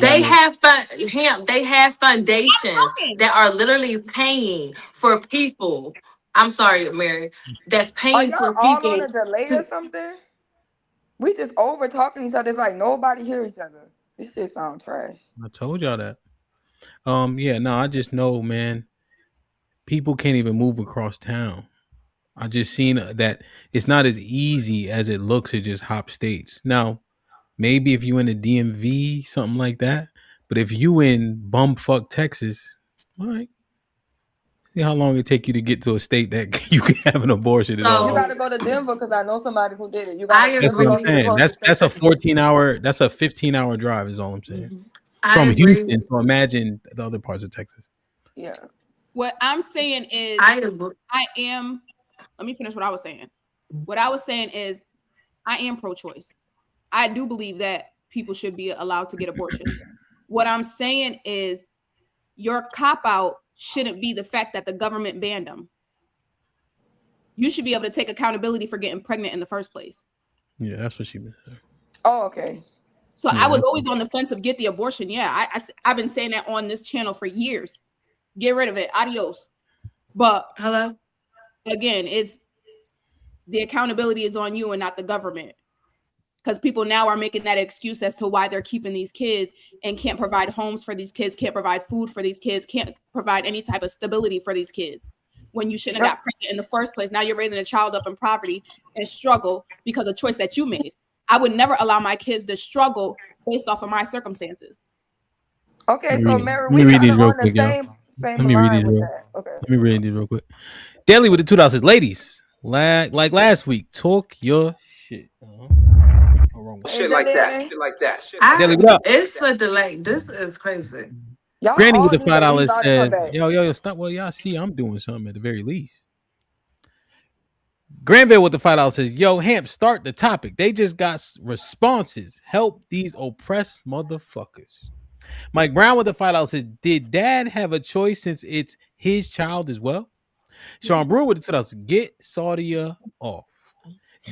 they have foundations that are literally paying for people. I'm sorry, Mary. That's paying for people. All on a delay or something? We just over talking each other. It's like nobody hear each other. This shit sound trash. I told y'all that. I just know, man. People can't even move across town. I just seen that it's not as easy as it looks to just hop states. Now, maybe if you in the DMV, something like that. But if you in bumfuck Texas, all right. See how long it take you to get to a state that you can have an abortion at all. You gotta go to Denver because I know somebody who did it. That's what I'm saying. That's a 14-hour. That's a 15-hour drive. Is all I'm saying. From Houston, so imagine the other parts of Texas. Yeah. What I'm saying is, let me finish what I was saying. What I was saying is, I am pro-choice. I do believe that people should be allowed to get abortions. What I'm saying is, your cop out shouldn't be the fact that the government banned them. You should be able to take accountability for getting pregnant in the first place. Yeah, that's what she was saying. Oh, okay. So Yeah, I was always on the fence of get the abortion. Yeah, I've been saying that on this channel for years. Get rid of it. Adios. But hello. Again, is the accountability is on you and not the government. Because people now are making that excuse as to why they're keeping these kids and can't provide homes for these kids, can't provide food for these kids, can't provide any type of stability for these kids. When you shouldn't have got pregnant in the first place. Now you're raising a child up in poverty and struggle because of a choice that you made. I would never allow my kids to struggle based off of my circumstances. Okay, so Mary, Let me we read kind these of real on the quick, y'all. same Let me read line these with real. that. Okay. Let me read these real quick. Daily with the $2. Ladies, like last week, talk your shit. Shit like that. Shit like that. Daily, what up? It's a delay. This is crazy. Y'all Granny all with the need to leave $5 out and come said, back. yo, stop. Well, y'all see, I'm doing something at the very least. Granville with the $5 says, yo, Hamp, start the topic. They just got responses. Help these oppressed motherfuckers. Mike Brown with the $5 says, did dad have a choice since it's his child as well? Sean Brewer with the $2 get Saudia off.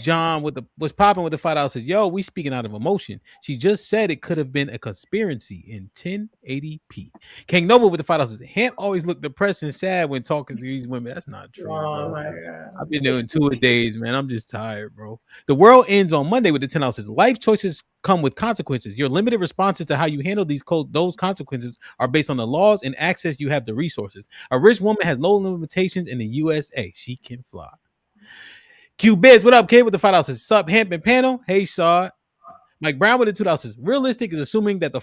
John with the was popping with the $5 says, yo, we speaking out of emotion. She just said it could have been a conspiracy in 1080p. King Nova with the $5 says, Hamp always look depressed and sad when talking to these women. That's not true, Oh bro. my God. I've been doing 2 a days, man. I'm just tired, bro. The world ends on Monday with the $10 says, life choices come with consequences. Your limited responses to how you handle those consequences are based on the laws and access you have to resources. A rich woman has no limitations in the USA. She can fly. Q Biz, what up, kid? With the $5 says, sup, Hamp and panel. Hey, Saw. Mike Brown with the $2 says, realistic is assuming that the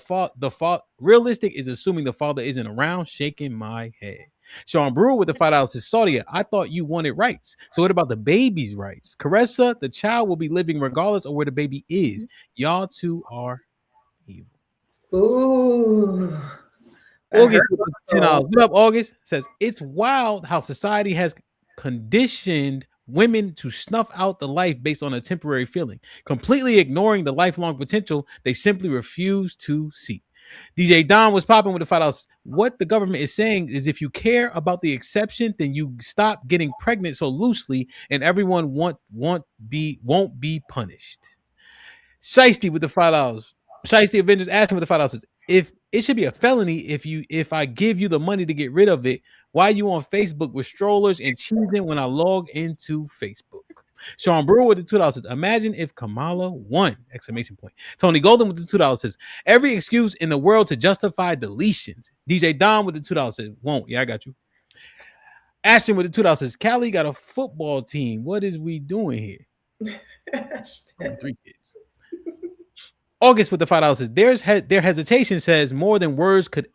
father isn't around. Shaking my head. Sean Brewer with the $5 says, Saudia, I thought you wanted rights. So what about the baby's rights? Caressa, the child will be living regardless of where the baby is. Y'all two are evil. Ooh. August with the $10. What up, August? Says, it's wild how society has conditioned women to snuff out the life based on a temporary feeling, completely ignoring the lifelong potential they simply refuse to see. DJ Don was popping with the $5. What the government is saying is if you care about the exception, then you stop getting pregnant so loosely and everyone won't be punished. Shiesty with the $5. Shiesty Avengers asking with the $5. If it should be a felony if I give you the money to get rid of it, why are you on Facebook with strollers and cheating when I log into Facebook? Sean Brewer with the $2 says, imagine if Kamala won! Exclamation point. Tony Golden with the $2 says, every excuse in the world to justify deletions. DJ Don with the $2 says, won't. Yeah, I got you. Ashton with the $2 says, Cali got a football team. What is we doing here? 3 kids. August with the $5 says, their hesitation says more than words could.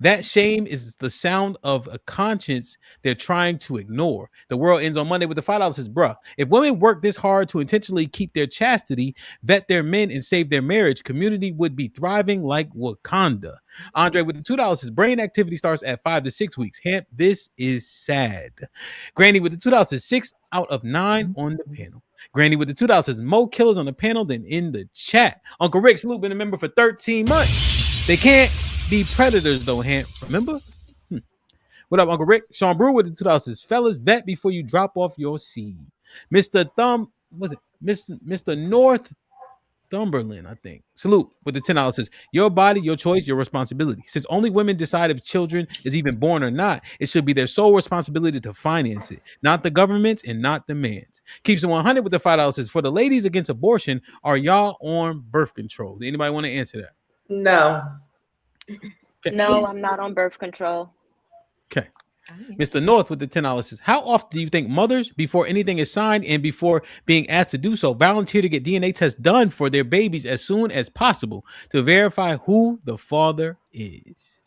That shame is the sound of a conscience they're trying to ignore. The world ends on Monday with the $5 says, bruh, if women work this hard to intentionally keep their chastity, vet their men, and save their marriage, community would be thriving like Wakanda. Andre with the $2 says, brain activity starts at 5 to 6 weeks. Hamp, this is sad. Granny with the $2 says, 6 out of 9 on the panel. Granny with the $2 says, more killers on the panel than in the chat. Uncle Rick, salute, been a member for 13 months. They can't be predators though, Hamp. Remember? What up, Uncle Rick? Sean Brewer with the $2 says, fellas, vet before you drop off your seed. Mr. Northumberland, I think. Salute with the $10 says, your body, your choice, your responsibility. Since only women decide if children is even born or not, it should be their sole responsibility to finance it, not the government's and not the man's. Keeps it 100 with the $5 says, for the ladies against abortion, are y'all on birth control? Anybody want to answer that? No. Okay. No, I'm not on birth control. Okay. Mr. North with the $10 says, how often do you think mothers, before anything is signed and before being asked to do so, volunteer to get DNA tests done for their babies as soon as possible to verify who the father is?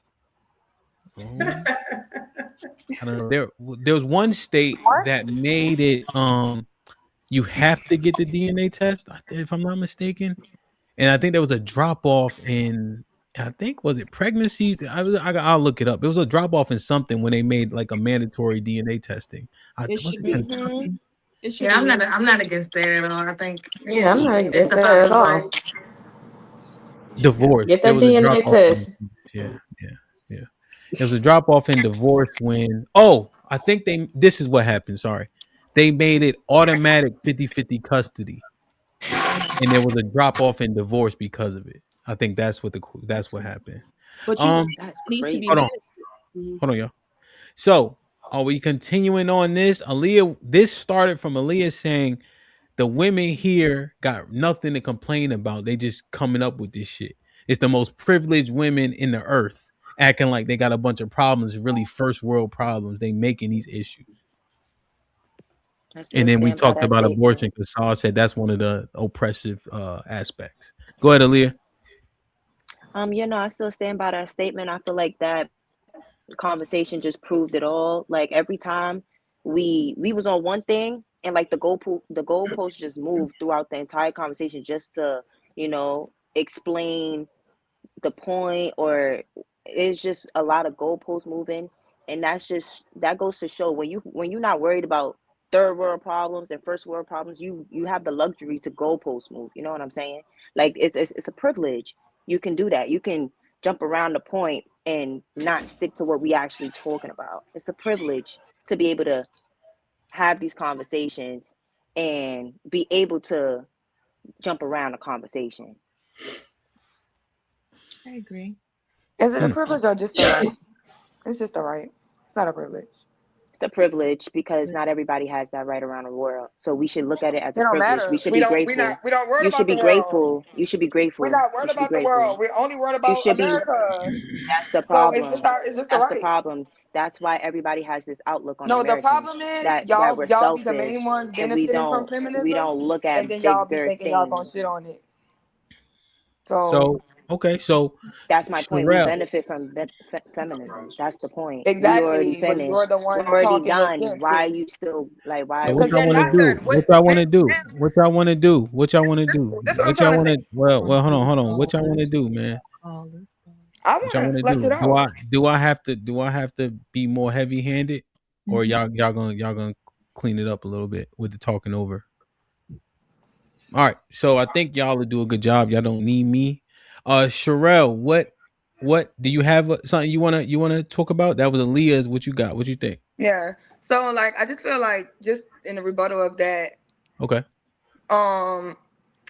I don't know. There was one state that made it you have to get the DNA test, if I'm not mistaken. And I think there was a drop off in, I think, was it pregnancies? I'll look it up. It was a drop off in something when they made like a mandatory DNA testing. It should be. It should Yeah, be. I'm not against that at all. I think I'm not it's against the that at father's all. right. Divorce. Get There that was a DNA drop off. test. Yeah. There was a drop off in divorce when I think this is what happened. Sorry. They made it automatic 50-50 custody. And there was a drop off in divorce because of it. I think that's what happened. But That's needs to be Hold crazy. on. Hold on, y'all. So are we continuing on this? This started from Aaliyah saying the women here got nothing to complain about. They just coming up with this shit. It's the most privileged women in the earth acting like they got a bunch of problems, really first world problems. They making these issues. I And still then we stand by talked that about statement. abortion because Saul said that's one of the oppressive aspects. Go ahead, Aaliyah. I still stand by that statement. I feel like that conversation just proved it all. Like every time we was on one thing, and like the goalpost just moved throughout the entire conversation just to explain the point, or it's just a lot of goalposts moving. And that goes to show when you're not worried about third world problems and first world problems, you have the luxury to goalpost move. You know what I'm saying? Like it's a privilege. You can do that. You can jump around the point and not stick to what we actually talking about. It's a privilege to be able to have these conversations and be able to jump around a conversation. I agree. Is it a privilege or just a right? It's just a right. It's not a privilege. It's a privilege because not everybody has that right around the world. So we should look at it as It a don't privilege. We matter. should We be don't. grateful. We don't worry You should about the be world. grateful. You should be We're grateful. not You worried should be about the world. grateful. We're only worried You about should be. America. That's the So it's just problem. it's just the That's the right. problem. That's why everybody has this outlook on No, the Americans problem is that we're y'all be the main selfish ones and we benefiting from don't we feminism, don't look and at then y'all be bigger thinking y'all gonna things. shit on it. So So That's my point. We Sherelle, benefit from feminism. That's the point. We already exactly, but you're finished. the We're one already talking done. against Why are it you still like? Why so are what because we y'all you're want to not still? do? there. What y'all want Ma'am, to do? What y'all want to do? What y'all want to do? this is what I'm What y'all trying to want say. to? Well, hold on. What y'all want to do, man? I What want y'all to want to flesh do? it out. Do I have to be more heavy handed, or y'all gonna clean it up a little bit with the talking over? All right, so I think y'all will do a good job. Y'all don't need me. Sherelle, what do you have something you wanna talk about? That was Aaliyah's. What you got? What you think? Yeah. So like, I just feel like just in the rebuttal of that, Okay. um,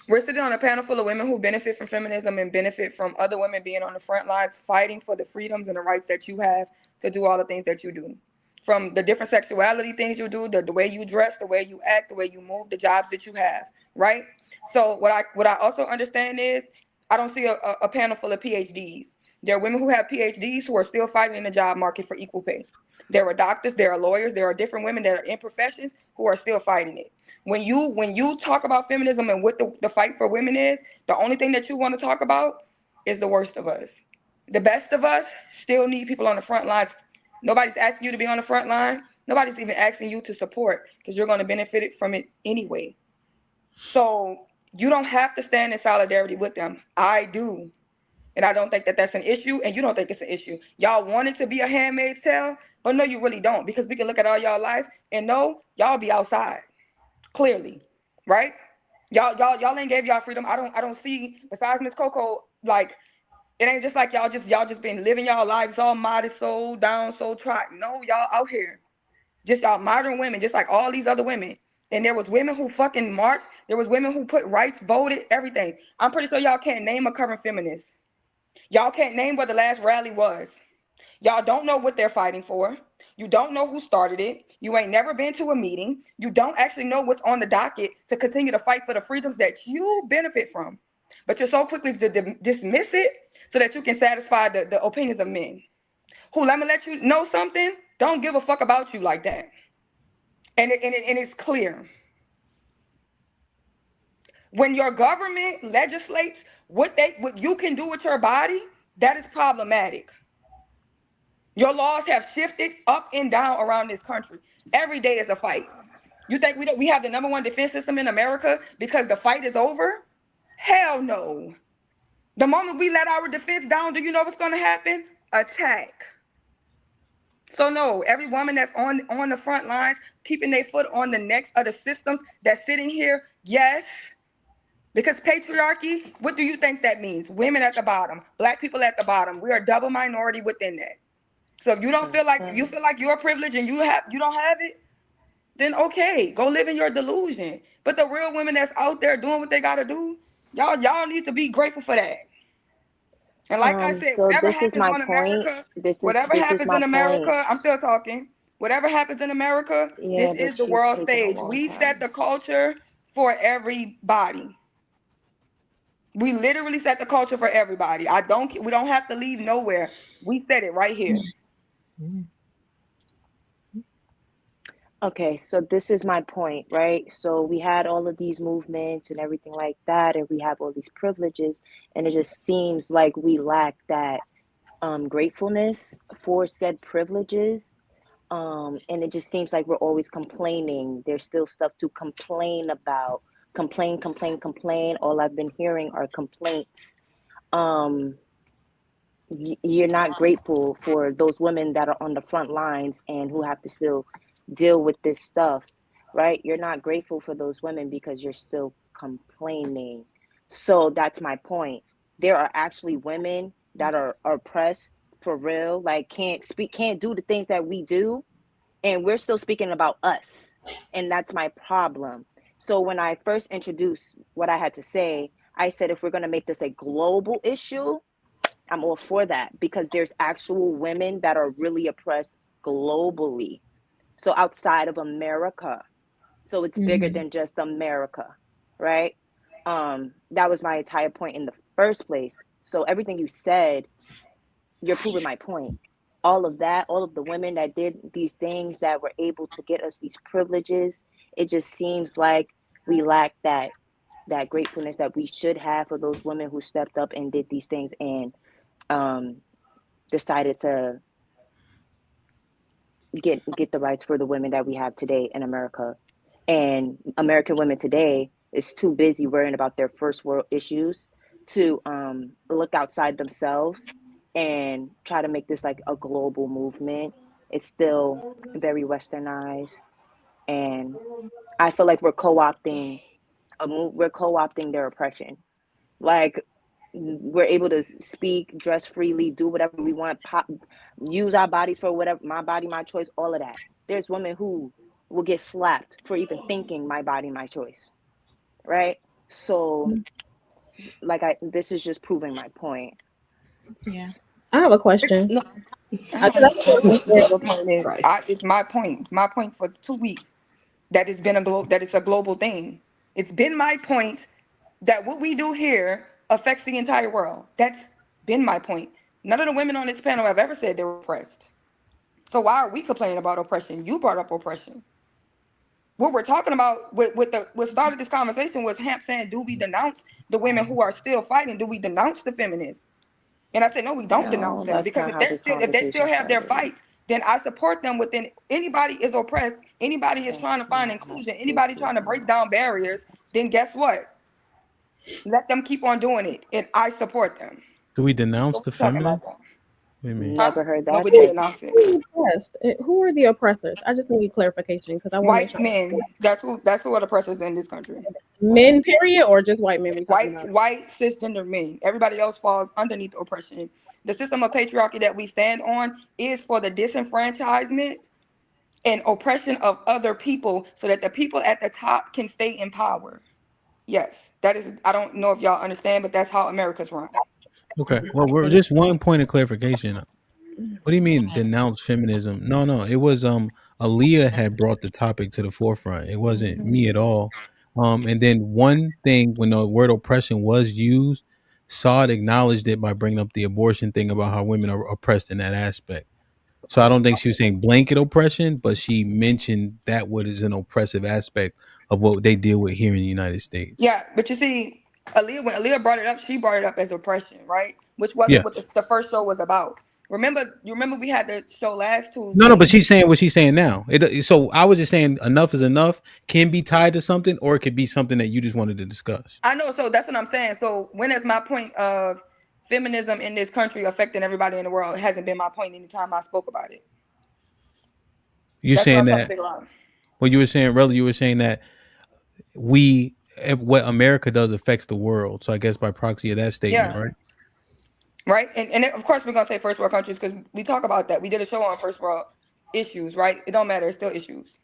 we're sitting on a panel full of women who benefit from feminism and benefit from other women being on the front lines fighting for the freedoms and the rights that you have to do all the things that you do. From the different sexuality things you do, the way you dress, the way you act, the way you move, the jobs that you have, right? So what I also understand is I don't see a panel full of PhDs. There are women who have PhDs who are still fighting in the job market for equal pay. There are doctors, there are lawyers, there are different women that are in professions who are still fighting it. When you talk about feminism and what the fight for women is, the only thing that you want to talk about is the worst of us. The best of us still need people on the front lines. Nobody's asking you to be on the front line. Nobody's even asking you to support because you're going to benefit from it anyway. So you don't have to stand in solidarity with them. I do. And I don't think that that's an issue, and you don't think it's an issue. Y'all want it to be a handmaid's tale, but no, you really don't, because we can look at all y'all life and know y'all be outside, clearly, right? Y'all ain't gave y'all freedom. I don't see, besides Miss Coco, like, it ain't just like y'all just been living y'all lives all modest, so down, so trodden. No, y'all out here, just y'all modern women, just like all these other women. And there was women who fucking marched. There was women who put rights, voted, everything. I'm pretty sure y'all can't name a current feminist. Y'all can't name where the last rally was. Y'all don't know what they're fighting for. You don't know who started it. You ain't never been to a meeting. You don't actually know what's on the docket to continue to fight for the freedoms that you benefit from. But you're so quickly to dismiss it so that you can satisfy the opinions of men. Who, let me let you know something, don't give a fuck about you like that. And it's clear. When your government legislates what you can do with your body, that is problematic. Your laws have shifted up and down around this country. Every day is a fight. You think we have the number one defense system in America because the fight is over? Hell no. The moment we let our defense down, do you know what's going to happen? Attack. So no, every woman that's on the front lines, keeping their foot on the necks of the systems that's sitting here, yes. Because patriarchy, what do you think that means? Women at the bottom, black people at the bottom. We are double minority within that. So if you don't feel like you're privileged and you don't have it, then okay, go live in your delusion. But the real women that's out there doing what they gotta do, y'all need to be grateful for that. And like I said, So whatever this is happens my on point. America, This is my point. I'm still talking. Whatever happens in America, this Yeah, is but the you're world taking a stage. long We set time. the culture for everybody. We literally set the culture for everybody. We don't have to leave nowhere. We set it right here. Okay, so this is my point, right? So we had all of these movements and everything like that, and we have all these privileges, and it just seems like we lack that gratefulness for said privileges. And it just seems like we're always complaining. There's still stuff to complain about. Complain, complain, complain. All I've been hearing are complaints. Um, you're not grateful for those women that are on the front lines and who have to still deal with this stuff, right? You're not grateful for those women because you're still complaining. So that's my point. There are actually women that are oppressed for real, like can't speak, can't do the things that we do, and we're still speaking about us. And that's my problem. So when I first introduced what I had to say, I said if we're going to make this a global issue, I'm all for that because there's actual women that are really oppressed globally. So outside of America. So it's bigger than just America, right? That was my entire point in the first place. So everything you said, you're proving my point. All of that, all of the women that did these things that were able to get us these privileges, it just seems like we lack that gratefulness that we should have for those women who stepped up and did these things and um, decided to get the rights for the women that we have today in America. And American women today is too busy worrying about their first world issues to look outside themselves and try to make this like a global movement. It's still very westernized, and I feel like we're co-opting their oppression. Like we're able to speak, dress freely, do whatever we want, use our bodies for whatever, my body, my choice, all of that. There's women who will get slapped for even thinking my body, my choice, right? So, this is just proving my point. Yeah. I have a question. No. I just Your point is, Christ. it's my point. It's my point for 2 weeks that that it's a global thing. It's been my point that what we do here affects the entire world. That's been my point. None of the women on this panel have ever said they were oppressed. So why are we complaining about oppression? You brought up oppression. What we're talking about, what started this conversation was Hamp saying, do we denounce the women who are still fighting? Do we denounce the feminists? And I said, no, we don't denounce No, them, that's because not how this if they still conversation have their started. fights, then I support them within. Anybody is oppressed. Anybody is That's trying to find not how inclusion. Anybody this is trying to break not. down barriers. Then guess what? Let them keep on doing it, and I support them. Do we denounce What the we talking about feminine? then? What do you mean? Huh? Never heard No, that we didn't said. denounce it. who are the oppressed? Who are the oppressors? I just need clarification because I want to make White sure. men. That's who are the oppressors in this country. Men, period, or just white men we talking about? White cisgender men. Everybody else falls underneath oppression. The system of patriarchy that we stand on is for the disenfranchisement and oppression of other people so that the people at the top can stay in power. Yes, that is, I don't know if y'all understand, but that's how America's run. Okay. Well, we're just one point of clarification. What do you mean denounce feminism? No, no. It was Aaliyah had brought the topic to the forefront. It wasn't me at all. And then one thing when the word oppression was used, Saad acknowledged it by bringing up the abortion thing about how women are oppressed in that aspect. So I don't think she was saying blanket oppression, but she mentioned that what is an oppressive aspect of what they deal with here in the United States. Yeah, but you see, when Aaliyah brought it up, she brought it up as oppression, right? Which Yeah. wasn't what the first show was about. You remember we had the show last No, no, but Tuesday. she's saying what she's saying now. So I was just saying enough is enough can be tied to something, or it could be something that you just wanted to discuss. I know, so that's what I'm saying. So when is my point of feminism in this country affecting everybody in the world? It hasn't been my point anytime I spoke about it. You're That's what saying I'm trying to that figure out. what you were saying, really, you were saying that what America does affects the world. So I guess by proxy of that statement, Yeah, right? right? And of course we're gonna say first world countries because we talk about that. We did a show on first world issues, right? It don't matter, it's still issues,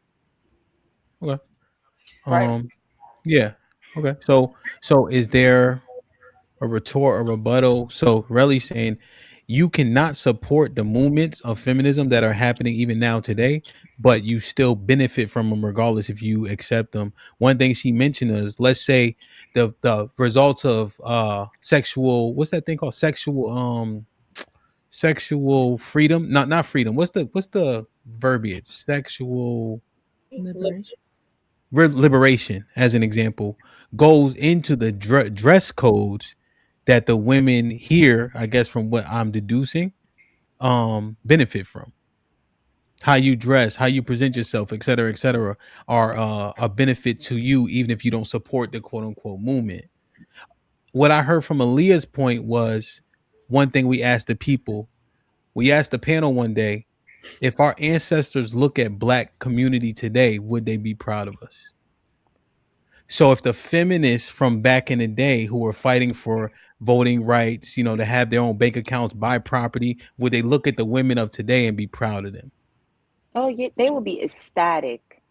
Okay. right? Yeah. Okay. So is there a retort or rebuttal? So really saying you cannot support the movements of feminism that are happening even now today, but you still benefit from them regardless if you accept them. One thing she mentioned is, let's say the results of sexual, what's that thing called, sexual freedom, not freedom, what's the verbiage, sexual Liberation. liberation as an example, goes into the dress codes that the women here, I guess from what I'm deducing, benefit from. How you dress, how you present yourself, et cetera, are a benefit to you even if you don't support the quote unquote movement. What I heard from Aaliyah's point was, one thing we asked the people, we asked the panel one day, if our ancestors look at black community today, would they be proud of us? So if the feminists from back in the day who were fighting for voting rights, to have their own bank accounts, buy property, would they look at the women of today and be proud of them? Oh yeah, they will be ecstatic.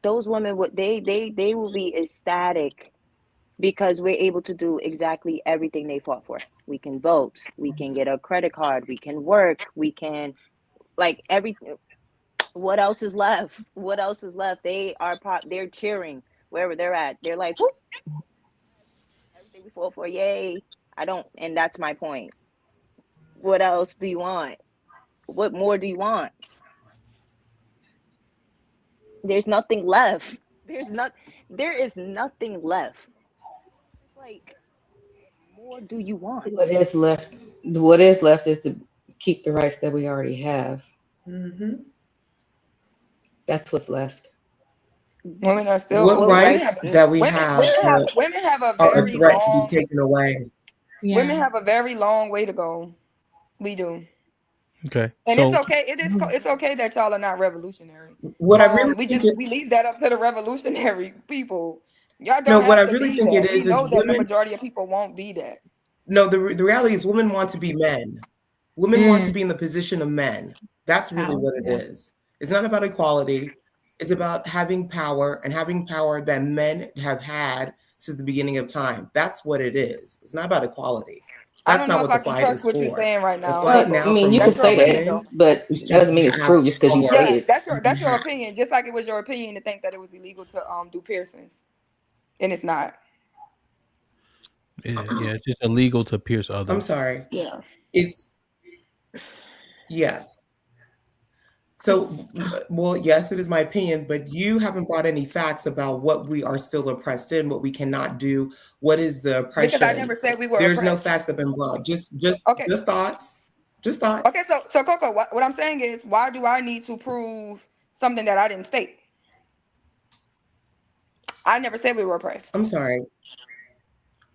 Those women would they will be ecstatic because we're able to do exactly everything they fought for. We can vote, we can get a credit card, we can work, we can like everything. What else is left? What else is left? They're cheering wherever they're at. They're like, whoop, everything we fought for, yay. And that's my point. What else do you want? What more do you want? There's nothing left. There is nothing left. It's like, more do you want? What is left is to keep the rights that we already have. Mm-hmm. That's what's left. Women are still What rights that we have women have a are a very threat to long be taken away. Yeah. women have a very long way to go. We do. Okay. And So it's okay. It's okay that y'all are not revolutionary. What I really We leave that up to the revolutionary people. Y'all no, don't what I have to really be think that. it We is know that the women. majority of people won't be that. No, the reality is women want to be men. Women want to be in the position of men. That's really Power, what it yeah. is. It's not about equality. It's about having power and having power that men have had since the beginning of time. That's what it is. It's not about equality. I That's don't know not if what I the can fight trust is what you're for. saying right The now, fight Coco. now for You can That's your say opinion, that, though. but is that to doesn't mean it's have true just because you power. say Yeah, it. that's your opinion. Just like it was your opinion to think that it was illegal to do piercings, and it's not. yeah, it's just illegal to pierce I'm others. sorry. Yeah. It's yes. So, well, yes, it is my opinion, but you haven't brought any facts about what we are still oppressed in, what we cannot do, what is the Because I oppression. never said we were There's no oppressed. facts that have been brought. Just Okay. thoughts. Just thoughts. Okay. So Coco, what I'm saying is, why do I need to prove something that I didn't state? I never said we were oppressed. I'm sorry.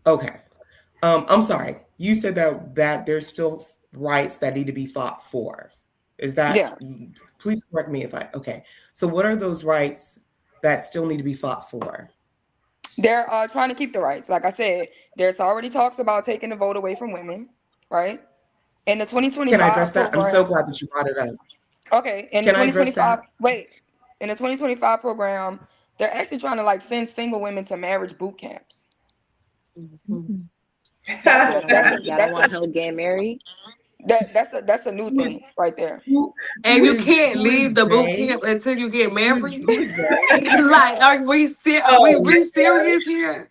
Okay. I'm sorry. You said that there's still rights that need to be fought for. Is Yeah. that? Please correct me if I. Okay. So, what are those rights that still need to be fought for? They're trying to keep the rights. Like I said, there's already talks about taking the vote away from women, right? In the Can I address 2025 that? I'm so program. glad that you brought it up. Okay, in the Can I address 2025, that? in the 2025 program, they're actually trying to like send single women to marriage boot camps. Y'all That's don't want help getting married? that's a new thing right there. And you can't leave the boot camp until you get married. Like, are we really serious here?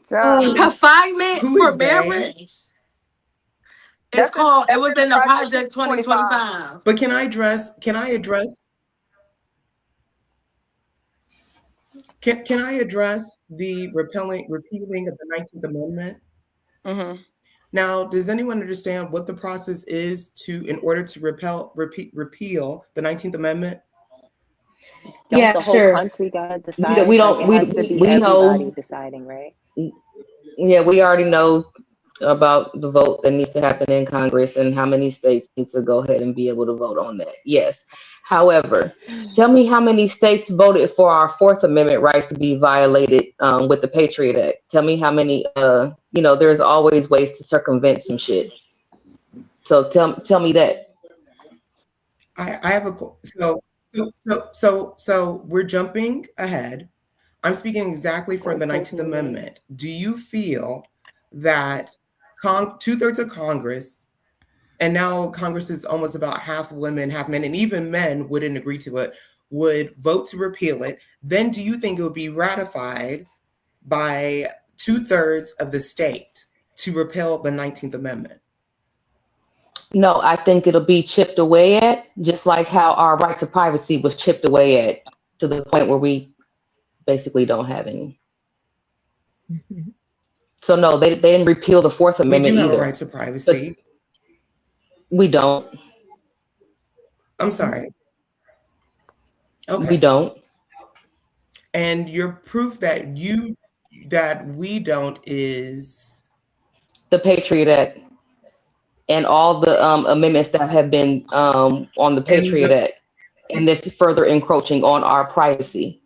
Confinement Who for is they? marriage? It was in the project 2025. But can I address Can I address the repealing of the 19th Amendment? Mm-hmm. Now, does anyone understand what the process is in order to repeal the 19th Amendment? Don't the whole Sure. country gotta decide? We Like, don't. it has to be We everybody know. deciding, right? Yeah, we already know about the vote that needs to happen in Congress and how many states need to go ahead and be able to vote on that. Yes. However, tell me how many states voted for our Fourth Amendment rights to be violated with the Patriot Act. Tell me how many. There's always ways to circumvent some shit. So tell me that. I have a so we're jumping ahead. I'm speaking exactly for the 19th Amendment. Do you feel that 2/3 of Congress, and now Congress is almost about half women, half men, and even men wouldn't agree to it, would vote to repeal it? Then do you think it would be ratified by 2/3 of the state to repeal the 19th Amendment? No, I think it'll be chipped away at, just like how our right to privacy was chipped away at, to the point where we basically don't have any. So no, they didn't repeal the Fourth We Amendment do have a either. right to privacy. We don't. I'm sorry. Okay. We don't. And your proof that we don't is The Patriot Act and all the amendments that have been on the Patriot Act, and this further encroaching on our privacy.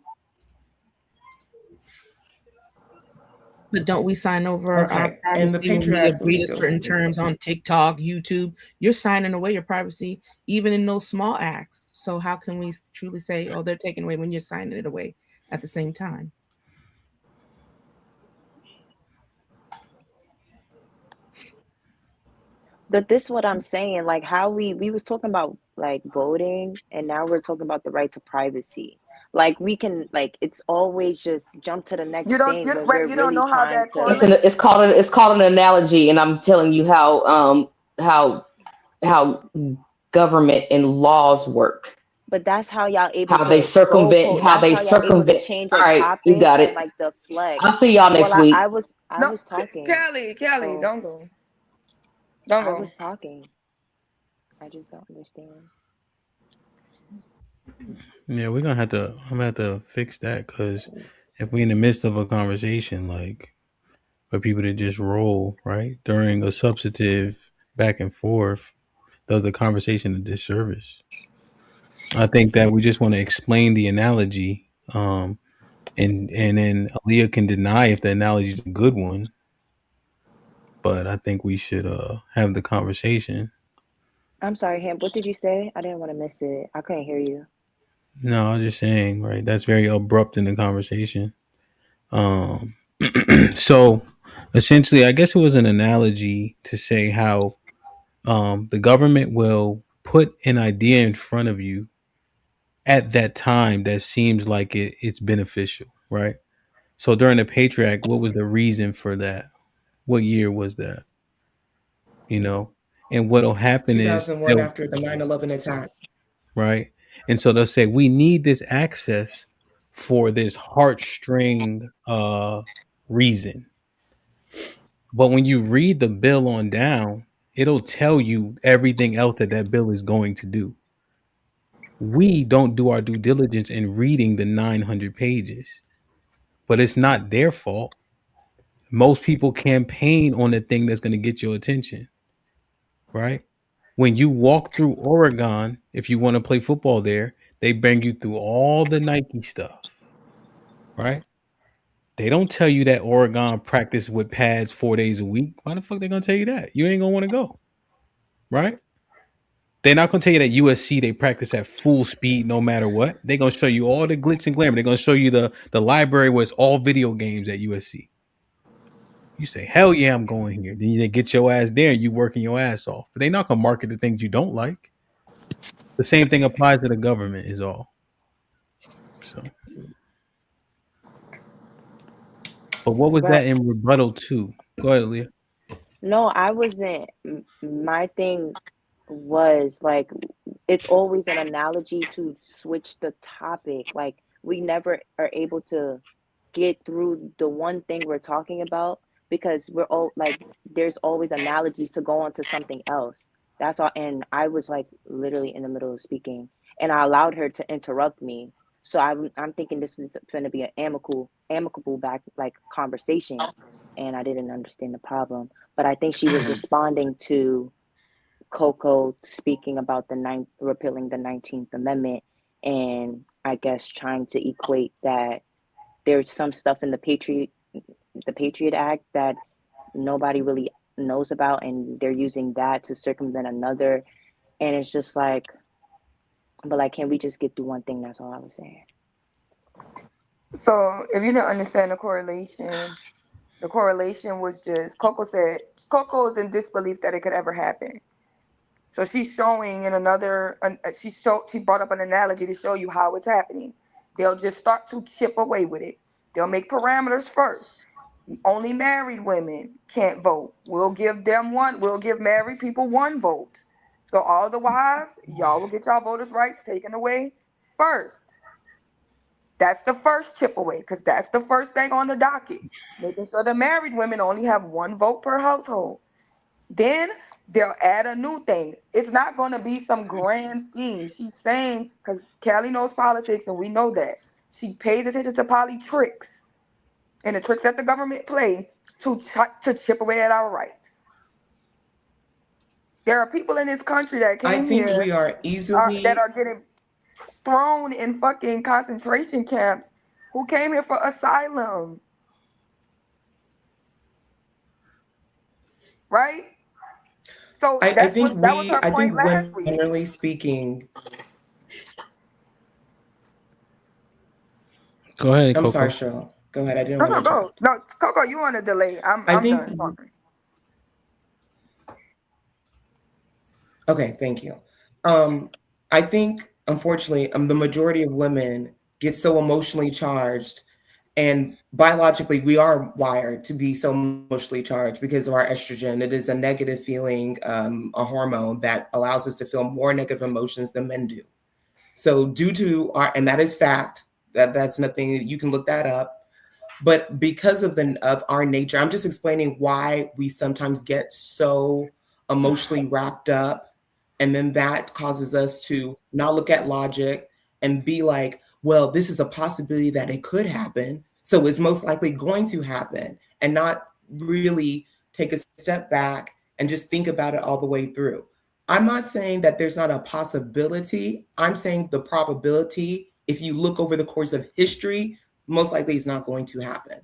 But don't we sign over our privacy and the when we Patriot Act, agree to certain terms on TikTok, YouTube? You're signing away your privacy, even in those small acts. So how can we truly say, oh, they're taking away when you're signing it away at the same time? But this is what I'm saying, like how we was talking about like voting, and now we're talking about the right to privacy. Like we can, like, it's always just jump to the next thing when we're you don't really know how trying that to. It's called an analogy, and I'm telling you how government and laws work. But that's how y'all able How to they circumvent. That's how y'all able to change a All right, topic you got and it. like deflect. I'll see y'all next week. I was talking. Kelly, So don't go. Don't I go. was talking. I just don't understand. Yeah, I'm gonna have to fix that, because if we in the midst of a conversation, like, for people to just roll right during a substantive back and forth, does the conversation a disservice. I think that we just want to explain the analogy, and then Aaliyah can deny if the analogy is a good one, but I think we should have the conversation. I'm sorry, Hamp. What did you say? I didn't want to miss it. I couldn't hear you. No, I was just saying, right? That's very abrupt in the conversation. So essentially, I guess it was an analogy to say how the government will put an idea in front of you at that time that seems like it's beneficial, right? So during the Patriot Act, what was the reason for that? What year was that? You know, and what'll happen is 2001 after the 9/11 attack. right, and so they'll say we need this access for this heartstring reason. But when you read the bill on down, it'll tell you everything else that bill is going to do. We don't do our due diligence in reading the 900 pages, but it's not their fault. Most people campaign on the thing that's going to get your attention, right? When you walk through Oregon, if you want to play football there, they bring you through all the Nike stuff, right? They don't tell you that Oregon practice with pads 4 days a week. Why the fuck they gonna tell you that? You ain't gonna want to go, right? They're not gonna tell you that USC they practice at full speed no matter what. They're gonna show you all the glitz and glamour. They're gonna show you the library where it's all video games at USC. You say, hell yeah, I'm going here. Then you get your ass there and you working your ass off. But they're not gonna market the things you don't like. The same thing applies to the government is all. So, but what was that But in rebuttal to? Go ahead, Leah. no, I wasn't. My thing was like, it's always an analogy to switch the topic. Like we never are able to get through the one thing we're talking about because we're all like, there's always analogies to go on to something else. That's all. And I was like literally in the middle of speaking, and I allowed her to interrupt me. So I'm thinking this is going to be an amicable back like conversation, and I didn't understand the problem. But I think she was responding to Coco speaking about repealing the 19th Amendment, and I guess trying to equate that there's some stuff in the Patriot Act that nobody really knows about, and they're using that to circumvent another. And it's just like, but like, can we just get through one thing? That's all I was saying. So if you don't understand the correlation was just Coco is in disbelief that it could ever happen. So she's showing in she brought up an analogy to show you how it's happening. They'll just start to chip away with it. They'll make parameters first. Only married women can't vote. We'll give married people one vote. So all the wives, y'all will get y'all voters' rights taken away first. That's the first chip away, because that's the first thing on the docket. Making sure the married women only have one vote per household. Then they'll add a new thing. It's not going to be some grand scheme. She's saying, because Callie knows politics and we know that. She pays attention to tricks and the tricks that the government play to chip away at our rights. There are people in this country that I came think here we are that easily. are getting thrown in fucking concentration camps who came here for asylum. Right? So I think that was her I point think last week. generally speaking. Go ahead, I'm Coco. sorry, Cheryl. Go ahead. I didn't want to Go. interrupt. No, Coco, you on a delay. I'm think. done talking. Okay, thank you. I think, unfortunately, the majority of women get so emotionally charged, and biologically, we are wired to be so emotionally charged because of our estrogen. It is a negative feeling, a hormone that allows us to feel more negative emotions than men do. So, due to and that is fact. That's nothing. You can look that up. But because of our nature, I'm just explaining why we sometimes get so emotionally wrapped up, and then that causes us to not look at logic and be like, well, this is a possibility that it could happen, so it's most likely going to happen, and not really take a step back and just think about it all the way through. I'm not saying that there's not a possibility. I'm saying the probability, if you look over the course of history, most likely it's not going to happen.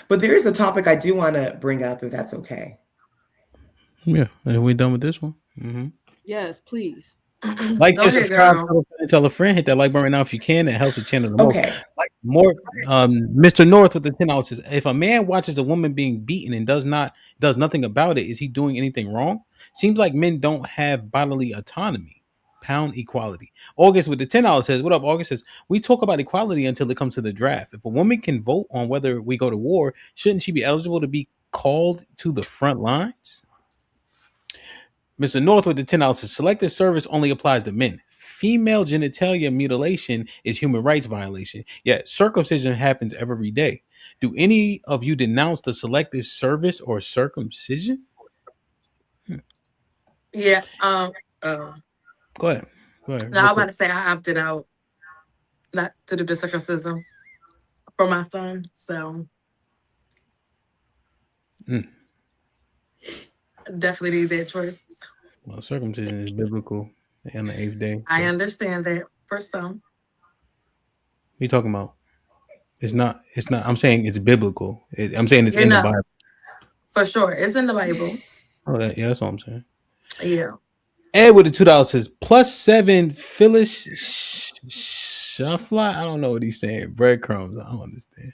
But there is a topic I do want to bring up, if that's okay. Yeah, are we done with this one? Mm-hmm. Yes, please. Like, Go share, ahead, subscribe, girl. tell a friend, hit that like button right now if you can. That helps the channel the most. Okay. Like more, Mr. North with the $10 says, if a man watches a woman being beaten and does nothing about it, is he doing anything wrong? Seems like men don't have bodily autonomy. Pound equality. August with the $10 says, what up? August says, we talk about equality until it comes to the draft. If a woman can vote on whether we go to war, shouldn't she be eligible to be called to the front lines? Mr. North with the $10 says, selective service only applies to men. Female genitalia mutilation is human rights violation. Yet circumcision happens every day. Do any of you denounce the selective service or circumcision? Yeah. Go ahead. No, I was Real about quick. to say I opted out not to do the circumcision for my son. So definitely need that choice. Well, circumcision is biblical on the 8th day. I understand that for some. What are you talking about? It's not. I'm saying it's biblical. I'm saying it's in the Bible. For sure. It's in the Bible. Oh, yeah, that's what I'm saying. Yeah. Ed with the $2 says, +7 Phyllis Shuffler. I don't know what he's saying. Breadcrumbs. I don't understand.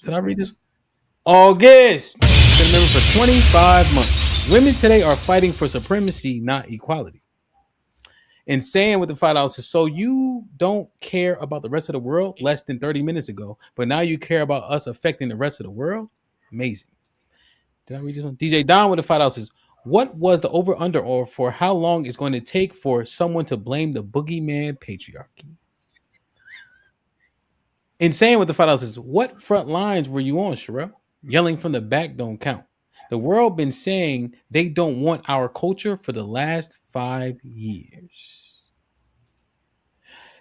Did I read this? August. Been a member for 25 months. Women today are fighting for supremacy, not equality. And saying with the $5 says, so you don't care about the rest of the world less than 30 minutes ago, but now you care about us affecting the rest of the world? Amazing. Did I read this one? DJ Don with the $5 says, what was the over under or for how long it's going to take for someone to blame the boogeyman patriarchy? Insane with the $5 says, what front lines were you on, Sherelle? Yelling from the back don't count. The world been saying they don't want our culture for the last 5 years.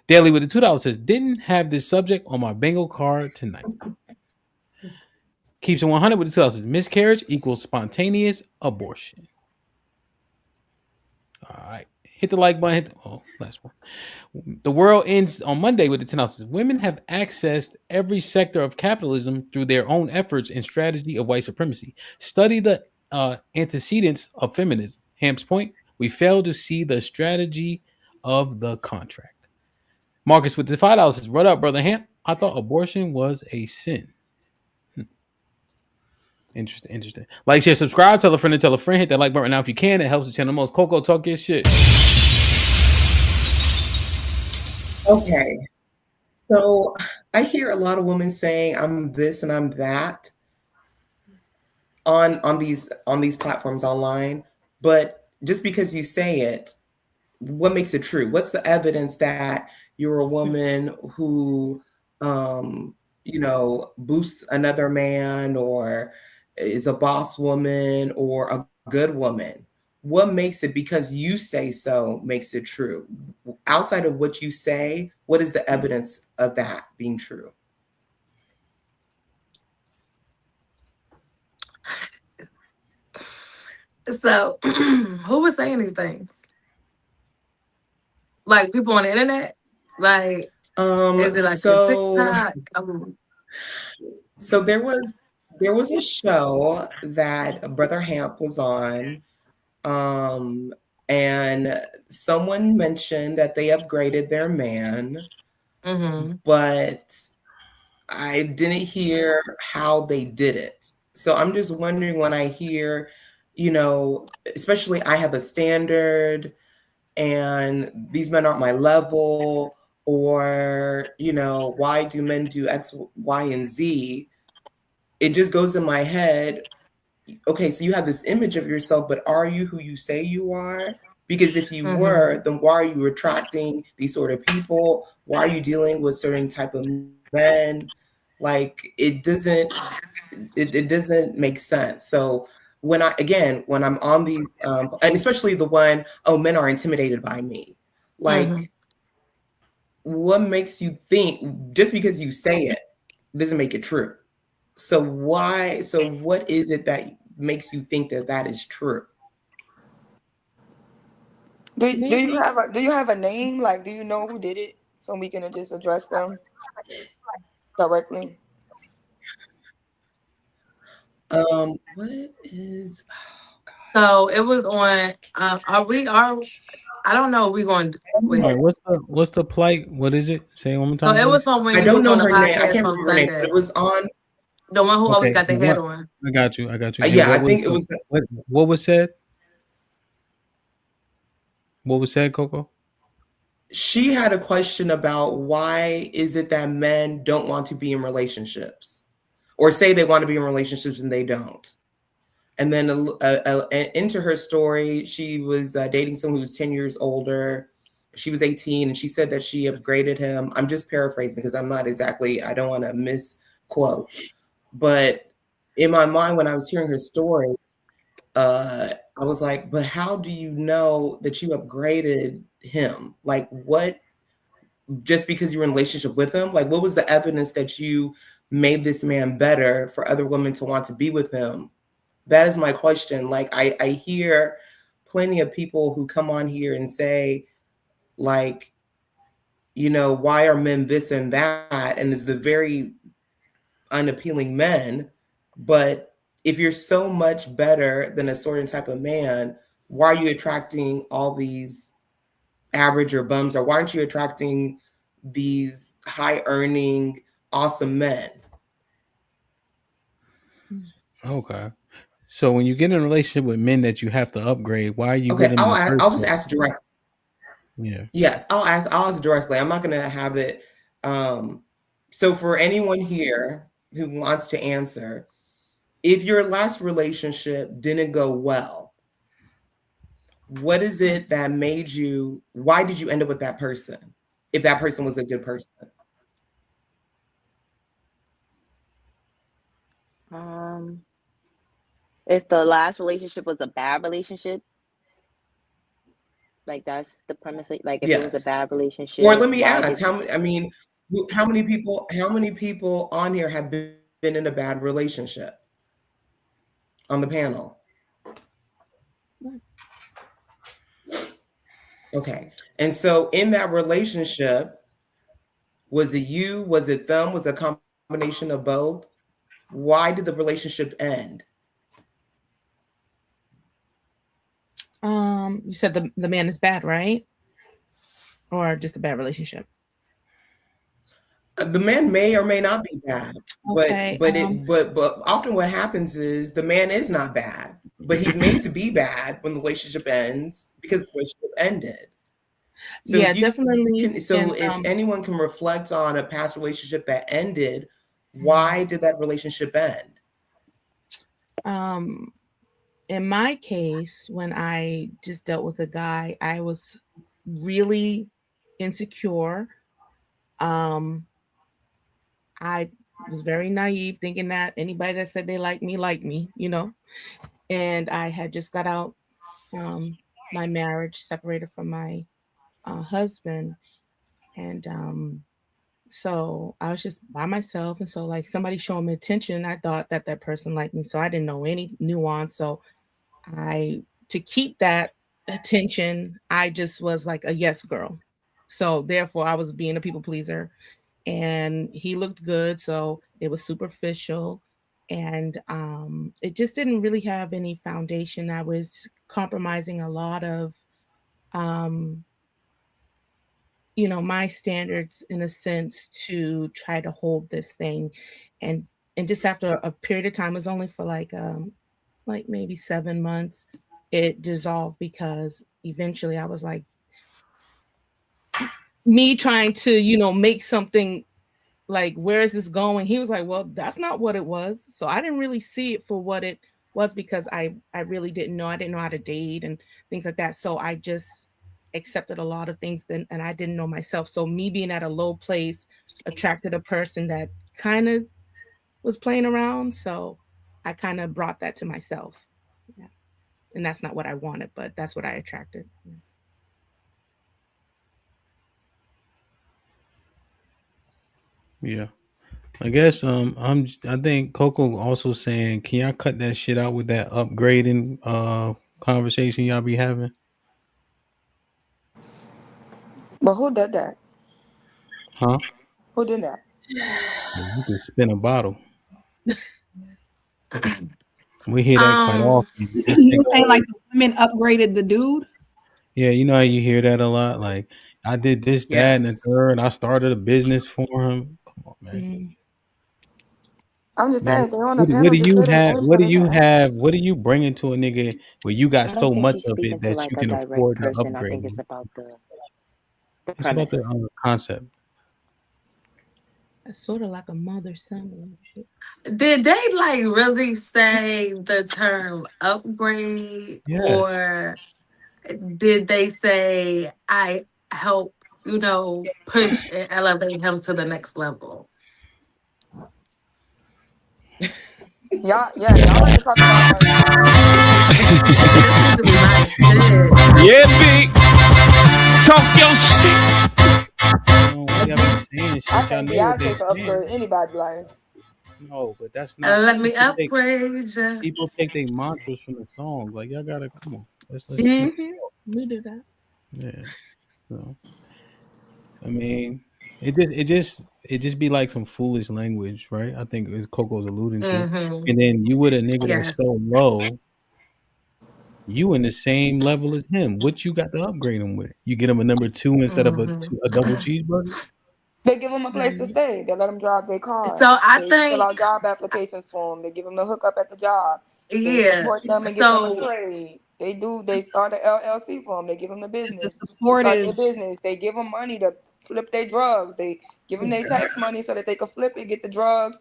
Daily with the $2 says, didn't have this subject on my bingo card tonight. Keeps it 100 with the tells us miscarriage equals spontaneous abortion. All right. Hit the like button. Last one. The world ends on Monday with the 10 ounces. Women have accessed every sector of capitalism through their own efforts and strategy of white supremacy. Study the antecedents of feminism. Hamp's point, we fail to see the strategy of the contract. Marcus with the $5 says, what up, brother Hamp? I thought abortion was a sin. Interesting. Like, share, subscribe, tell a friend, and tell a friend. Hit that like button now if you can. It helps the channel most. Coco, talk your shit. Okay. So I hear a lot of women saying I'm this and I'm that on these platforms online, but just because you say it, what makes it true? What's the evidence that you're a woman who boosts another man or is a boss woman or a good woman? What makes it because you say so makes it true? Outside of what you say, what is the evidence of that being true? So, who was saying these things? Like people on the internet? Like, is it like your TikTok? So there was a show that Brother Hamp was on, and someone mentioned that they upgraded their man, but I didn't hear how they did it. So I'm just wondering when I hear, especially I have a standard and these men aren't my level, or, why do men do X, Y, and Z? It just goes in my head. Okay, so you have this image of yourself, but are you who you say you are? Because if you were, then why are you attracting these sort of people? Why are you dealing with certain type of men? Like it doesn't make sense. So when I'm on these, and especially the one, oh, men are intimidated by me. Like, what makes you think just because you say it doesn't make it true? So what is it that makes you think that that is true? Do you have a name? Like, do you know who did it so we can just address them directly? What is? So it was on. I don't know. We going to wait. All right, what's the plight? What is it? Say it one more time. So it was from when I you don't was know on the her name. I podcast can't from remember her name, but Sunday. it was on. The one who always Okay, got the head on. I got you. Yeah, I think it was. What was said? What was said, Coco? She had a question about why is it that men don't want to be in relationships, or say they want to be in relationships and they don't. And then into her story, she was dating someone who was 10 years older. She was 18, and she said that she upgraded him. I'm just paraphrasing because I'm not exactly, I don't want to misquote. But in my mind, when I was hearing her story, I was like, but how do you know that you upgraded him? Like, what, just because you were in a relationship with him? Like, what was the evidence that you made this man better for other women to want to be with him? That is my question. Like, I hear plenty of people who come on here and say, like, why are men this and that? And it's the very unappealing men. But if you're so much better than a certain type of man, why are you attracting all these average or bums? Or why aren't you attracting these high earning, awesome men? Okay. So when you get in a relationship with men that you have to upgrade, why are you with them? I'll just ask directly. Yeah. Yes, I'll ask directly. I'm not gonna have it. So for anyone here who wants to answer, if your last relationship didn't go well, what is it that made you? Why did you end up with that person? If that person was a good person. If the last relationship was a bad relationship, like that's the premise. Like if it was a bad relationship, Or let me why ask, did how many people on here have been been in a bad relationship on the panel? Okay. And so in that relationship, was it you? Was it them? Was it a combination of both? Why did the relationship end? You said the man is bad, right? Or just a bad relationship? The man may or may not be bad, Okay. but often what happens is the man is not bad, but he's made to be bad when the relationship ends because the relationship ended. So Yeah, if you definitely. can, so if anyone can reflect on a past relationship that ended, why did that relationship end? In my case, when I just dealt with a guy, I was really insecure. I was very naive, thinking that anybody that said they liked me, you know. And I had just got out my marriage, separated from my husband, and so I was just by myself. And so, like, somebody showing me attention, I thought that that person liked me, so I didn't know any nuance. So I to keep that attention, I just was like a yes girl. So therefore I was being a people pleaser, and he looked good, so it was superficial, and it just didn't really have any foundation. I was compromising a lot of um my standards, in a sense, to try to hold this thing. And and just after a period of time, it was only for like maybe 7 months, it dissolved, because eventually I was like, me trying to make something, like, where is this going? He was like, well, that's not what it was. So I didn't really see it for what it was, because I really didn't know how to date and things like that. So I just accepted a lot of things then, and I didn't know myself. So me being at a low place attracted a person that kind of was playing around. So I kind of brought that to myself. Yeah. And that's not what I wanted, but that's what I attracted. Yeah. I guess I think Coco also saying, can y'all cut that shit out with that upgrading conversation y'all be having? But who did that? Huh? Who did that? You can spin a bottle. We hear that quite often. This You saying nigga, like the women upgraded the dude? yeah, you know how you hear that a lot. Like, I did this, that, and the Yes. third. I started a business for him. Come on, man. Mm. I'm just Like, saying, if they're on the what panel, do just you say their have? name What so do they you can answer. have? What do you bring into a nigga where you got I don't so think much she's of speaking it to that like you a can direct afford to person. I upgrade think it's him? about the It's about the premise. concept. That's sort of like a mother-son relationship. Did they like really say the term upgrade, Yes. or did they say I help, push and elevate him to the next level? Y'all like to talk about This used to be my shit. Yeah, big. Talk your shit. Why y'all be saying I shit? Y'all think know what they Beyonce could saying. upgrade anybody's life. No, but that's not Let me upgrade you. people take their mantras from the song. Like, y'all gotta come on. Let's We do that. yeah. So, I mean, it just be like some foolish language, right? I think as Coco's alluding to. Mm-hmm. And then you with a nigga that's Yes. so low, you in the same level as him. What you got to upgrade him with? You get him a number two instead of Mm-hmm. a double cheeseburger? They give them a place to Right. stay. They let them drive their So car. I They fill out think, job applications for them. They give them the hookup at the job. They yeah. support them and give them a So trade. They start an LLC for them. They give them the It's a business. They start their supportive. business. They give them money to flip their drugs. They give them their tax money so that they can flip it, get the drugs,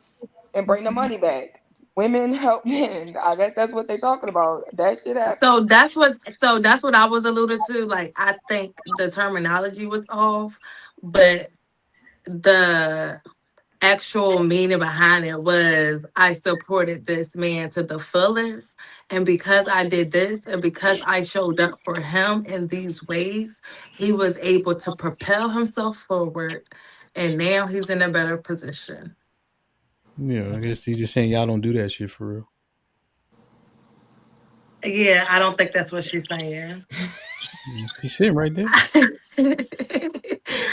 and bring the money back. Women help men. I guess that's what they're talking about. That shit happens. so that's what I was alluded to. Like, I think the terminology was off, but the actual meaning behind it was I supported this man to the fullest. And because I did this and because I showed up for him in these ways, he was able to propel himself forward. And now he's in a better position. Yeah, I guess he's just saying y'all don't do that shit for real. Yeah, I don't think that's what she's saying. She's sitting right there.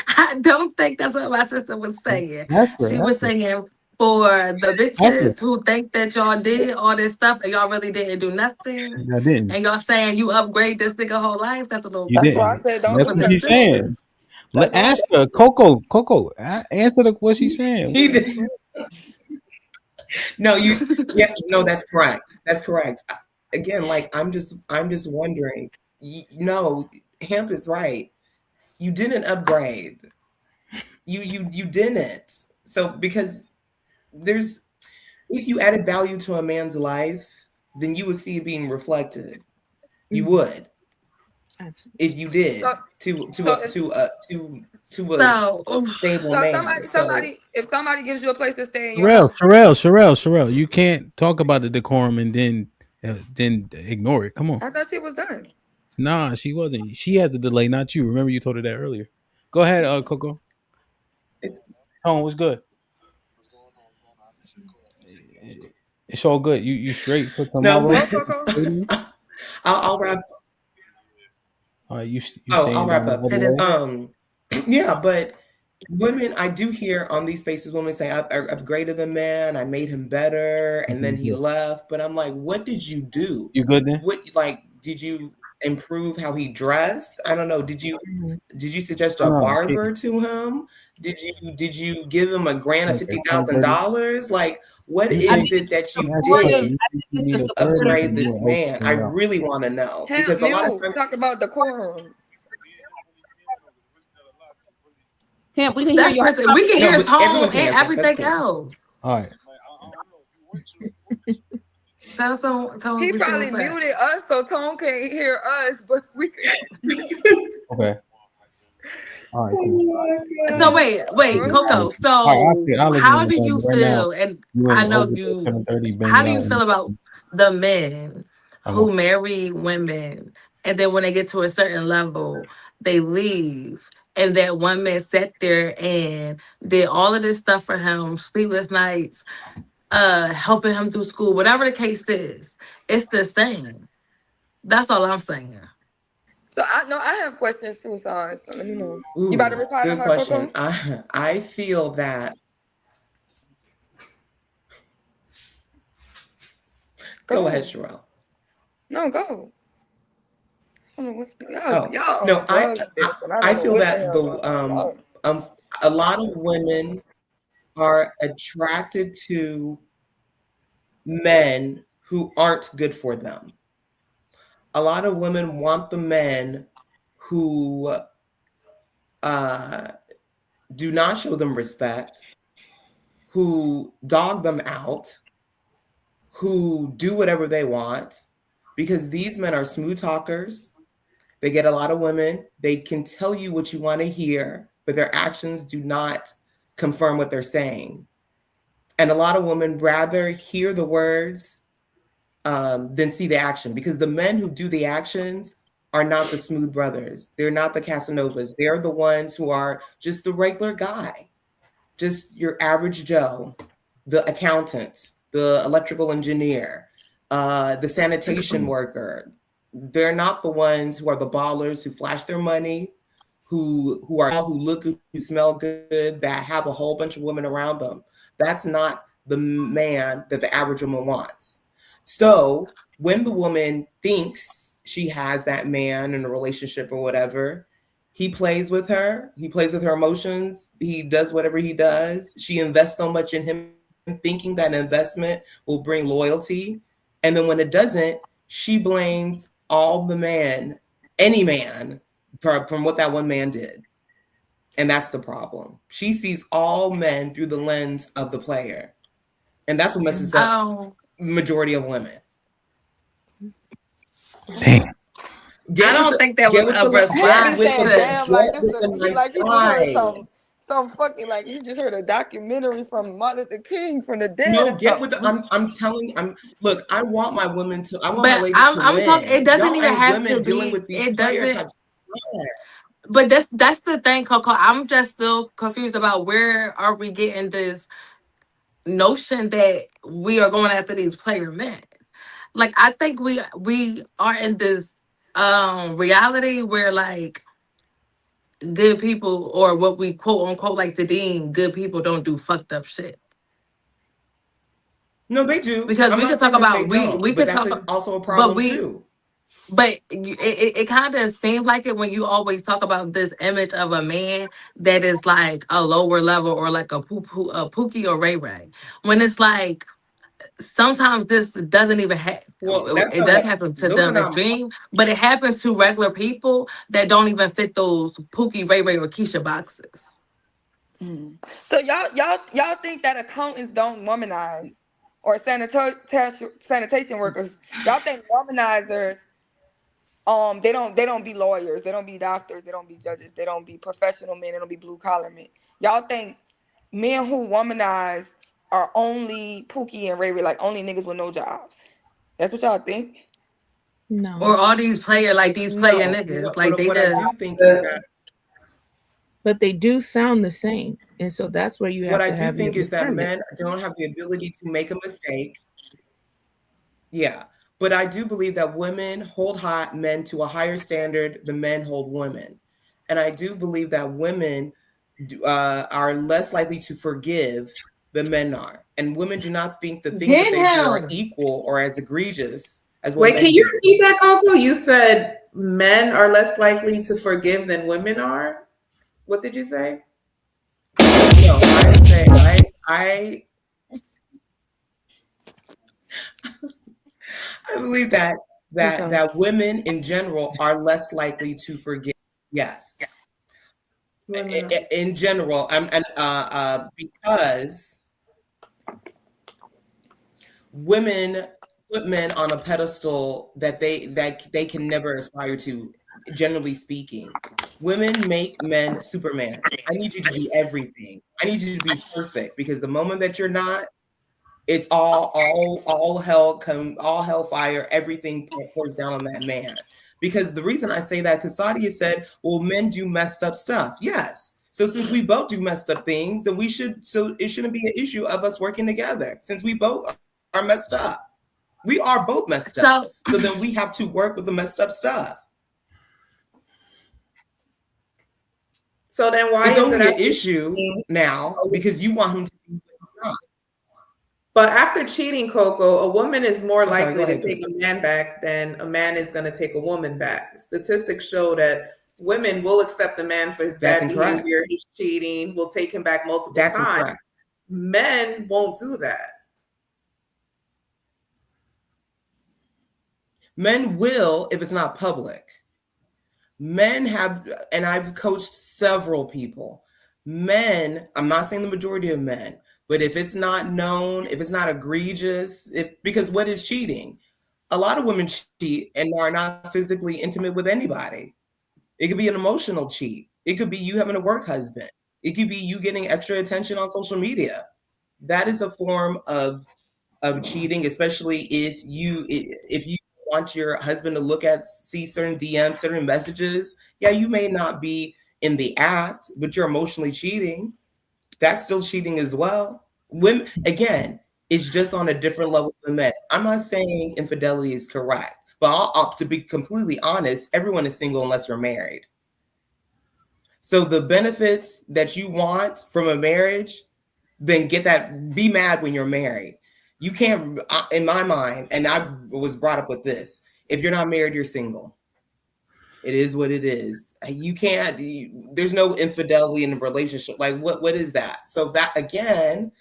I don't think that's what my sister was saying. Ask She her. was Ask her. saying for the Ask her. bitches who think that y'all did all this stuff and y'all really didn't do nothing, I didn't. and y'all saying you upgrade this nigga whole life. That's a little You That's why I didn't. crazy. said don't But That's do for what the she's nothing. saying. sisters, That's why. Ask her, Coco. Answer what she's saying. He did. No, yeah, no, that's correct. That's correct. Again, like I'm just wondering. No, Hemp is right. You didn't upgrade. You didn't. So because there's if you added value to a man's life, then you would see it being reflected. You would. If you did to a so stable So man. So if somebody gives you a place to stay in your house, Sherelle. You can't talk about the decorum and then ignore it. Come on. I thought she was done. Nah, she wasn't. She has the delay, not you. Remember you told her that earlier. Go ahead, Coco. Tone, what's good? It's all good. You straight for no, tomorrow? but I'll wrap. You I'll staying wrap down up. all the way? Yeah, but women, I do hear on these spaces women say, I upgraded the man, I made him better, and then he left. But I'm like, what did you do? You good then? What, like, did you improve how he dressed? I don't know. Did you suggest a No, barber to him? Did you give him a grant of dirty. $50,000? Like, what You is think it that you supportive. did I think it's the to supportive. upgrade this man? I really want to know Hemp, because a lot of you times talk about decorum. Hemp, we can hear that's your person. We can no, hear but everyone tone can and answer. That's everything cool. else. All right. That's so tone. He We still probably say. muted us so Tone can't hear us, but we can. Okay. All right, cool. So wait, Coco. So I'll let you how know. do you Right now, feel? And you I in know over you. 7:30 How banging do you out. feel about the men I'm who marry women and then when they get to a certain level, they leave? And that one man sat there and did all of this stuff for him, sleepless nights, helping him through school, whatever the case is, it's the same. That's all I'm saying. So I have questions too, so let me know. You about to Ooh, reply to good her, question. Coco? I feel that. Go ahead, Sherelle. No, go. I don't know what's Oh y'all no, on drugs. I I don't know feel what the that hell going on. a lot of women are attracted to men who aren't good for them. A lot of women want the men who do not show them respect, who dog them out, who do whatever they want, because these men are smooth talkers. They get a lot of women. They can tell you what you want to hear, but their actions do not confirm what they're saying. And a lot of women rather hear the words than see the action, because the men who do the actions are not the smooth brothers. They're not the Casanovas. They're the ones who are just the regular guy, just your average Joe, the accountant, the electrical engineer, the sanitation worker. They're not the ones who are the ballers who flash their money, who look good, who smell good, that have a whole bunch of women around them. That's not the man that the average woman wants. So when the woman thinks she has that man in a relationship or whatever, he plays with her. He plays with her emotions. He does whatever he does. She invests so much in him, thinking that investment will bring loyalty. And then when it doesn't, she blames all the man, any man, from what that one man did. And that's the problem. She sees all men through the lens of the player. And that's what messes up majority of women. Damn. I don't think that was a response Like he just heard some fucking, like he just heard a documentary from Martin Luther King from the dead. No, look, I want my women to, I want my But ladies to I'm win. talking. It doesn't Y'all even ain't have women to dealing be. with these It player doesn't. types. But that's the thing, Coco. I'm just still confused about where are we getting this notion that we are going after these player men. Like I think we are in this reality where like good people, or what we quote unquote like to deem good people, don't do fucked up shit. No, they do. Because I'm we not could talk saying that they about don't, we but could that's talk, also a but problem we too. but it kind of seems like it when you always talk about this image of a man that is like a lower level, or like a Pookie or Ray Ray. When it's like sometimes this doesn't even Well, that's it not does what happen to those are them not. extreme, but it happens to regular people that don't even fit those Pookie, Ray Ray, or Keisha boxes. So y'all think that accountants don't womanize, or sanitation workers? Y'all think womanizers they don't be lawyers, they don't be doctors, they don't be judges, they don't be professional men, they don't be blue collar men. Y'all think men who womanize are only Pookie and Ray Ray, like only niggas with no jobs? That's what y'all think? No. Or all these player No. niggas, like they What I just do think is that But they do sound the same. And so that's where you what have I to do have your think is that discernment. men don't have the ability to make a mistake. Yeah. But I do believe that women hold hot men to a higher standard than men hold women. And I do believe that women are less likely to forgive than men are. And women do not think the things that Get they do are him. equal or as egregious as what Wait, can men you do. repeat that, Coco? You said men are less likely to forgive than women are. What did you say? No, I I believe that Okay. women in general are less likely to forgive. Yes, Women are. in general, and because women put men on a pedestal that they can never aspire to. Generally speaking, women make men Superman. I need you to do everything. I need you to be perfect because the moment that you're not, it's all hellfire, everything pours down on that man. Because the reason I say that, because Sadia said, well, men do messed up stuff. Yes. So since we both do messed up things, then so it shouldn't be an issue of us working together since we both are messed up. We are both messed up. So then we have to work with the messed up stuff. So then why It's is it only an after issue cheating? now because you want him to be not. But after cheating, Coco, a woman is more I'm sorry, go likely to ahead, take Chris. a man back than a man is going to take a woman back. Statistics show that women will accept a man for his That's bad incorrect. behavior, he's cheating, will take him back multiple That's times. incorrect. Men won't do that. Men will if it's not public. Men have, and I've coached several people. Men, I'm not saying the majority of men, but if it's not known, if it's not egregious, because what is cheating? A lot of women cheat and are not physically intimate with anybody. It could be an emotional cheat. It could be you having a work husband. It could be you getting extra attention on social media. That is a form of cheating, especially if you want your husband to see certain DMs, certain messages. Yeah, you may not be in the act, but you're emotionally cheating. That's still cheating as well. Women, again, it's just on a different level than men. I'm not saying infidelity is correct, but to be completely honest, everyone is single unless you're married. So the benefits that you want from a marriage, then be mad when you're married. You can't, in my mind, and I was brought up with this, if you're not married, you're single. It is what it is. You can't, there's no infidelity in a relationship. Like, what is that? So that, again,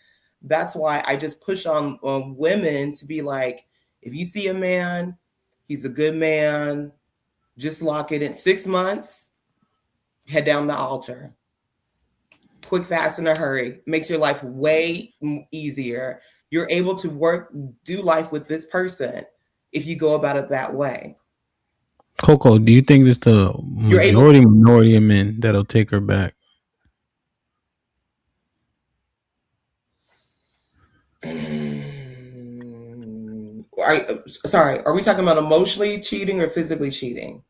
that's why I just push on women to be like, if you see a man, he's a good man, just lock it in 6 months, head down the altar. Quick, fast, in a hurry. Makes your life way easier. You're able to do life with this person if you go about it that way. Coco, do you think it's the minority of men that'll take her back? Sorry, are we talking about emotionally cheating or physically cheating?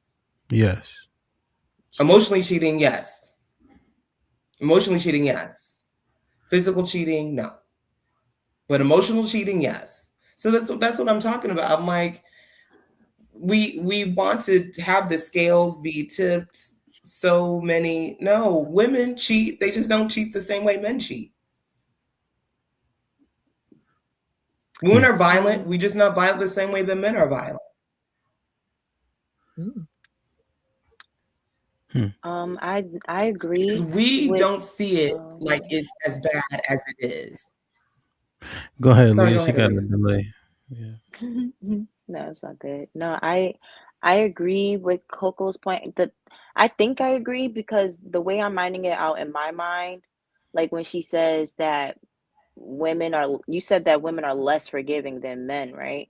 Yes. Emotionally cheating, yes. Emotionally cheating, yes. Physical cheating, no. But emotional cheating, yes. So that's what I'm talking about. I'm like, we want to have the scales be tipped so many. No, women cheat. They just don't cheat the same way men cheat. Women are violent. We just not violent the same way that men are violent. I agree. Because we with don't see it like it's as bad as it is. Go ahead, Sorry, Leah. go She ahead, got a Leah. delay. Yeah. No, it's not good. No, I agree with Coco's point. That I think I agree because the way I'm minding it out in my mind, like when she says that you said that women are less forgiving than men, right?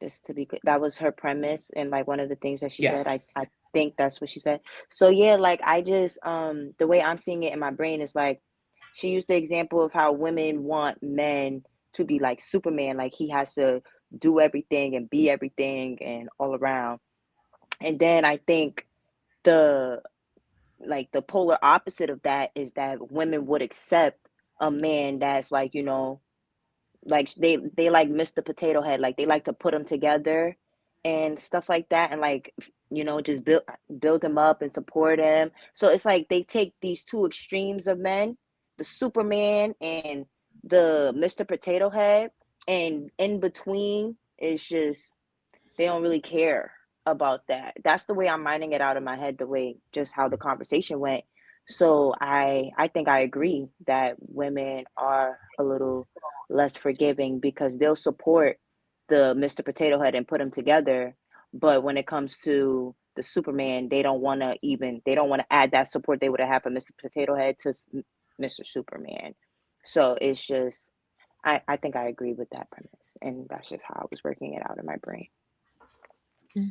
Just to be clear, that was her premise and like one of the things that she said. Yes. I think that's what she said. So yeah, like I just the way I'm seeing it in my brain is like she used the example of how women want men to be like Superman, like he has to do everything and be everything and all around. And then I think the the polar opposite of that is that women would accept a man that's like, like they like Mr. Potato Head, like they like to put them together and stuff like that, and like just build them up and support him. So it's like they take these two extremes of men, the Superman and the Mr. Potato Head, and in between is just they don't really care about that. That's the way I'm minding it out in my head, the way just how the conversation went. So I think I agree that women are a little less forgiving because they'll support the Mr. Potato Head and put them together, but when it comes to the Superman, they don't want to add that support they would have had for Mr. Potato Head to Mr. Superman. So it's just I think I agree with that premise, and that's just how I was working it out in my brain. What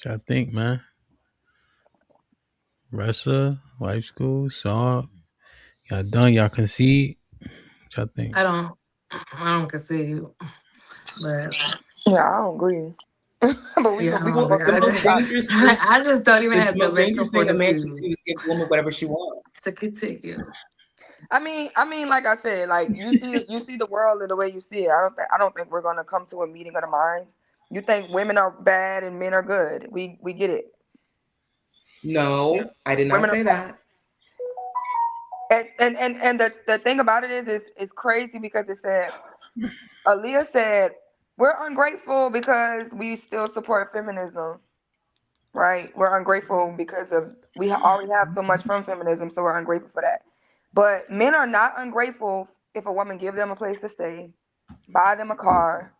y'all think, man? Ressa, Wife School, saw. Y'all done? Y'all concede? What y'all think? I don't concede, but Yeah, I don't agree. but we yeah, gonna I we don't gonna agree. go The through most dangerous thing, I just don't even the have the most mental dangerous thing a man can fortitude do is give a woman whatever she wants. to continue. I mean, like I said, like you see the world in the way you see it. I don't think we're gonna come to a meeting of the minds. You think women are bad and men are good. We get it. No, I did not Women say are that. and the thing about it is it's crazy because it said Aaliyah said we're ungrateful because we still support feminism, right? We're ungrateful because of we already have so much from feminism, so we're ungrateful for that. But men are not ungrateful if a woman give them a place to stay, buy them a car,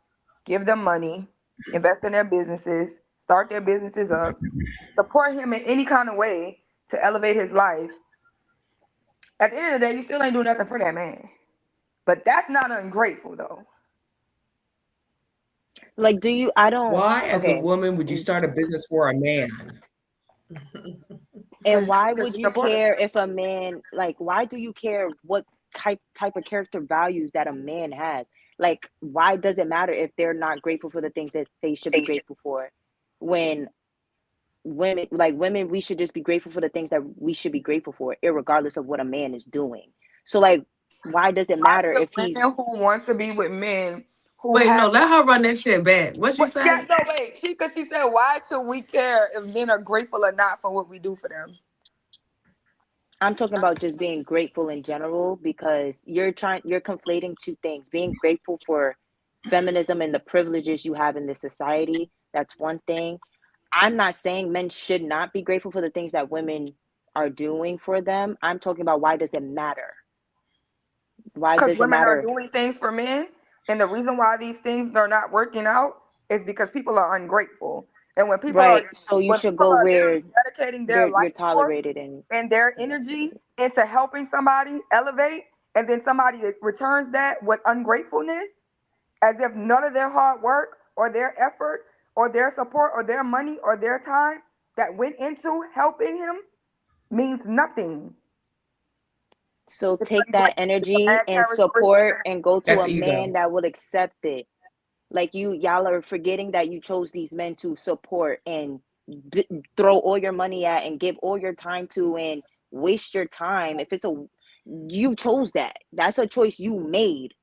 give them money, invest in their businesses, start their businesses up, support him in any kind of way to elevate his life. At the end of the day, you still ain't doing nothing for that man. But that's not ungrateful though. Like, I don't, Why, as a okay. woman, would you start a business for a man? And why Because would you you support him. care if a man, like, why do you care what type of character values that a man has? Like, why does it matter if they're not grateful for the things that they should be grateful for? When women, we should just be grateful for the things that we should be grateful for, irregardless of what a man is doing. So, like, why does it Why matter should if he's women who want to be with men who Wait, no, have let her run that shit back. What you what, yeah, say? no, wait. She said, why should we care if men are grateful or not for what we do for them? I'm talking about just being grateful in general because you're conflating two things. Being grateful for feminism and the privileges you have in this society, that's one thing. I'm not saying men should not be grateful for the things that women are doing for them. I'm talking about why does it matter? Why Because does it women are matter? doing things for men, and the reason why these things are not working out is because people are ungrateful. And Right. So you when should people go are where literally dedicating their you're life force tolerated and and their energy into helping somebody elevate, and then somebody returns that with ungratefulness, as if none of their hard work or their effort or their support or their money or their time that went into helping him means nothing. so It's take that ungrateful. It's a energy bad and support characteristic. and go to That's a man ego. that will accept it. Like y'all are forgetting that you chose these men to support and throw all your money at and give all your time to and waste your time. If it's you chose that. That's a choice you made.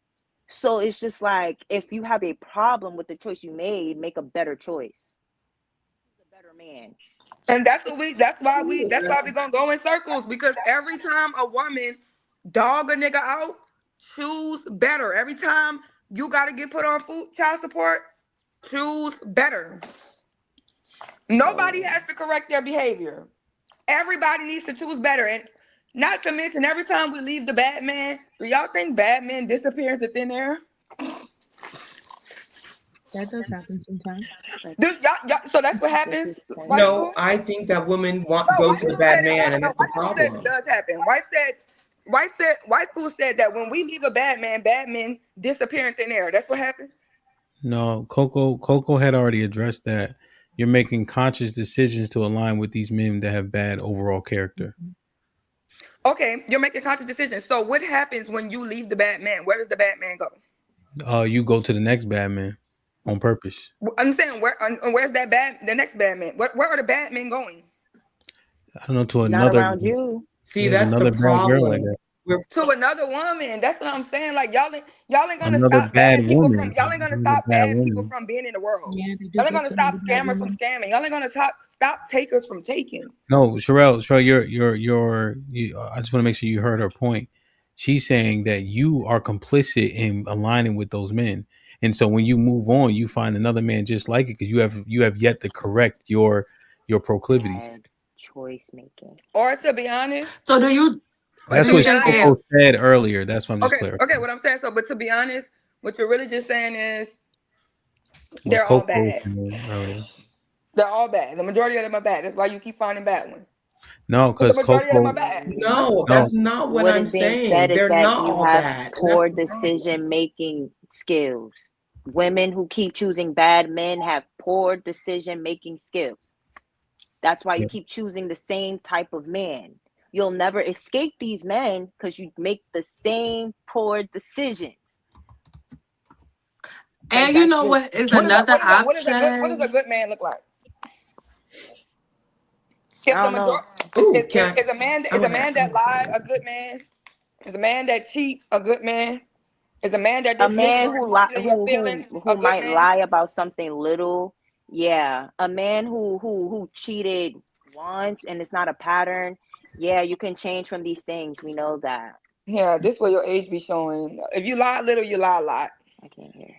So it's just like, if you have a problem with the choice you made, make a better choice. A better man. And that's why we gonna go in circles, because every time a woman dog a nigga out, choose better. Every time you gotta get put on child support, choose better. Nobody has to correct their behavior. Everybody needs to choose better. And not to mention, every time we leave the bad man, do y'all think bad men disappear into thin air? That does happen sometimes. So that's what happens. No, I think that women go to the bad man, and that's the problem. It does happen. White school said that when we leave a bad men disappear in thin air. That's what happens. No, Coco had already addressed that. You're making conscious decisions to align with these men that have bad overall character. Okay, you're making conscious decisions. So what happens when you leave the bad man? Where does the bad man go? You go to the next bad man on purpose. I'm saying where's the next bad man? Where are the bad men going? I don't know, to Not another. around you. See, that's the problem. To another woman. That's what I'm saying. Like y'all ain't gonna Another stop bad bad people woman. from y'all ain't gonna Another stop bad bad people woman. from being in the world. Yeah, they do Y'all ain't gonna stop get scammers from scamming. Y'all ain't gonna stop takers from taking. No, Sherelle, I just want to make sure you heard her point. She's saying that you are complicit in aligning with those men, and so when you move on, you find another man just like it because you have yet to correct your proclivities. Bad choice making. Or to be honest. So do you? That's what Coco said earlier. That's what I'm just clarifying. Okay, what I'm saying. So, but to be honest, what you're really just saying is What they're all Coco bad. said earlier. They're all bad. The majority of them are bad. That's why you keep finding bad ones. No, because the majority of them Coco. are bad. No, that's not what What I'm is being saying. said is They're that not you all have bad. poor decision making skills. Women who keep choosing bad men have poor decision making skills. That's why you keep choosing the same type of man. You'll never escape these men because you make the same poor decisions. And you know what is another option? What does a good man look like? If the majority is a man that lied a good man? Is a man that cheats a good man? Is a man that A just man who might lie about something little? Yeah, a man who cheated once and it's not a pattern. Yeah, you can change from these things. We know that. Yeah, this way your age be showing. If you lie a little, you lie a lot. I can't hear.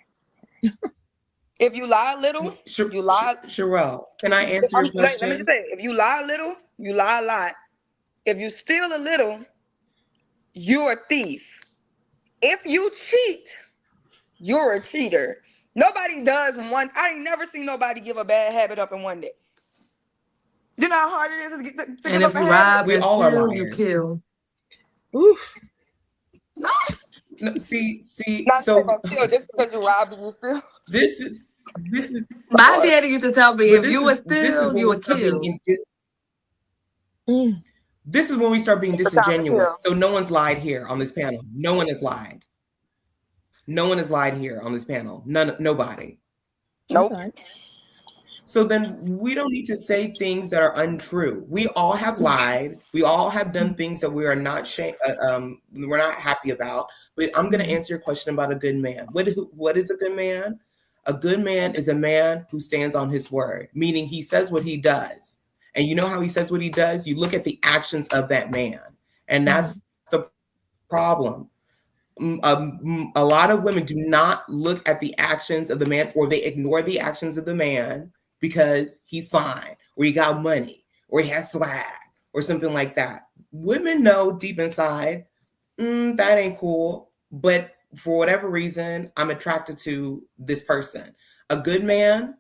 If you lie a little, you lie. Sherelle, can I answer your question? Let me just say, if you lie a little, you lie a lot. If you steal a little, you're a thief. If you cheat, you're a cheater. Nobody does one. I ain't never seen nobody give a bad habit up in one day. You know how hard it is to give up a habit? We all are liars. You kill. Oof. No, see, Not so kill just because you robbed and you steal. This is My daddy used to tell me, if you would this is steal, when you we would start kill. being This is when we start being disingenuous. So no one's lied here on this panel. No one has lied. No one has lied here on this panel. Nobody. Nope. So then we don't need to say things that are untrue. We all have lied. We all have done things that we are not we're not happy about. But I'm going to answer your question about a good man. What is a good man? A good man is a man who stands on his word, meaning he says what he does. And you know how he says what he does? You look at the actions of that man. And that's the problem. A lot of women do not look at the actions of the man, or they ignore the actions of the man because he's fine, or he got money, or he has swag, or something like that. Women know deep inside, that ain't cool. But for whatever reason, I'm attracted to this person. A good man,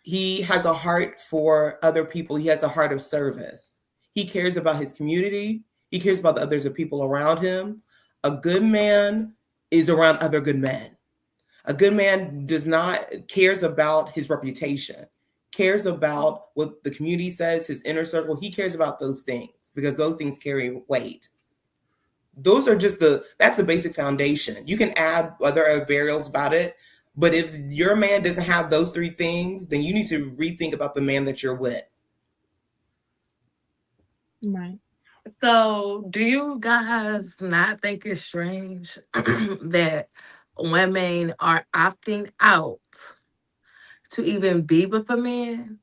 he has a heart for other people. He has a heart of service. He cares about his community. He cares about the others of people around him. A good man is around other good men. A good man cares about his reputation, cares about what the community says, his inner circle. He cares about those things because those things carry weight. Those are that's the basic foundation. You can add other variables about it, but if your man doesn't have those three things, then you need to rethink about the man that you're with. Right. So, do you guys not think it's strange that women are opting out to even be with a man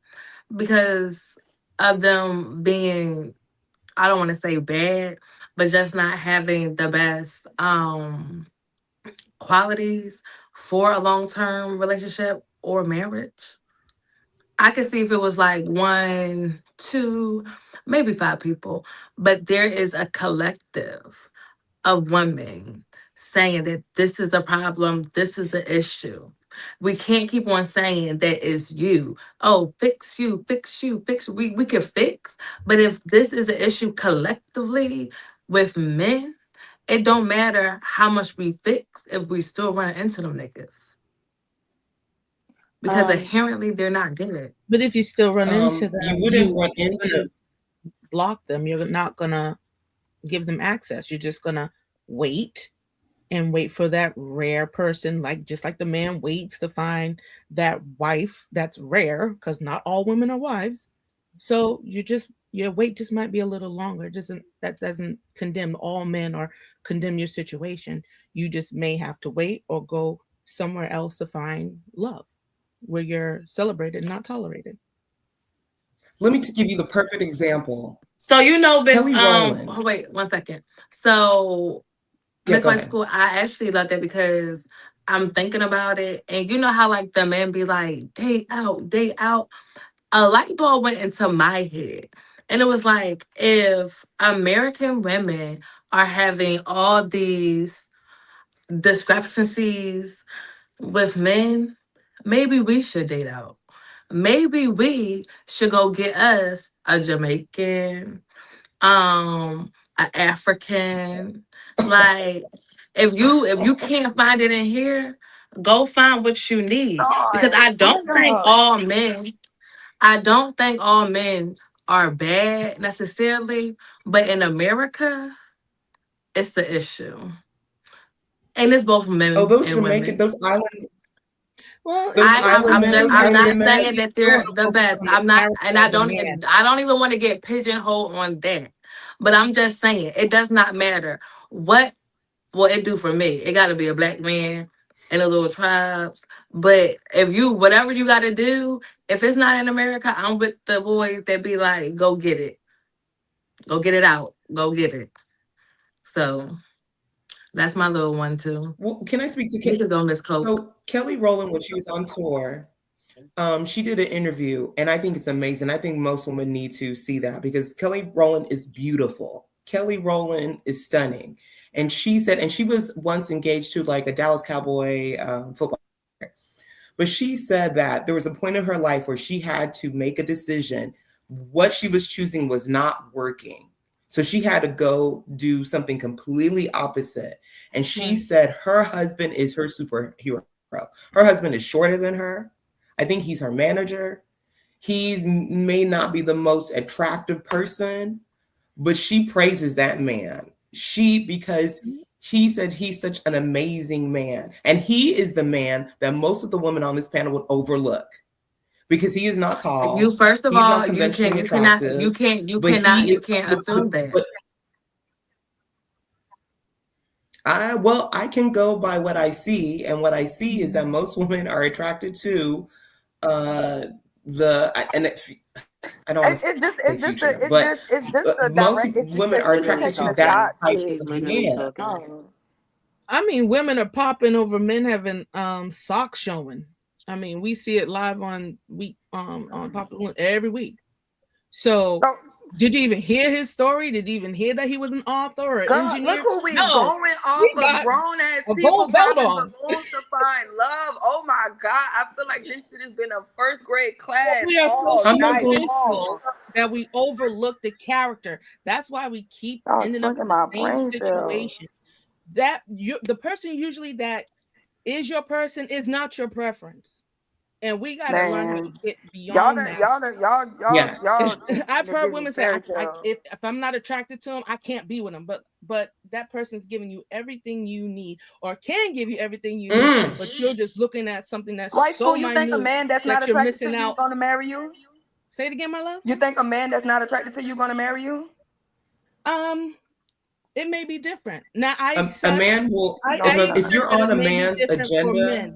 because of them being, I don't want to say bad, but just not having the best qualities for a long-term relationship or marriage? I could see if it was like one, two, maybe five people, but there is a collective of women saying that this is a problem, this is an issue. We can't keep on saying that it's you. Oh, fix you, fix you, fix. We can fix, but if this is an issue collectively with men, it don't matter how much we fix if we still run into them niggas because inherently they're not good. But if you still run into You them, wouldn't run you're gonna into. block them. You're not gonna give them access. You're just gonna wait and wait for that rare person, like just like the man waits to find that wife that's rare, because not all women are wives. So your wait just might be a little longer. That doesn't condemn all men or condemn your situation. You just may have to wait or go somewhere else to find love where you're celebrated, not tolerated. Let me give you the perfect example. So you know, but Kelly Rowland. oh, wait 1 second. So Yeah, Miss go White ahead. School, I actually love that because I'm thinking about it, and you know how like the men be like, day out, day out. A light bulb went into my head. And it was like, if American women are having all these discrepancies with men, maybe we should date out. Maybe we should go get us a Jamaican, an African. Like, if you can't find it in here, go find what you need. Because I don't think all men are bad necessarily, but in America, it's the issue. And it's both Oh, men those and Jamaican, women. those island, Well, those island men, those I'm African just men. saying that still they're want to the focus best. on the I'm not, character and of the man. I don't even want to get pigeonholed on that. But I'm just saying it does not matter what will it do for me. It got to be a black man in the little tribes. But if you whatever you got to do, if it's not in America, I'm with the boys that be like, go get it out, go get it. So that's my little one too. Well, can I speak to You could go Miss Coke. So Kelly Rowland, when she was on tour, she did an interview, and I think it's amazing. I think most women need to see that because Kelly Rowland is beautiful. Kelly Rowland is stunning. And she said, and she was once engaged to like a Dallas Cowboy football player. But she said that there was a point in her life where she had to make a decision. What she was choosing was not working. So she had to go do something completely opposite. And she said her husband is her superhero. Her husband is shorter than her. I think he's her manager. He may not be the most attractive person, but she praises that man. Because he said he's such an amazing man. And he is the man that most of the women on this panel would overlook because he is not tall. You first of He's all, not conventionally you cannot attractive. you can't assume that. I can go by what I see, and what I see is that most women are attracted to I don't want to say future, but most women are attracted to that type of man. I mean, women are popping over men having socks showing. I mean, we see it live on Popular every week. So, did you even hear his story? Did you even hear that he was an author or engineer? Look who we No, going off of grown ass people popping balloons to find love. Oh my God. I feel like this shit has been a first grade class. We are so all night superficial that we overlook the character. That's why we keep ending up in the same situation. The person usually that is your person is not your preference. And we gotta learn how to get beyond that. Y'all. I've heard women say, if I'm not attracted to him, I can't be with him. But that person's giving you everything you need, or can give you everything you need. But you're just looking at something that's so minute. You think a man that's not attracted to you is gonna marry you? Say it again, my love. You think a man that's not attracted to you gonna marry you? It may be different. Now, a man will, if you're on a man's agenda.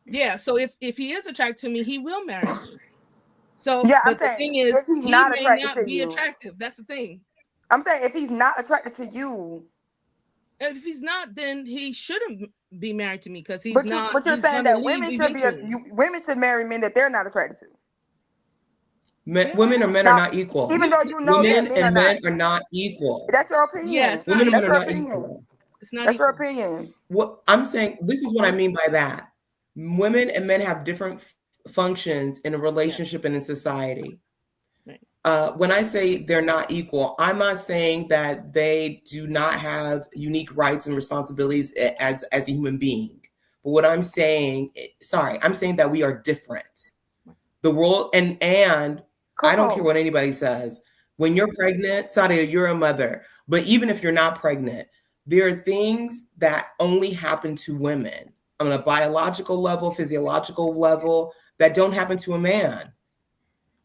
Yeah, so if he is attracted to me, he will marry me. So, Yeah, I'm but the saying thing is, if he's he not may attracted not to be you. attractive. That's the thing. I'm saying if he's not attracted to you. If he's not, then he shouldn't be married to me because he's But not. you're He's saying gonna that leave women should eventually. women should marry men that they're not attracted to. Women or men are not equal. Even though you know women that men are and not. men are not equal. That's your opinion. Yes, women and That's men are your not opinion. equal. It's not. That's your opinion. What I'm saying, this is what I mean by that. Women and men have different functions in a relationship and in society. When I say they're not equal, I'm not saying that they do not have unique rights and responsibilities as a human being. But what I'm saying, I'm saying that we are different. The world, and I don't care what anybody says. When you're pregnant, Sadia, you're a mother. But even if you're not pregnant, there are things that only happen to women on a biological level, physiological level, that don't happen to a man.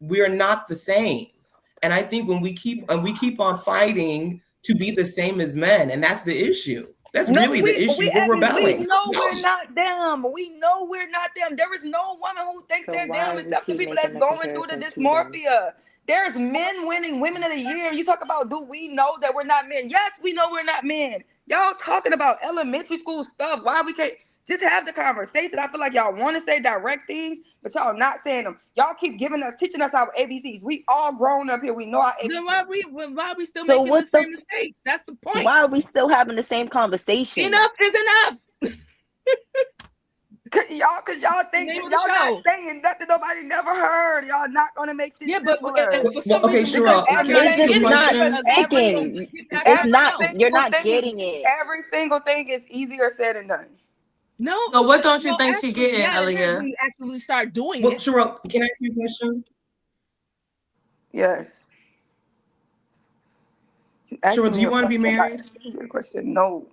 We are not the same. And I think when we keep on fighting to be the same as men, and that's the issue. That's really the issue. We're rebelling. We know we're not them. We know we're not them. There is no woman who thinks So they're why them we except the keep people making that's the going through the comparison to them? dysmorphia. There's men winning women of the year. You talk about, do we know that we're not men? Yes, we know we're not men. Y'all talking about elementary school stuff. Why we can't just have the conversation? I feel like y'all want to say direct things, but y'all not saying them. Y'all keep teaching us our ABCs. We all grown up here. We know our ABCs. Then why are we still So making what's the the same mistakes? That's the point. Why are we still having the same conversation? Enough is enough. Cause y'all think y'all not saying nothing nobody never heard. Y'all not gonna make shit simpler. for some reason, Cheryl, every It's just single not thing, sticking. It's not. You're not getting it. Every single thing is easier said than done. No. So what don't you think she actually, getting, yeah, it is Aaliyah? when you actually start doing Well, it. Cheryl, can I ask you a question? Yes. Cheryl, do you want to be married? Good question. No.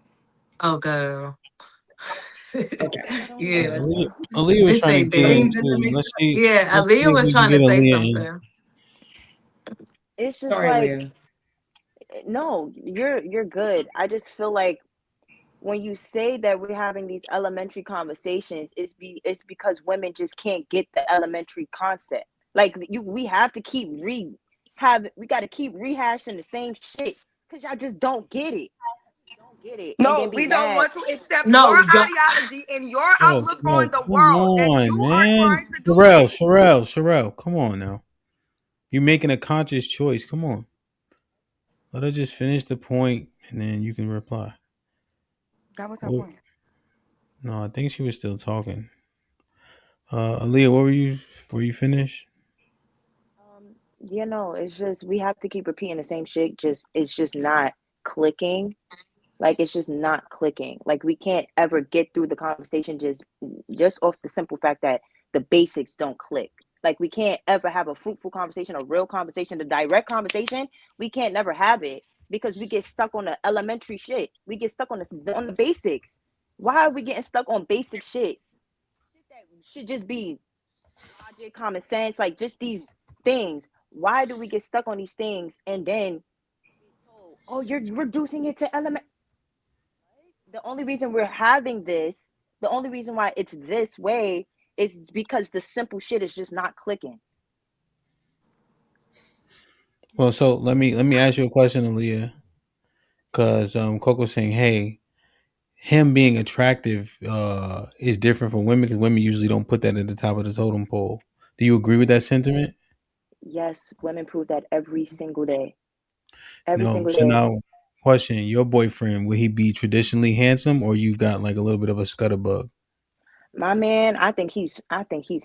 Oh, girl. Okay. Yeah. Aaliyah was This trying to ain't get in big. too. Let's see. Yeah, Let's see Aaliyah if was we can trying to get say Aaliyah in. something. It's just Sorry, like, Leah. no, you're good. I just feel like when you say that we're having these elementary conversations, it's because women just can't get the elementary concept. Like we have to keep we got to keep rehashing the same shit because y'all just don't get it. Don't get it, and then No, be we don't mad. want to accept No, your y'all. ideology and your Oh, outlook no, on the come world that on, you are man. trying to do this. Sherelle, come on now. You're making a conscious choice. Come on. Let her just finish the point, and then you can reply. That was her point. No, I think she was still talking. Aaliyah, what were you? Were you finished? It's just we have to keep repeating the same shit. It's just not clicking. Like it's just not clicking. Like we can't ever get through the conversation just off the simple fact that the basics don't click. Like we can't ever have a fruitful conversation, a real conversation, a direct conversation. We can't never have it because we get stuck on the elementary shit. We get stuck on the basics. Why are we getting stuck on basic shit? Shit that should just be logic, common sense, like just these things. Why do we get stuck on these things and then oh, you're reducing it to element? The only reason we're having this, the only reason why it's this way is because the simple shit is just not clicking. Well, so let me ask you a question, Aaliyah, because Coco's saying, hey, him being attractive is different from women because women usually don't put that at the top of the totem pole. Do you agree with that sentiment? Yes, women prove that every single day. Every No. single So day. now, question: your boyfriend, will he be traditionally handsome, or you got like a little bit of a scutterbug? My man, I think he's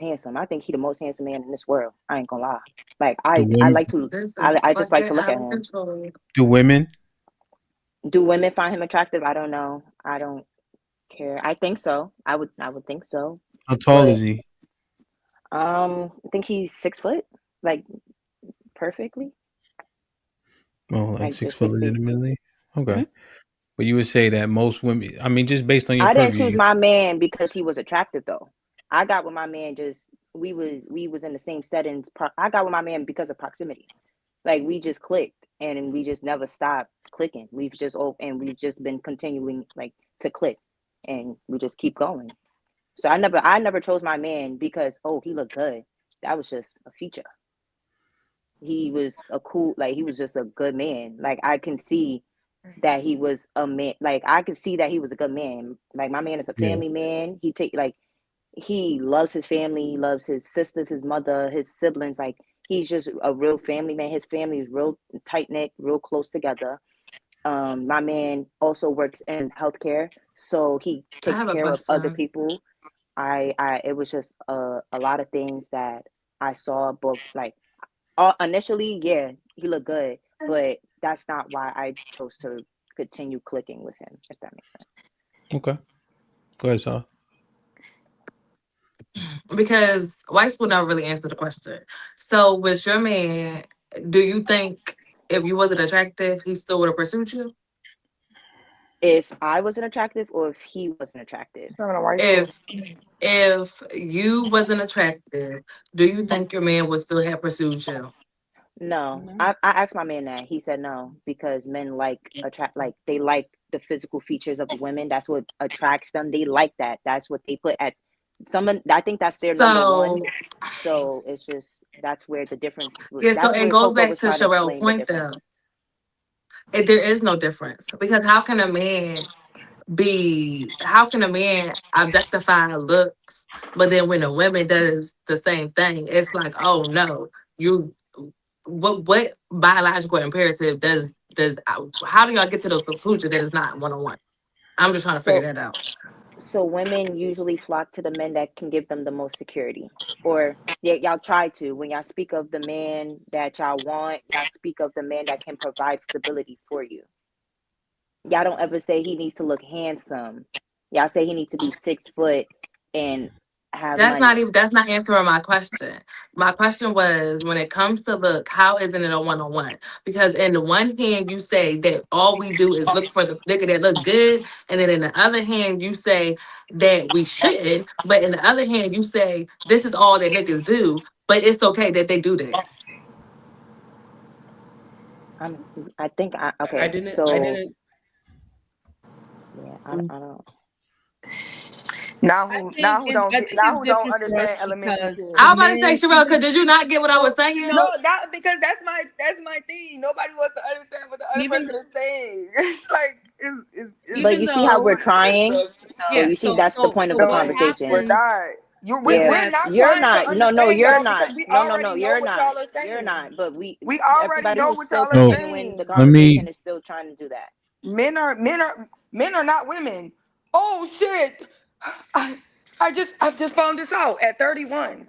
handsome. I think he's the most handsome man in this world. I ain't gonna lie. Like I This is just like fucking to look out at of him. control. Do women? Do women find him attractive? I don't know. I don't care. I think so. I would think so. How tall is he? I think he's 6 foot, like perfectly. Oh, like Like 6 just foot 6 feet. legitimately? Okay. Mm-hmm. But you would say that most women, I mean, just based on your I didn't choose purview. my man because he was attractive though. I got with my man we was in the same settings. I got with my man because of proximity. Like we just clicked and we just never stopped clicking. We've just been continuing like to click, and we just keep going. So I never chose my man because he looked good. That was just a feature. He was he was just a good man. Like I can see that he was a man. Like I could see that he was a good man. Like my man is a Yeah. family man. He loves his family. He loves his sisters, his mother, his siblings. Like he's just a real family man. His family is real tight knit, real close together. My man also works in healthcare, so he I takes have a care of other question. people. It was just a lot of things that I saw, but like initially, yeah, he looked good, but that's not why I chose to continue clicking with him, if that makes sense. Okay. Go ahead, Sal. Because white school never really answered the question. So with your man, do you think if you wasn't attractive, he still would have pursued you? If I wasn't attractive or if he wasn't attractive. If you wasn't attractive, do you think your man would still have pursued you? No, I asked my man that. He said no because men they like the physical features of women. That's what attracts them. They like that. That's what they put at someone. I think that's their number one. So So it's just that's where the difference. yeah, so That's it where goes Coco back was to trying to Sherelle's explain the point though. difference. There is no difference because how can a man objectify looks, but then when a woman does the same thing, it's like, oh no, you what biological imperative does how do y'all get to those conclusions that is not one on one? I'm just trying to figure So that out. so women usually flock to the men that can give them the most security. Or yeah, y'all try to. When y'all speak of the man that y'all want, y'all speak of the man that can provide stability for you. Y'all don't ever say he needs to look handsome. Y'all say he needs to be 6 foot and have money. That's not answering my question. My question was when it comes to look, how isn't it a one on one? Because in the one hand you say that all we do is look for the nigga that look good, and then in the other hand you say that we shouldn't, but in the other hand you say this is all that niggas do, but it's okay that they do that. I think I I okay. didn't. I So didn't. yeah, I don't. Now I who think it's don't different for us understand elementary because school. the I was about to say, men Sherelle, because did you not get what I was saying? No, that because that's my thing. Nobody wants to understand what the other even person is saying. It's like But even you see how though we're trying. So yeah, you see that's the point of the what no, we're conversation. happens not. is Yeah, We're that not you're trying to not. No, understand you're y'all not. because we No, already know you're what not. y'all are You're saying. not. But We already everybody know who's what still y'all are So continuing the saying. let conversation me. is still trying to do that. Men are not women. Oh shit! I've just found this out at 31.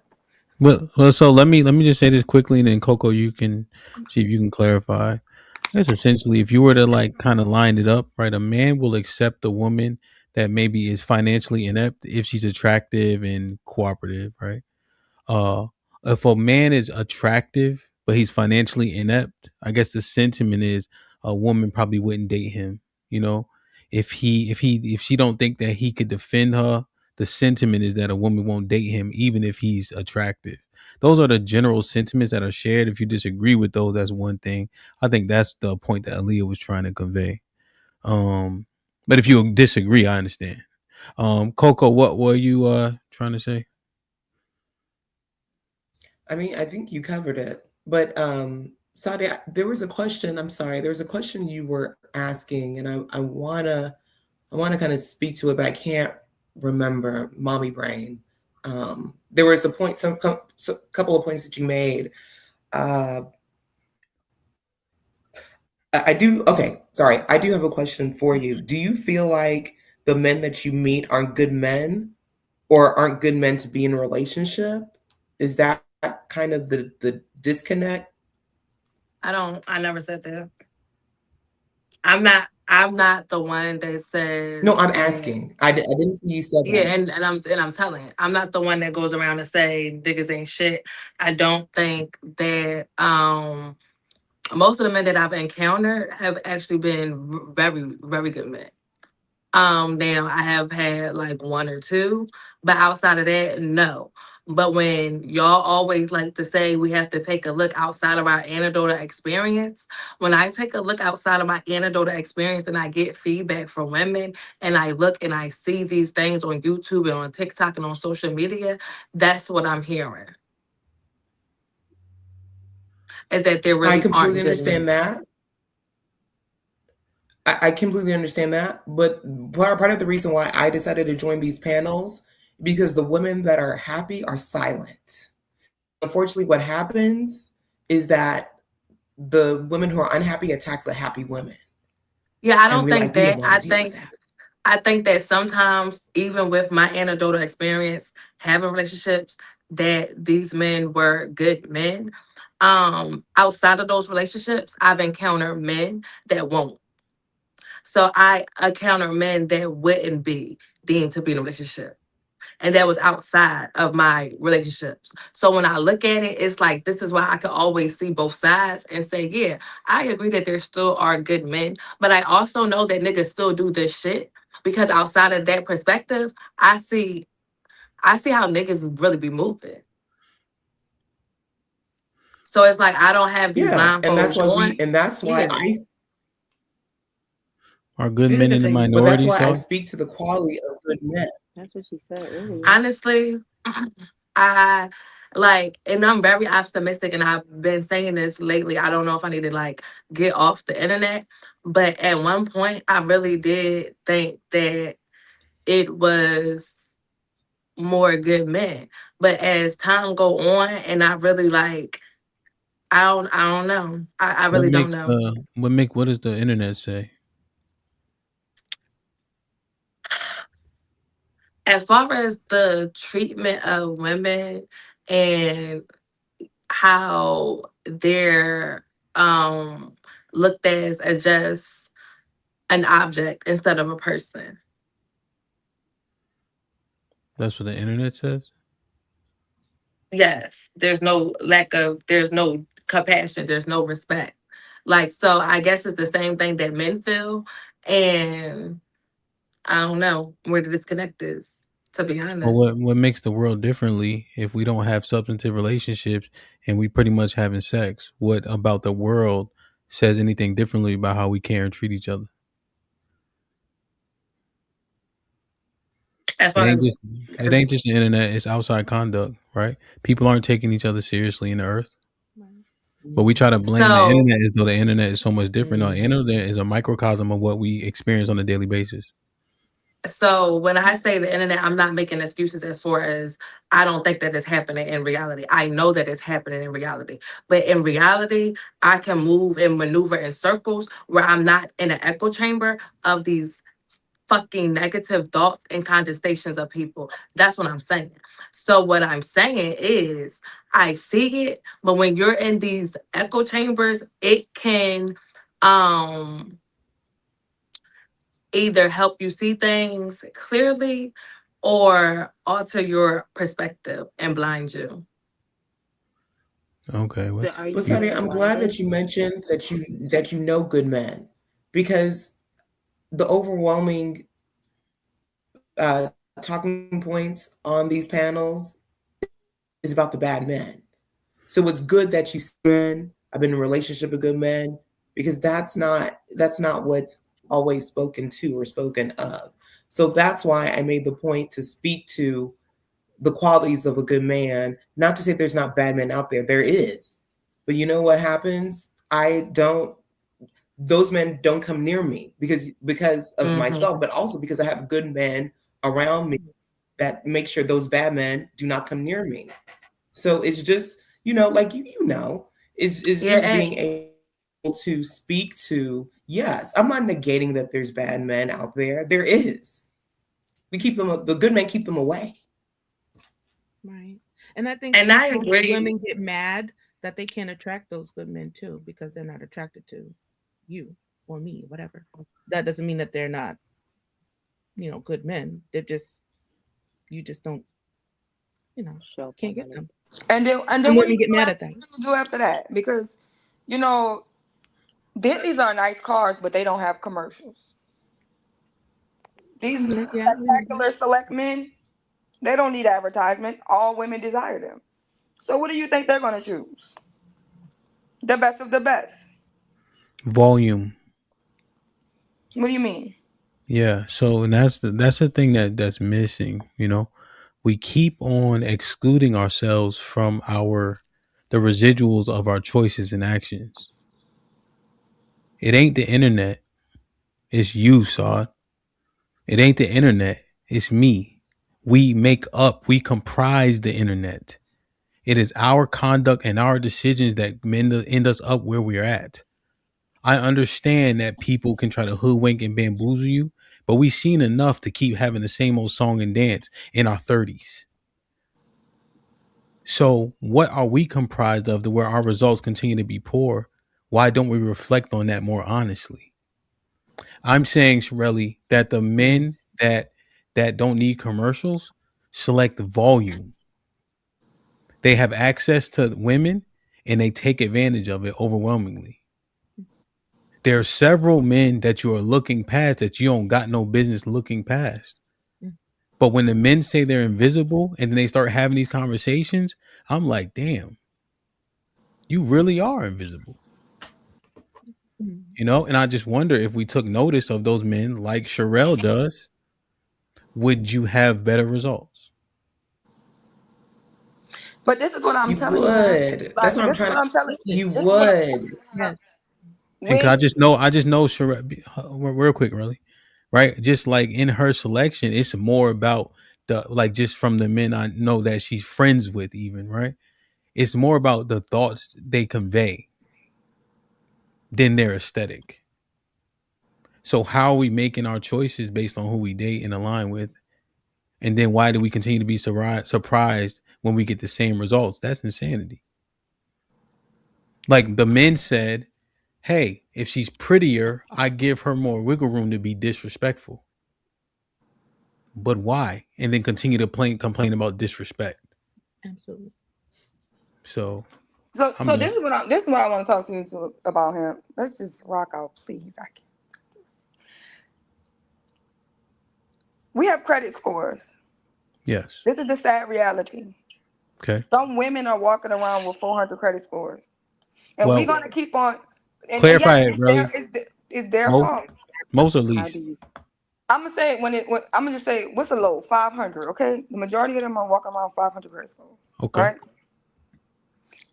So let me just say this quickly, and then Coco, you can see if you can clarify. That's essentially if you were to like kind of line it up, right? A man will accept a woman that maybe is financially inept if she's attractive and cooperative, right? uh if a man is attractive but he's financially inept, I guess the sentiment is a woman probably wouldn't date him, you know. If she don't think that he could defend her, the sentiment is that a woman won't date him even if he's attractive. Those are the general sentiments that are shared. If you disagree with those, that's one thing. I think that's the point that Aaliyah was trying to convey. But if you disagree, I understand. Coco, what were you trying to say? I mean, I think you covered it. But Sadia, there was a question. I'm sorry. There was a question you were asking, and I wanna kind of speak to it, but I can't remember. Mommy brain. There was a point, couple of points that you made. Uh, I do. Okay, sorry. I do have a question for you. Do you feel like the men that you meet aren't good men, or aren't good men to be in a relationship? Is that kind of the disconnect? I never said that. I'm not the one that says No, I'm that. asking. I didn't see you said Yeah, that. and I'm telling. I'm not the one that goes around and say niggas ain't shit. I don't think that most of the men that I've encountered have actually been very, very good men. Now I have had like one or two, but outside of that, no. But when y'all always like to say we have to take a look outside of our anecdotal experience, when I take a look outside of my anecdotal experience and I get feedback from women and I look and I see these things on YouTube and on TikTok and on social media, that's what I'm hearing. Is that there I really completely aren't good men. understand that. I completely understand that. But part of the reason why I decided to join these panels, because the women that are happy are silent. Unfortunately, what happens is that the women who are unhappy attack the happy women. Yeah, I And don't we're think like, we don't that. want to deal with that. I think that sometimes, even with my anecdotal experience having relationships, that these men were good men. Outside of those relationships, I've encountered men that won't. So I encounter men that wouldn't be deemed to be in a relationship. And that was outside of my relationships. So when I look at it, it's like this is why I can always see both sides and say, yeah, I agree that there still are good men, but I also know that niggas still do this shit because outside of that perspective, I see how niggas really be moving. So it's like I don't have these Yeah, and blindfolds on. that's why Yeah. Are good You can men in the continue. But that's minority, why I so? speak to the quality of good men. That's what she said earlier. Honestly, I like, and I'm very optimistic, and I've been saying this lately. I don't know if I need to like get off the internet, but at one point, I really did think that it was more good men. But as time go on, and I really like, I don't know. I What really don't makes know. what does the internet say? As far as the treatment of women and how they're looked as just an object instead of a person. That's what the internet says? Yes, there's no compassion, there's no respect. Like, so I guess it's the same thing that men feel. And I don't know where the disconnect is, to be Well, honest. what makes the world differently if we don't have substantive relationships and we pretty much having sex? What about the world says anything differently about how we care and treat each other? As It far ain't as just it ain't just the internet, it's outside conduct, right? People aren't taking each other seriously in the earth. But we try to blame the so internet as though the internet is so much different. No, the internet is a microcosm of what we experience on a daily basis. So when I say the internet, I'm not making excuses as far as I don't think that it's happening in reality. I know that it's happening in reality. But in reality, I can move and maneuver in circles where I'm not in an echo chamber of these fucking negative thoughts and contestations of people. That's what I'm saying. So what I'm saying is I see it, but when you're in these echo chambers, it can um either help you see things clearly or alter your perspective and blind you. Okay, So what's are you But you, Sadia, saying I'm glad blinded? that you mentioned that you know good men, because the overwhelming talking points on these panels is about the bad men. So it's good that you see men. I've been in a relationship with good men, because that's not what's always spoken to or spoken of. So that's why I made the point to speak to the qualities of a good man. Not to say there's not bad men out there. There is. But you know what happens? Those men don't come near me because of myself, Mm-hmm. but also because I have good men around me that make sure those bad men do not come near me. So it's just, like it's Yeah, just being able to speak to, yes, I'm not negating that there's bad men out there. There is. The good men keep them away. Right. And I think and I sometimes agree. women get mad that they can't attract those good men too because they're not attracted to you or me, whatever. That doesn't mean that they're not, good men. They're just, you just don't, Show up can't on get money. them. And And then women get mad at that. what do you do after that? Because you know Bentleys are nice cars, but they don't have commercials. These Yeah, I remember that. spectacular select men, They don't need advertisement. All women desire them. So what do you think they're going to choose? The best of the best. Volume. What do you mean? Yeah. So and that's the thing that's missing. We keep on excluding ourselves from the residuals of our choices and actions. It ain't the internet. It's you, Saad. It ain't the internet. It's me. We comprise the internet. It is our conduct and our decisions that end us up where we're at. I understand that people can try to hoodwink and bamboozle you, but we've seen enough to keep having the same old song and dance in our 30s. So, what are we comprised of to where our results continue to be poor? Why don't we reflect on that more honestly? I'm saying, Shirelli, that the men that don't need commercials select volume. They have access to women and they take advantage of it overwhelmingly. There are several men that you are looking past that you don't got no business looking past. But when the men say they're invisible and then they start having these conversations, I'm like, damn, you really are invisible. And I just wonder if we took notice of those men like Sherelle does, would you have better results? But this is what I'm You telling you, man. would. That's Like, what I'm this is trying what to. I'm telling you. You This is what I'm would. telling you. Yes. And 'cause When I just know Sherelle, real quick, really, right? Just like in her selection, it's more about just from the men I know that she's friends with, even, right? It's more about the thoughts they convey than their aesthetic. So how are we making our choices based on who we date and align with? And then why do we continue to be surprised when we get the same results? That's insanity. Like the men said, hey, if she's prettier, I give her more wiggle room to be disrespectful. But why? And then continue to complain about disrespect. Absolutely. So so this is what I want to talk to you about him. Let's just rock out, please. We have credit scores. yes. This is the sad reality. Okay. Some women are walking around with 400 credit scores, and we're Well, gonna keep on. And clarify yes, it, really. it's their Most, fault. most at How do least. you? I'm gonna say I'm gonna just say what's a low 500. Okay, the majority of them are walking around 500 credit scores, Okay. right?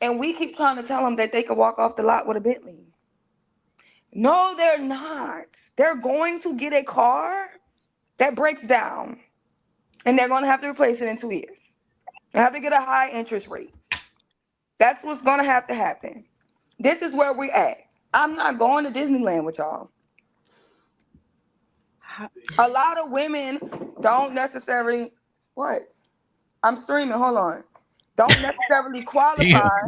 And we keep trying to tell them that they can walk off the lot with a Bentley. No, they're not. They're going to get a car that breaks down, and they're going to have to replace it in 2 years. They have to get a high interest rate. That's what's going to have to happen. This is where we're at. I'm not going to Disneyland with y'all. A lot of women don't necessarily, what? I'm streaming, hold on. Don't necessarily Damn. qualify.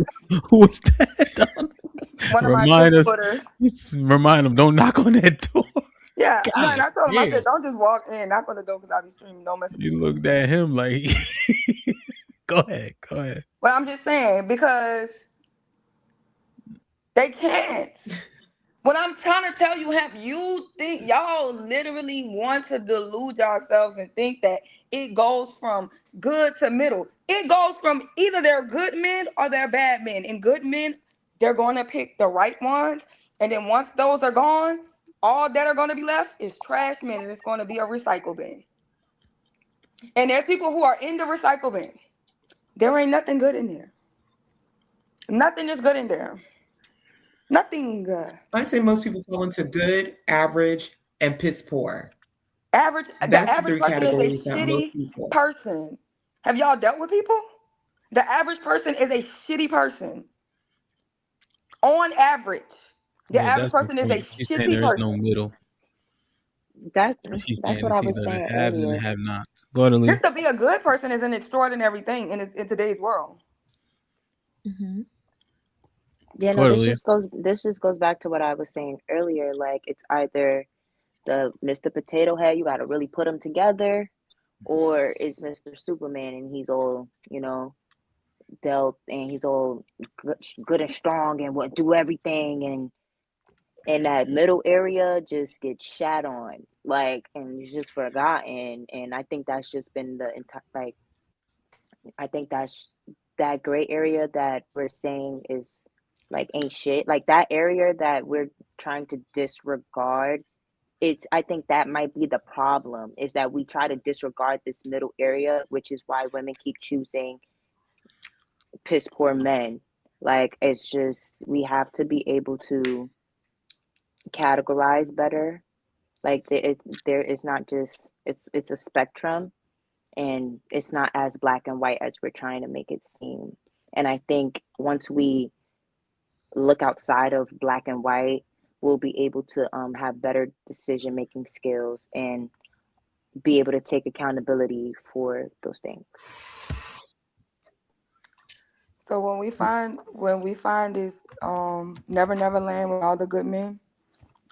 Who was that? One of my Remind Twitch us. footers. Remind them. Don't knock on that door. Yeah, no, God and I told him, I damn. said, don't just walk in, knock on the door because I'll be streaming, don't mess with the You stream. looked at him like. Go ahead. Go ahead. But I'm just saying, because they can't. What I'm trying to tell you, have you think y'all literally want to delude yourselves and think that it goes from good to middle? It goes from either they're good men or they're bad men. And good men, they're going to pick the right ones. And then once those are gone, all that are going to be left is trash men, and it's going to be a recycle bin. And there's people who are in the recycle bin. There ain't nothing good in there. Nothing is good in there. Nothing good. I say most people fall into good, average, and piss poor. The That's the average three person is a categories that most shitty people. person. Have y'all dealt with people? The average person is a shitty person. On average, the Yeah, average that's the person is a point. She's saying shitty there is no person. middle. That She's that's saying what it's I was either the saying haves and the earlier. have-nots. Go ahead, Just Ali. to be a good person is an extraordinary thing in today's world. Mm-hmm. Yeah, Go no, ahead, Ali. this just goes back to what I was saying earlier. Like it's either the Mr. Potato Head, you got to really put them together, or it's Mr. Superman and he's all, dealt and he's all good and strong and what do everything, and in that middle area just gets shat on, like, and it's just forgotten. And I think that's just been the entire, like, I think that's that gray area that we're saying is like ain't shit. Like that area that we're trying to disregard, it's I think that might be the problem is that we try to disregard this middle area, which is why women keep choosing piss poor men. Like it's just we have to be able to categorize better. Like there is not just it's a spectrum, and it's not as black and white as we're trying to make it seem. And I think once we look outside of black and white, we'll be able to have better decision making skills and be able to take accountability for those things. So when we find this never never land with all the good men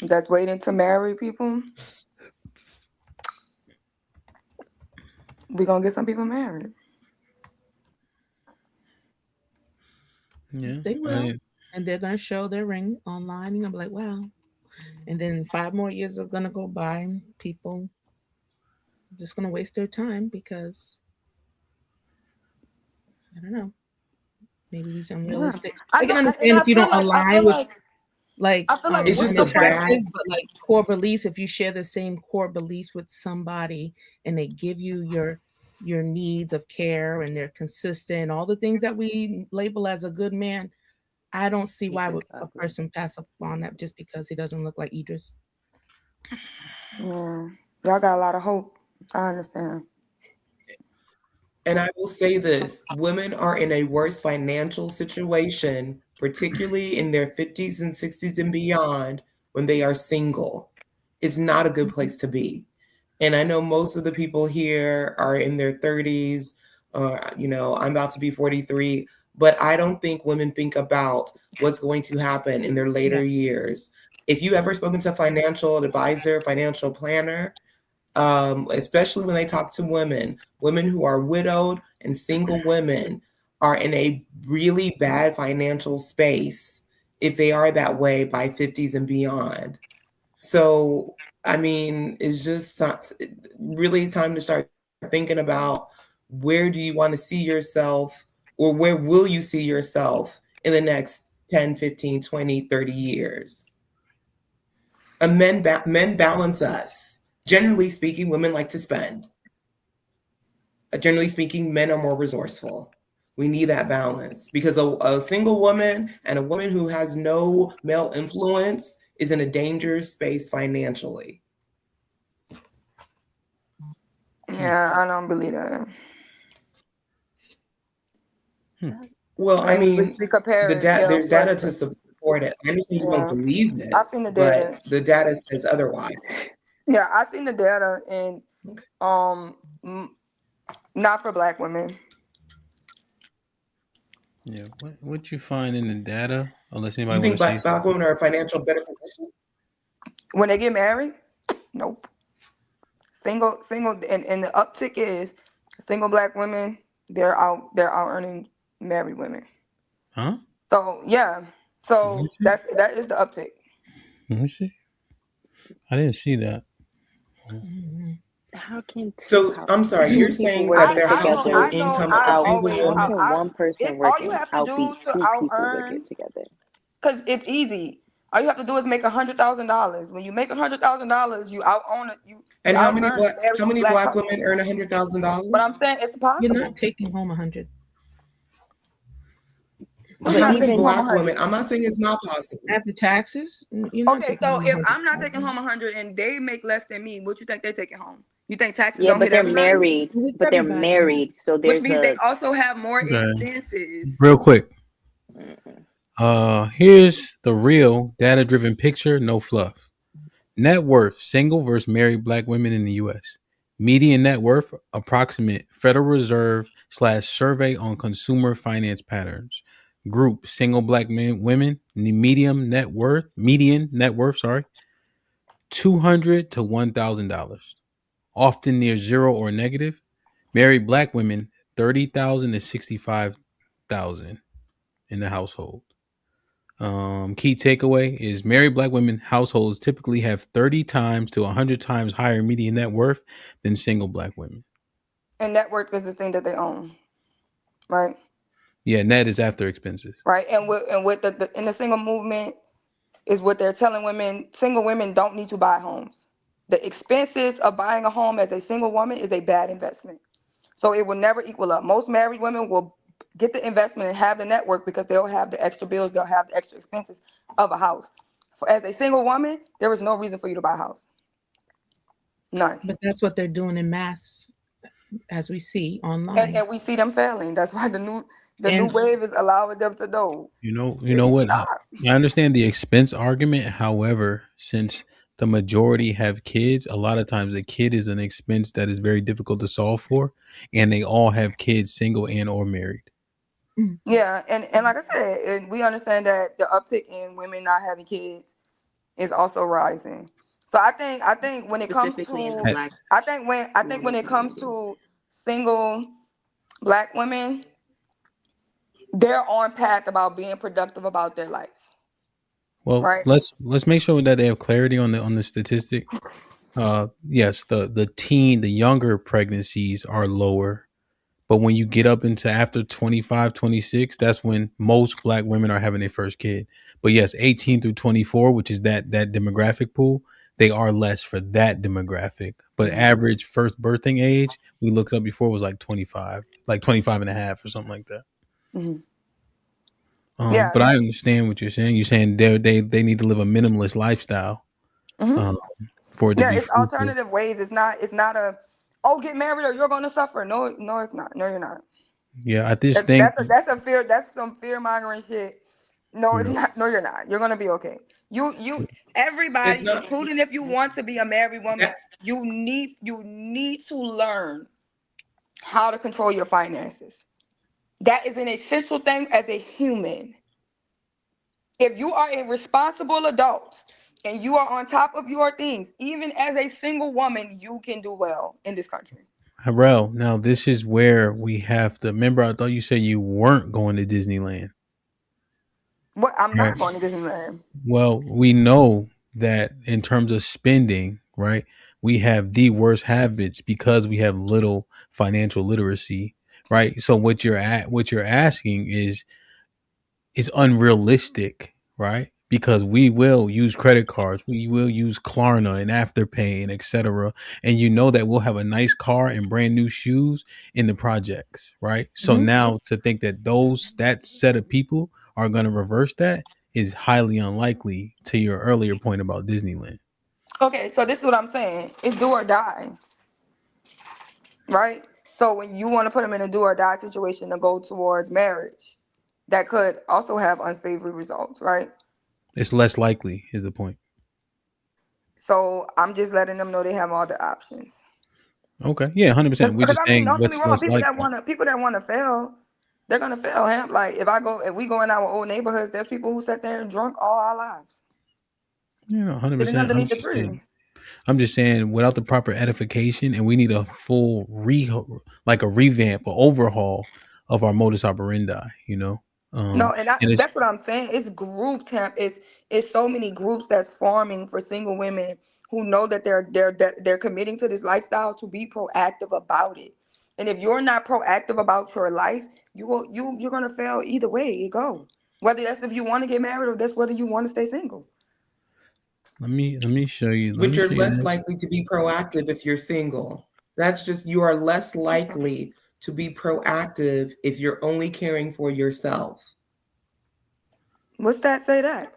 that's waiting to marry people, we're gonna get some people married. Yeah, They will. And they're gonna show their ring online. You're gonna be like, wow. And then 5 more years are gonna go by and people just gonna waste their time because I don't know. Maybe these unrealistic. I can understand if you don't align with like it's just an a bad. attractive, but like core beliefs. If you share the same core beliefs with somebody and they give you your needs of care and they're consistent, all the things that we label as a good man, I don't see why would a person pass up on that just because he doesn't look like Idris. Yeah, y'all got a lot of hope. I understand. And I will say this, women are in a worse financial situation, particularly in their 50s and 60s and beyond, when they are single. It's not a good place to be. And I know most of the people here are in their 30s, I'm about to be 43, but I don't think women think about what's going to happen in their later years. If you ever spoken to a financial advisor, financial planner, especially when they talk to women who are widowed and single women are in a really bad financial space if they are that way by 50s and beyond. So, I mean, it's just really time to start thinking about where do you want to see yourself or where will you see yourself in the next 10, 15, 20, 30 years. And men balance us. Generally speaking, women like to spend. Generally speaking, men are more resourceful. We need that balance because a single woman and a woman who has no male influence is in a dangerous space financially. Yeah, I don't believe that. Well, I mean, there's data to support support it. I understand you don't believe it, I've seen the data. but the data says otherwise. Yeah, I've seen the data, and not for black women. Yeah, what you find in the data? Unless anybody You want think to say black women are in a financial better position? When they get married, nope. Single, and the uptick is single black women. They're out earning married women. Huh? So yeah, so that is the uptick. Let me see. I didn't see that. How can So I'm sorry, you're saying that their household income of a single woman? How can one person All you working have to do outbeat to two out people working earn, together? because it's easy. All you have to do is make $100,000. When you make $100,000, you out own it. You And how many black black women earn $100,000? But I'm saying it's possible. You're not taking home 100. But how many black women? I'm not saying it's not possible. After taxes, you're not Okay, taking so home if 100. I'm not taking home 100 and they make less than me, what you think they taking home? You think taxes Yeah, don't but hit they're everybody? married. But they're married, so Which there's means they also have more Okay. expenses. Real quick. Here's the real data-driven picture, no fluff. Net worth, single versus married black women in the U.S. Median net worth, approximate Federal Reserve / survey on consumer finance patterns. Group, single black women, the median net worth, $200 to $1,000, often near zero or negative. Married black women, $30,000 to $65,000 in the household. Key takeaway is married black women households typically have 30 times to 100 times higher median net worth than single black women. And net worth is the thing that they own. right? Yeah, net is after expenses. Right, and with the in the single movement is what they're telling women. Single women don't need to buy homes. The expenses of buying a home as a single woman is a bad investment. So it will never equal up. Most married women will get the investment and have the network because they'll have the extra bills, they'll have the extra expenses of a house. As a single woman, there is no reason for you to buy a house. None. But that's what they're doing in mass, as we see online. And we see them failing. That's why the new wave is allowing them to know. You know what? I understand the expense argument. However, since the majority have kids, a lot of times a kid is an expense that is very difficult to solve for, and they all have kids, single and or married. Yeah, and like I said, and we understand that the uptick in women not having kids is also rising. So I think when it comes Specifically in the to Black I think when it comes to single Black women, they're on path about being productive about their life. Well, Right. let's make sure that they have clarity on the statistic. Yes, the younger pregnancies are lower. But when you get up into after 25, 26, that's when most Black women are having their first kid. But yes, 18 through 24, which is that demographic pool, they are less for that demographic. But average first birthing age, we looked up before, was like 25, like 25 and a half or something like that. Mm-hmm. But I understand what you're saying. You're saying they need to live a minimalist lifestyle for it to be It's fruitful. alternative ways. It's not a get married or you're going to suffer. No, it's not. No, you're not. Yeah, I just think That's a fear. That's some fear mongering shit. No, it's yeah. not. No, you're not. You're gonna be okay. Everybody, It's not. including if you want to be a married woman, you need to learn how to control your finances. That is an essential thing as a human. If you are a responsible adult and you are on top of your things, even as a single woman, you can do well in this country. Harrell, now this is where we have to remember. I thought you said you weren't going to Disneyland. What? I'm Right. not going to Disneyland. Well, we know that in terms of spending, right, we have the worst habits because we have little financial literacy, right? So what you're asking is unrealistic, right? Because we will use credit cards, we will use Klarna and Afterpay and etc. And you know that we'll have a nice car and brand new shoes in the projects, right? So now to think that that set of people are going to reverse that is highly unlikely. To your earlier point about Disneyland, Okay, so this is what I'm saying. It's do or die, right? So when you want to put them in a do or die situation to go towards marriage, that could also have unsavory results, right? it's less likely is the point. So I'm just letting them know they have all the options. Okay, yeah, 100%. We're Because just I mean, saying don't get me what's wrong. less likely. People that want to fail, they're gonna fail. Him like if we go in our old neighborhoods, there's people who sat there and drunk all our lives. Yeah, Sitting 100%. underneath the tree. I'm just saying, without the proper edification, and we need a full like a revamp or overhaul of our modus operandi. No, and and it's that's what I'm saying. It's group temp. It's so many groups that's forming for single women who know that they're committing to this lifestyle to be proactive about it. And if you're not proactive about your life, you're gonna fail either way you go. Whether that's if you want to get married or that's whether you want to stay single. let me show you. Let But me you're show you. less likely to be proactive if you're single. That's just, you are less likely to be proactive if you're only caring for yourself. What's that say that?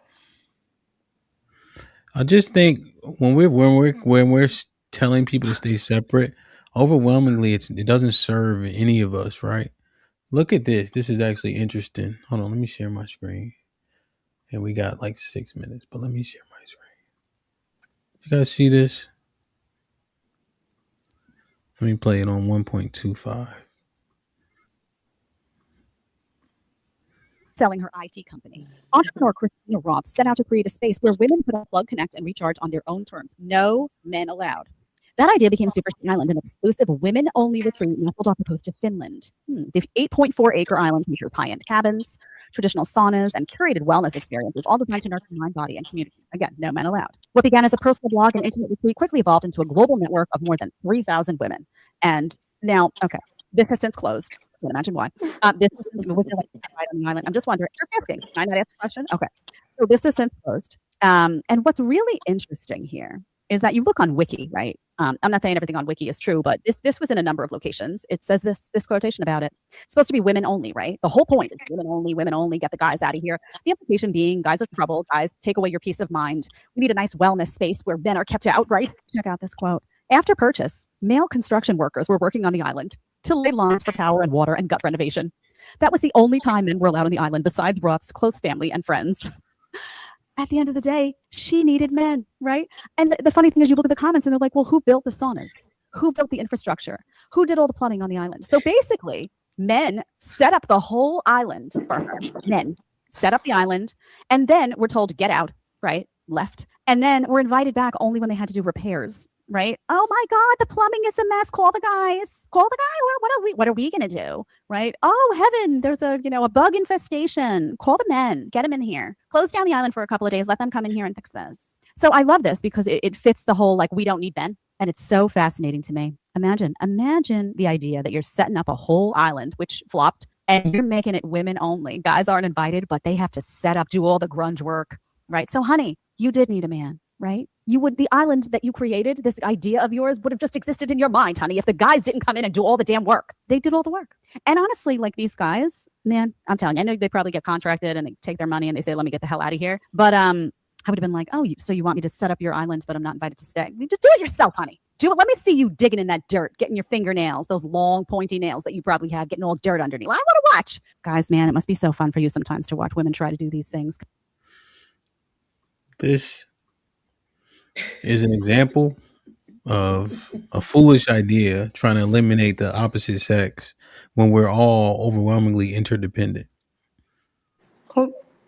I just think when we're telling people to stay separate, overwhelmingly it doesn't serve any of us, right? Look at this. This is actually interesting. Hold on, let me share my screen. And we got like 6 minutes, but let me share my screen. You guys see this? Let me play it on 1.25. Selling her IT company. Entrepreneur Christina Robb set out to create a space where women could unplug, connect, and recharge on their own terms. No men allowed. That idea became Super Sea Island, an exclusive women-only retreat nestled off the coast of Finland. The 8.4-acre island features high-end cabins, traditional saunas, and curated wellness experiences, all designed to nurture mind, body, and community. Again, no men allowed. What began as a personal blog and intimate retreat quickly evolved into a global network of more than 3,000 women. And now, okay, this has since closed. can't imagine why. This was there like right on the island. I'm just wondering, just asking. Can I not ask the question? Okay. So this is since closed. And what's really interesting here is that you look on Wiki, right? I'm not saying everything on Wiki is true, but this was in a number of locations. It says this quotation about it. It's supposed to be women only, right? The whole point is women only, get the guys out of here. The implication being guys are trouble, guys take away your peace of mind. We need a nice wellness space where men are kept out, right? Check out this quote. After purchase, male construction workers were working on the island to lay lines for power and water and gut renovation. That was the only time men were allowed on the island besides Roth's close family and friends. At the end of the day, she needed men, right? And the funny thing is you look at the comments and they're like, well, who built the saunas? Who built the infrastructure? Who did all the plumbing on the island? So basically, men set up the whole island for her. Men set up the island, and then we're told to get out, right? Left. And then we're invited back only when they had to do repairs, right? Oh my God, the plumbing is a mess. Call the guys. Call the guy. What are we gonna do? Right? Oh heaven, there's a bug infestation. Call the men. Get them in here. Close down the island for a couple of days. Let them come in here and fix this. So I love this because it fits the whole like we don't need men. And it's so fascinating to me. Imagine the idea that you're setting up a whole island, which flopped, and you're making it women only. Guys aren't invited, but they have to set up, do all the grunge work, right? So honey, you did need a man, right? The island that you created, this idea of yours would have just existed in your mind, honey, if the guys didn't come in and do all the damn work. They did all the work. And honestly, like these guys, man, I'm telling you, I know they probably get contracted and they take their money and they say, let me get the hell out of here. But I would have been like, oh, so you want me to set up your island, but I'm not invited to stay. Just do it yourself, honey. Do it. Let me see you digging in that dirt, getting your fingernails, those long pointy nails that you probably have, getting all dirt underneath. I want to watch. Guys, man, it must be so fun for you sometimes to watch women try to do these things. This is an example of a foolish idea trying to eliminate the opposite sex when we're all overwhelmingly interdependent.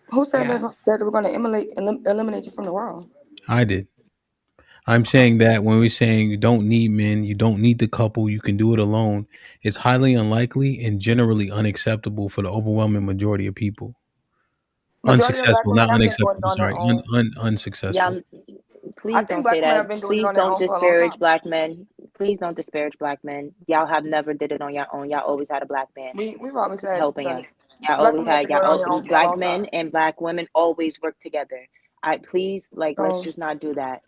Who said that we're going to eliminate you from the world? I did. I'm saying that when we're saying you don't need men, you don't need the couple, you can do it alone, it's highly unlikely and generally unacceptable for the overwhelming majority of people. Unsuccessful, not unacceptable. Sorry, unsuccessful. Yeah, please don't say that. Please don't disparage black men. Please don't disparage black men. Y'all have never did it on your own. Y'all always had a black man. We've always had helping you. Y'all always had black men and black women always work together. Please let's just not do that.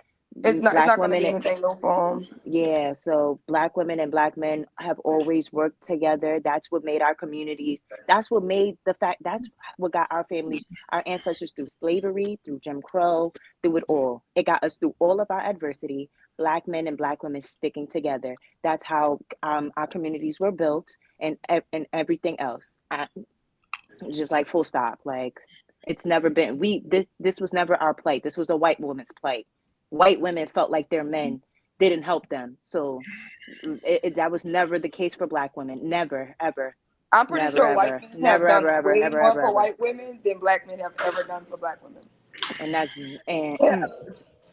It's not going to be anything no form. Yeah, so black women and black men have always worked together. That's what made our communities. That's what made that's what got our families, our ancestors through slavery, through Jim Crow, through it all. It got us through all of our adversity. Black men and black women sticking together. That's how our communities were built, and everything else. Just like full stop. Like it's never been. This was never our plight. This was a white woman's plight. White women felt like their men didn't help them. So that was never the case for black women. Never, ever. I'm pretty sure white men have done way more for white women than black men have ever done for black women. And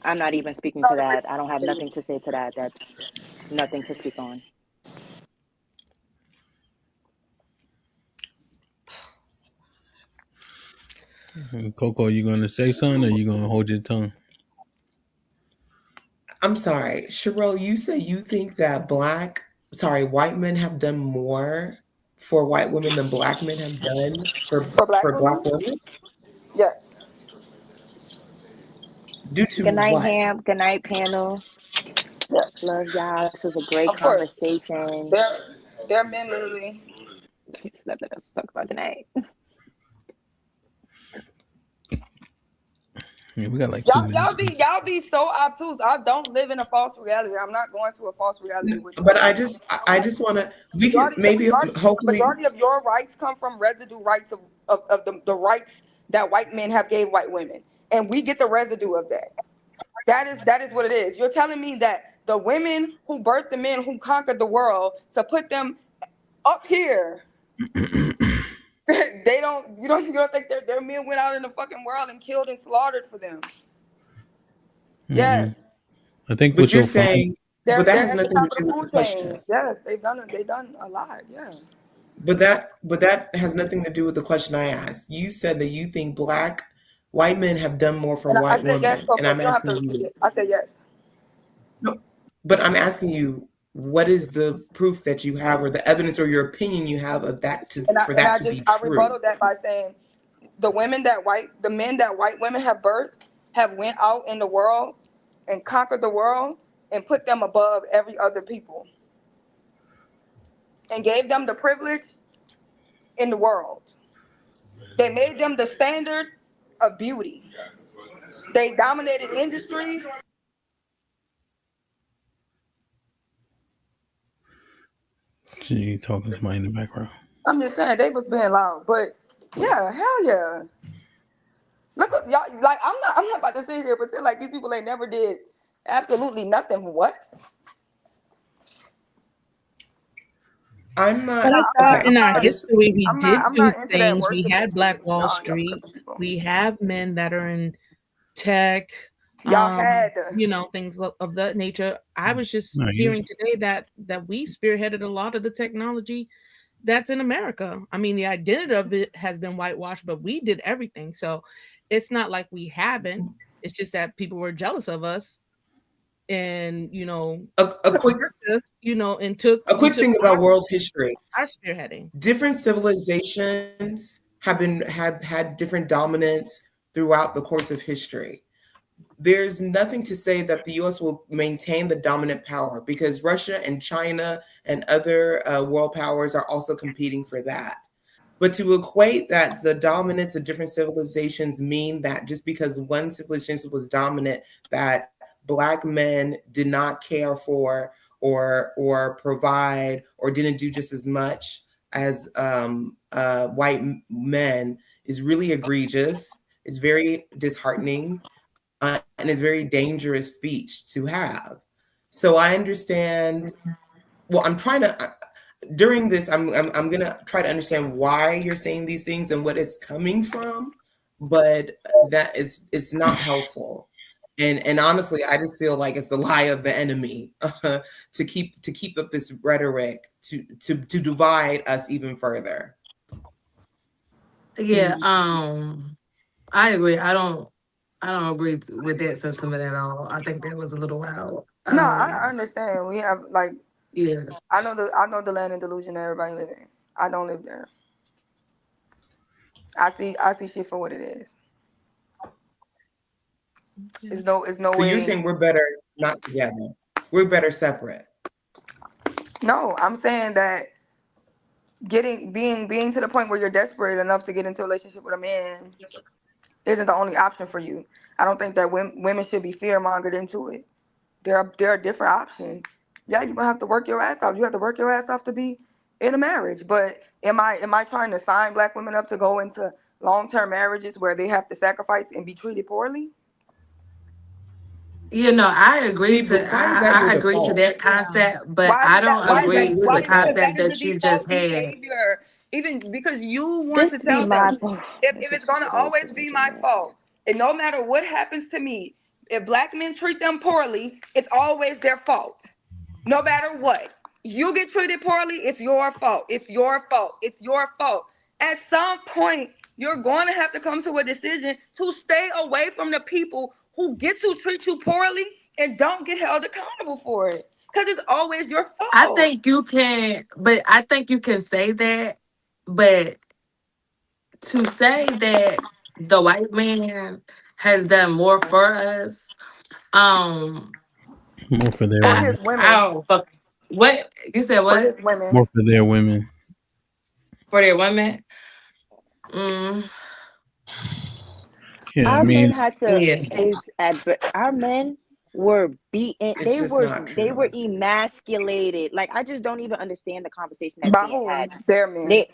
I'm not even speaking to that. I don't have nothing to say to that. That's nothing to speak on. Coco, you going to say something or you going to hold your tongue? I'm sorry, Sherelle, you say you think that white men have done more for white women than black men have done for black women? Yes. Due to Good night, what? HAMP. Good night, panel. Yes. Love y'all. This was a great conversation. They're men literally. There's nothing else to talk about tonight. Yeah, we got like y'all be so obtuse. I don't live in a false reality. I'm not going to a false reality with you. But I just want to. We can maybe hopefully. Majority of your rights come from residue rights of the rights that white men have gave white women, and we get the residue of that. That is what it is. You're telling me that the women who birthed the men who conquered the world to put them up here. You don't think their men went out in the fucking world and killed and slaughtered for them? Mm-hmm. Yes. I think what you're saying, but that has nothing to do with the question. Yes, they've done a lot. Yeah. But that has nothing to do with the question I asked. You said that you think white men have done more for white women, yes, and I'm asking you. I said yes. No, but I'm asking you, what is the proof that you have, or the evidence, or your opinion you have of that for that to be I true? rebutted that by saying the men that white women have birthed have went out in the world and conquered the world and put them above every other people and gave them the privilege in the world. They made them the standard of beauty. They dominated industries. She talking to somebody in the background. I'm just saying they was being loud, but yeah, hell yeah. Look, y'all, like I'm not about to sit here and pretend like these people ain't never did absolutely nothing. What? I'm not. But I thought Okay. in our history we did I'm do not into that things. We worship had Black shit. Wall Y'all Street. We have men that are in tech. had Things of that nature. I was just No, hearing today that we spearheaded a lot of the technology that's in America. I mean, the identity of it has been whitewashed, but we did everything. So it's not like we haven't. It's just that people were jealous of us, and a quick us, and took a quick thing about world history. Our spearheading. Different civilizations have had different dominance throughout the course of history. There's nothing to say that the US will maintain the dominant power, because Russia and China and other world powers are also competing for that. But to equate that the dominance of different civilizations mean that just because one civilization was dominant, that Black men did not care for or provide or didn't do just as much as white men, is really egregious. It's very disheartening, and it's very dangerous speech to have. So I understand. Well, I'm trying to. During this, I'm gonna try to understand why you're saying these things and what it's coming from, but that it's not helpful. And honestly, I just feel like it's the lie of the enemy to keep up this rhetoric to divide us even further. Yeah, I agree. I don't agree with that sentiment at all. I think that was a little wild. No, I understand. We have yeah. I know the land and delusion that everybody live in. I don't live there. I see shit for what it is. It's no So way. you're saying we're better not together. We're better separate. No, I'm saying that being to the point where you're desperate enough to get into a relationship with a man isn't the only option for you. I don't think that women should be fear mongered into it. There are different options. Yeah, you're gonna have to work your ass off. You have to work your ass off to be in a marriage. But am I trying to sign Black women up to go into long-term marriages where they have to sacrifice and be treated poorly? I agree See, but why is that your I agree to default? that concept, but Why I is that? don't Why is that? agree to Why? the Because that concept is the that you just default had. behavior. Even because you want This to be tell them, my fault. if it's gonna always be my fault, and no matter what happens to me, if Black men treat them poorly, it's always their fault. No matter what, you get treated poorly, it's your fault. It's your fault. It's your fault. At some point, you're going to have to come to a decision to stay away from the people who get to treat you poorly and don't get held accountable for it. Because it's always your I fault. think you can, but I think you can say that, but to say that the white man has done more for us, More for their For women. his women. I don't fuck. What you said? For What his women. More for their women. for their women? Mm, Yeah, I Our men mean, had to yeah. face our men were beaten. It's just not They were true. emasculated. Like, I just don't even understand the conversation that's By being who? had. Their men. They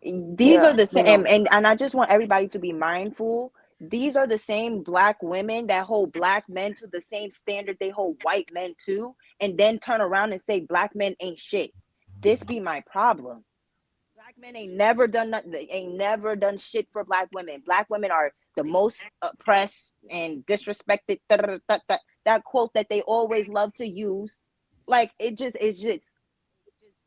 these are Yeah, the we same, know. and I just want everybody to be mindful. These are the same Black women that hold Black men to the same standard they hold white men to, and then turn around and say Black men ain't shit. This be my problem. Black men ain't never done nothing. They ain't never done shit for Black women. Black women are the most oppressed and disrespected. That quote that they always love to use, like it just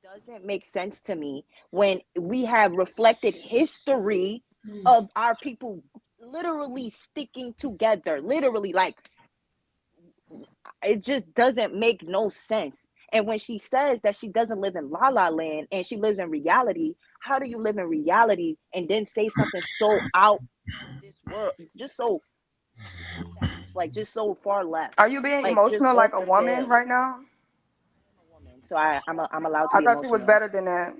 doesn't make sense to me when we have reflected history of our people literally sticking together. Literally, like, it just doesn't make no sense. And when she says that she doesn't live in La La Land and she lives in reality, how do you live in reality and then say something so out this world? It's just so like just so far left. Are you being Like just emotional off like a the woman field. right now? I'm a woman, so I'm allowed to I be thought you was emotional. better than that.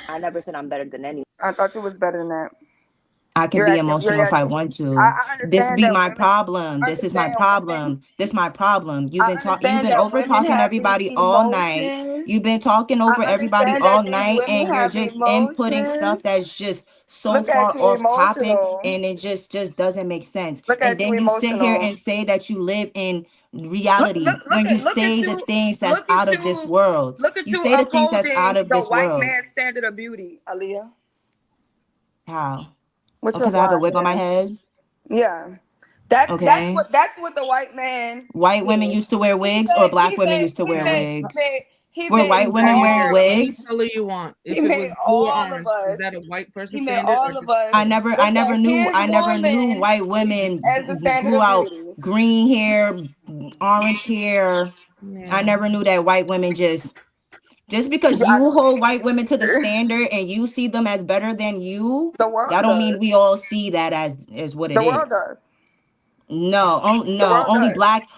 I never said I'm better than anyone. I thought you was better than that. I can You're be acting. emotional if I want to. I This understand be that my women. problem. This is my Understand women. problem. This my problem. You've I been you've understand been that over women talking have these everybody all night. emotions. You've been talking over I everybody understand all that these night, women and you're have just inputting stuff emotions. that's just so Look at far you off topic, emotional. and it just doesn't make sense. Look And at you then you sit here emotional. and say that you live in Look, reality look, look when you at look at say the you. things that's Look out at of this you. world. Look at You you say the things that's out upholding of the this white world. man's standard of beauty, Aaliyah. How? With your Because I have a blonde wig on my hair. head. Yeah. That's Okay. what the white man White women did. used to wear He wigs, or made black he women made used to he wear made he wigs? made he Were made white women wearing all Any wigs? color you want. he If it was made blue or all of orange, is us. that a white person He made standard or all of just us I color? never look at his I never knew woman white women as the standard grew of out beauty. green hair, orange hair. I Yeah. never knew that white women just because I you don't hold white either. women to the standard and you see them as better than you, The world that don't mean does. we all see that as what it The world is. does. No, The no, world does.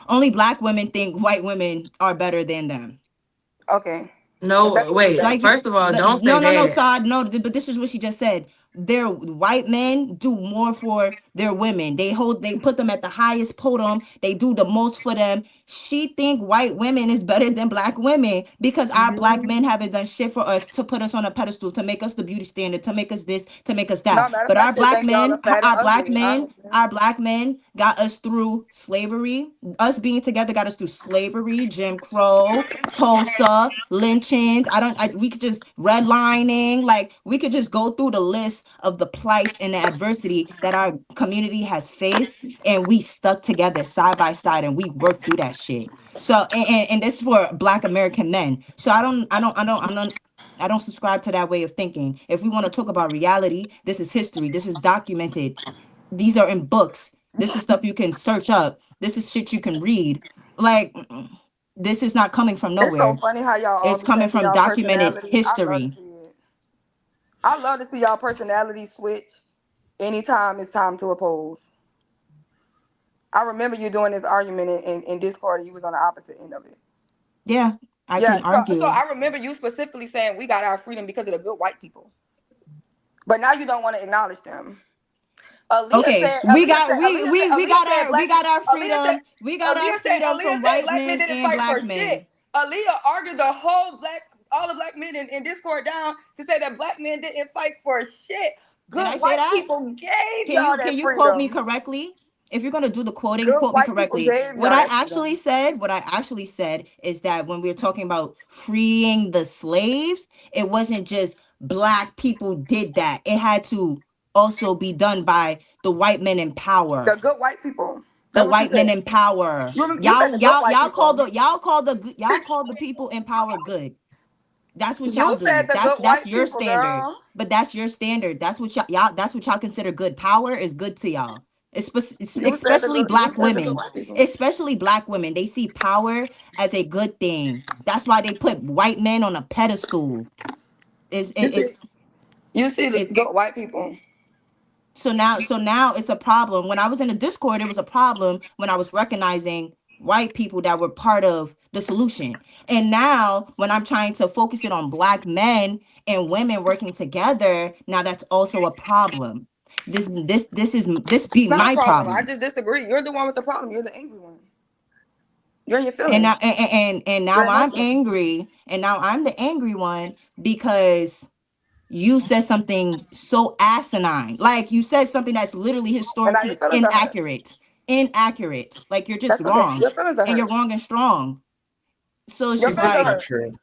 only black women think white women are better than them. Okay. If that's No, what you wait. say. Like you, First of all, don't say no, that. Saad, no, but this is what she just said. Their white men do more for their women. They put them at the highest podium. They do the most for them. She think white women is better than black women because our black men haven't done shit for us to put us on a pedestal, to make us the beauty standard, to make us this, to make us No, that. matter of But fact, they think y'all are fat and ugly. I understand. our black men got us through slavery. Us being together got us through slavery, Jim Crow, Tulsa, lynchings. We could just redlining. Like we could just go through the list of the plights and the adversity that our community has faced, and we stuck together side by side, and we worked through that shit. So, and this is for Black American men. So I don't subscribe to that way of thinking. If we want to talk about reality, this is history. This is documented. These are in books. This is stuff you can search up. This is shit you can read. Like, this is not coming from It's so nowhere. funny how y'all all It's be coming changing from y'all documented personality. I love to history. see it. I love to see y'all personality switch anytime it's time to oppose. I remember you doing this argument in Discord and you was on the opposite end of it. Yeah, I Yeah, can so argue. I remember you specifically saying we got our freedom because of the good white people. But now you don't want to acknowledge them. Okay, we got we got our freedom. We got our freedom from Aaliyah said white black men men didn't and fight for black shit. men. Aaliyah argued all the black men in Discord down to say that black men didn't fight for shit. Did I Good say white that? people gave Can y'all you that quote me freedom. correctly? If you're gonna do the quoting, Good quote me white people correctly. gave y'all that freedom. What I actually said is that when we were talking about freeing the slaves, it wasn't just black people did that. It had to also be done by the white men in The power. good white people. The That's what you white men said. in power. You said the good white people. Y'all call the people in power good. That's what y'all You said do. the good That's white your people, standard. girl. But that's your standard. That's what y'all that's what y'all consider good. Power is good to y'all. Especially You black said the good women. white people. Especially black women. They see power as a good thing. That's why they put white men on a pedestal. It's You it, see, it's you see the it's good white people. so now it's a problem. When I was in the Discord, it was a problem when I was recognizing white people that were part of the solution. And now when I'm trying to focus it on black men and women working together, now that's also a problem. This be It's not a my problem. I problem. just disagree. You're the one with the problem. You're the angry one. You're in your And feelings. now and You're now I'm emotional. angry, and now I'm the angry one because you said something so asinine. Like you said something that's literally And now your historically feelings are hurt. inaccurate. Like you're just That's okay. wrong, Your feelings are and you're hurt. wrong and strong. So it's Your just It's feelings just are like not hurt. true.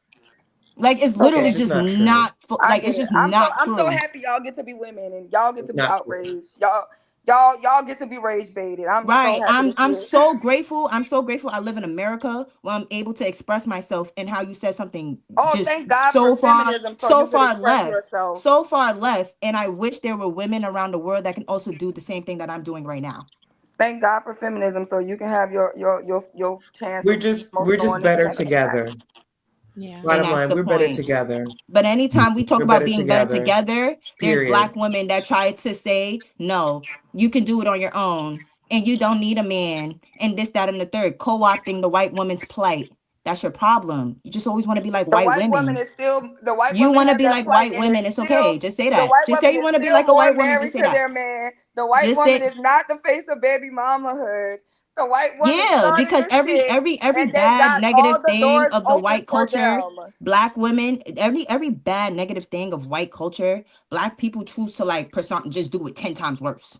it's Okay. literally It's just just not true. I like get it's it. just not I'm so true. happy y'all get to be women and y'all get to It's be not true. outraged. Y'all get to be rage baited. I'm so Right. happy to see I'm it. so grateful. I'm so grateful I live in America where I'm able to express myself, and how you said something Oh, just thank God for feminism so you so could far express left. yourself. So far left. And I wish there were women around the world that can also do the same thing that I'm doing right now. Thank God for feminism, so you can have your chance We're to be just emotional on this better second time. together. Yeah. Bottom And that's line, the we're better point. together. But anytime we talk We're about better being better together. together, there's Period. Black women that try to say, no, you can do it on your own and you don't need a man and this, that, and the third, co-opting the white woman's plight. That's your problem. You just always want to be like The white white woman women. is still the white You woman want to has be that like plight, white and women. it's It's still okay. Just say the that. white Just say woman you is want to be still like a more white woman. Just married say to that. their man. The white Just woman say, is not the face of baby mamahood. The white woman yeah, started because this every shit, every every and they bad got all negative the thing doors of the open white for culture, them. Black women, every bad negative thing of white culture, Black people choose to like just do it 10 times worse.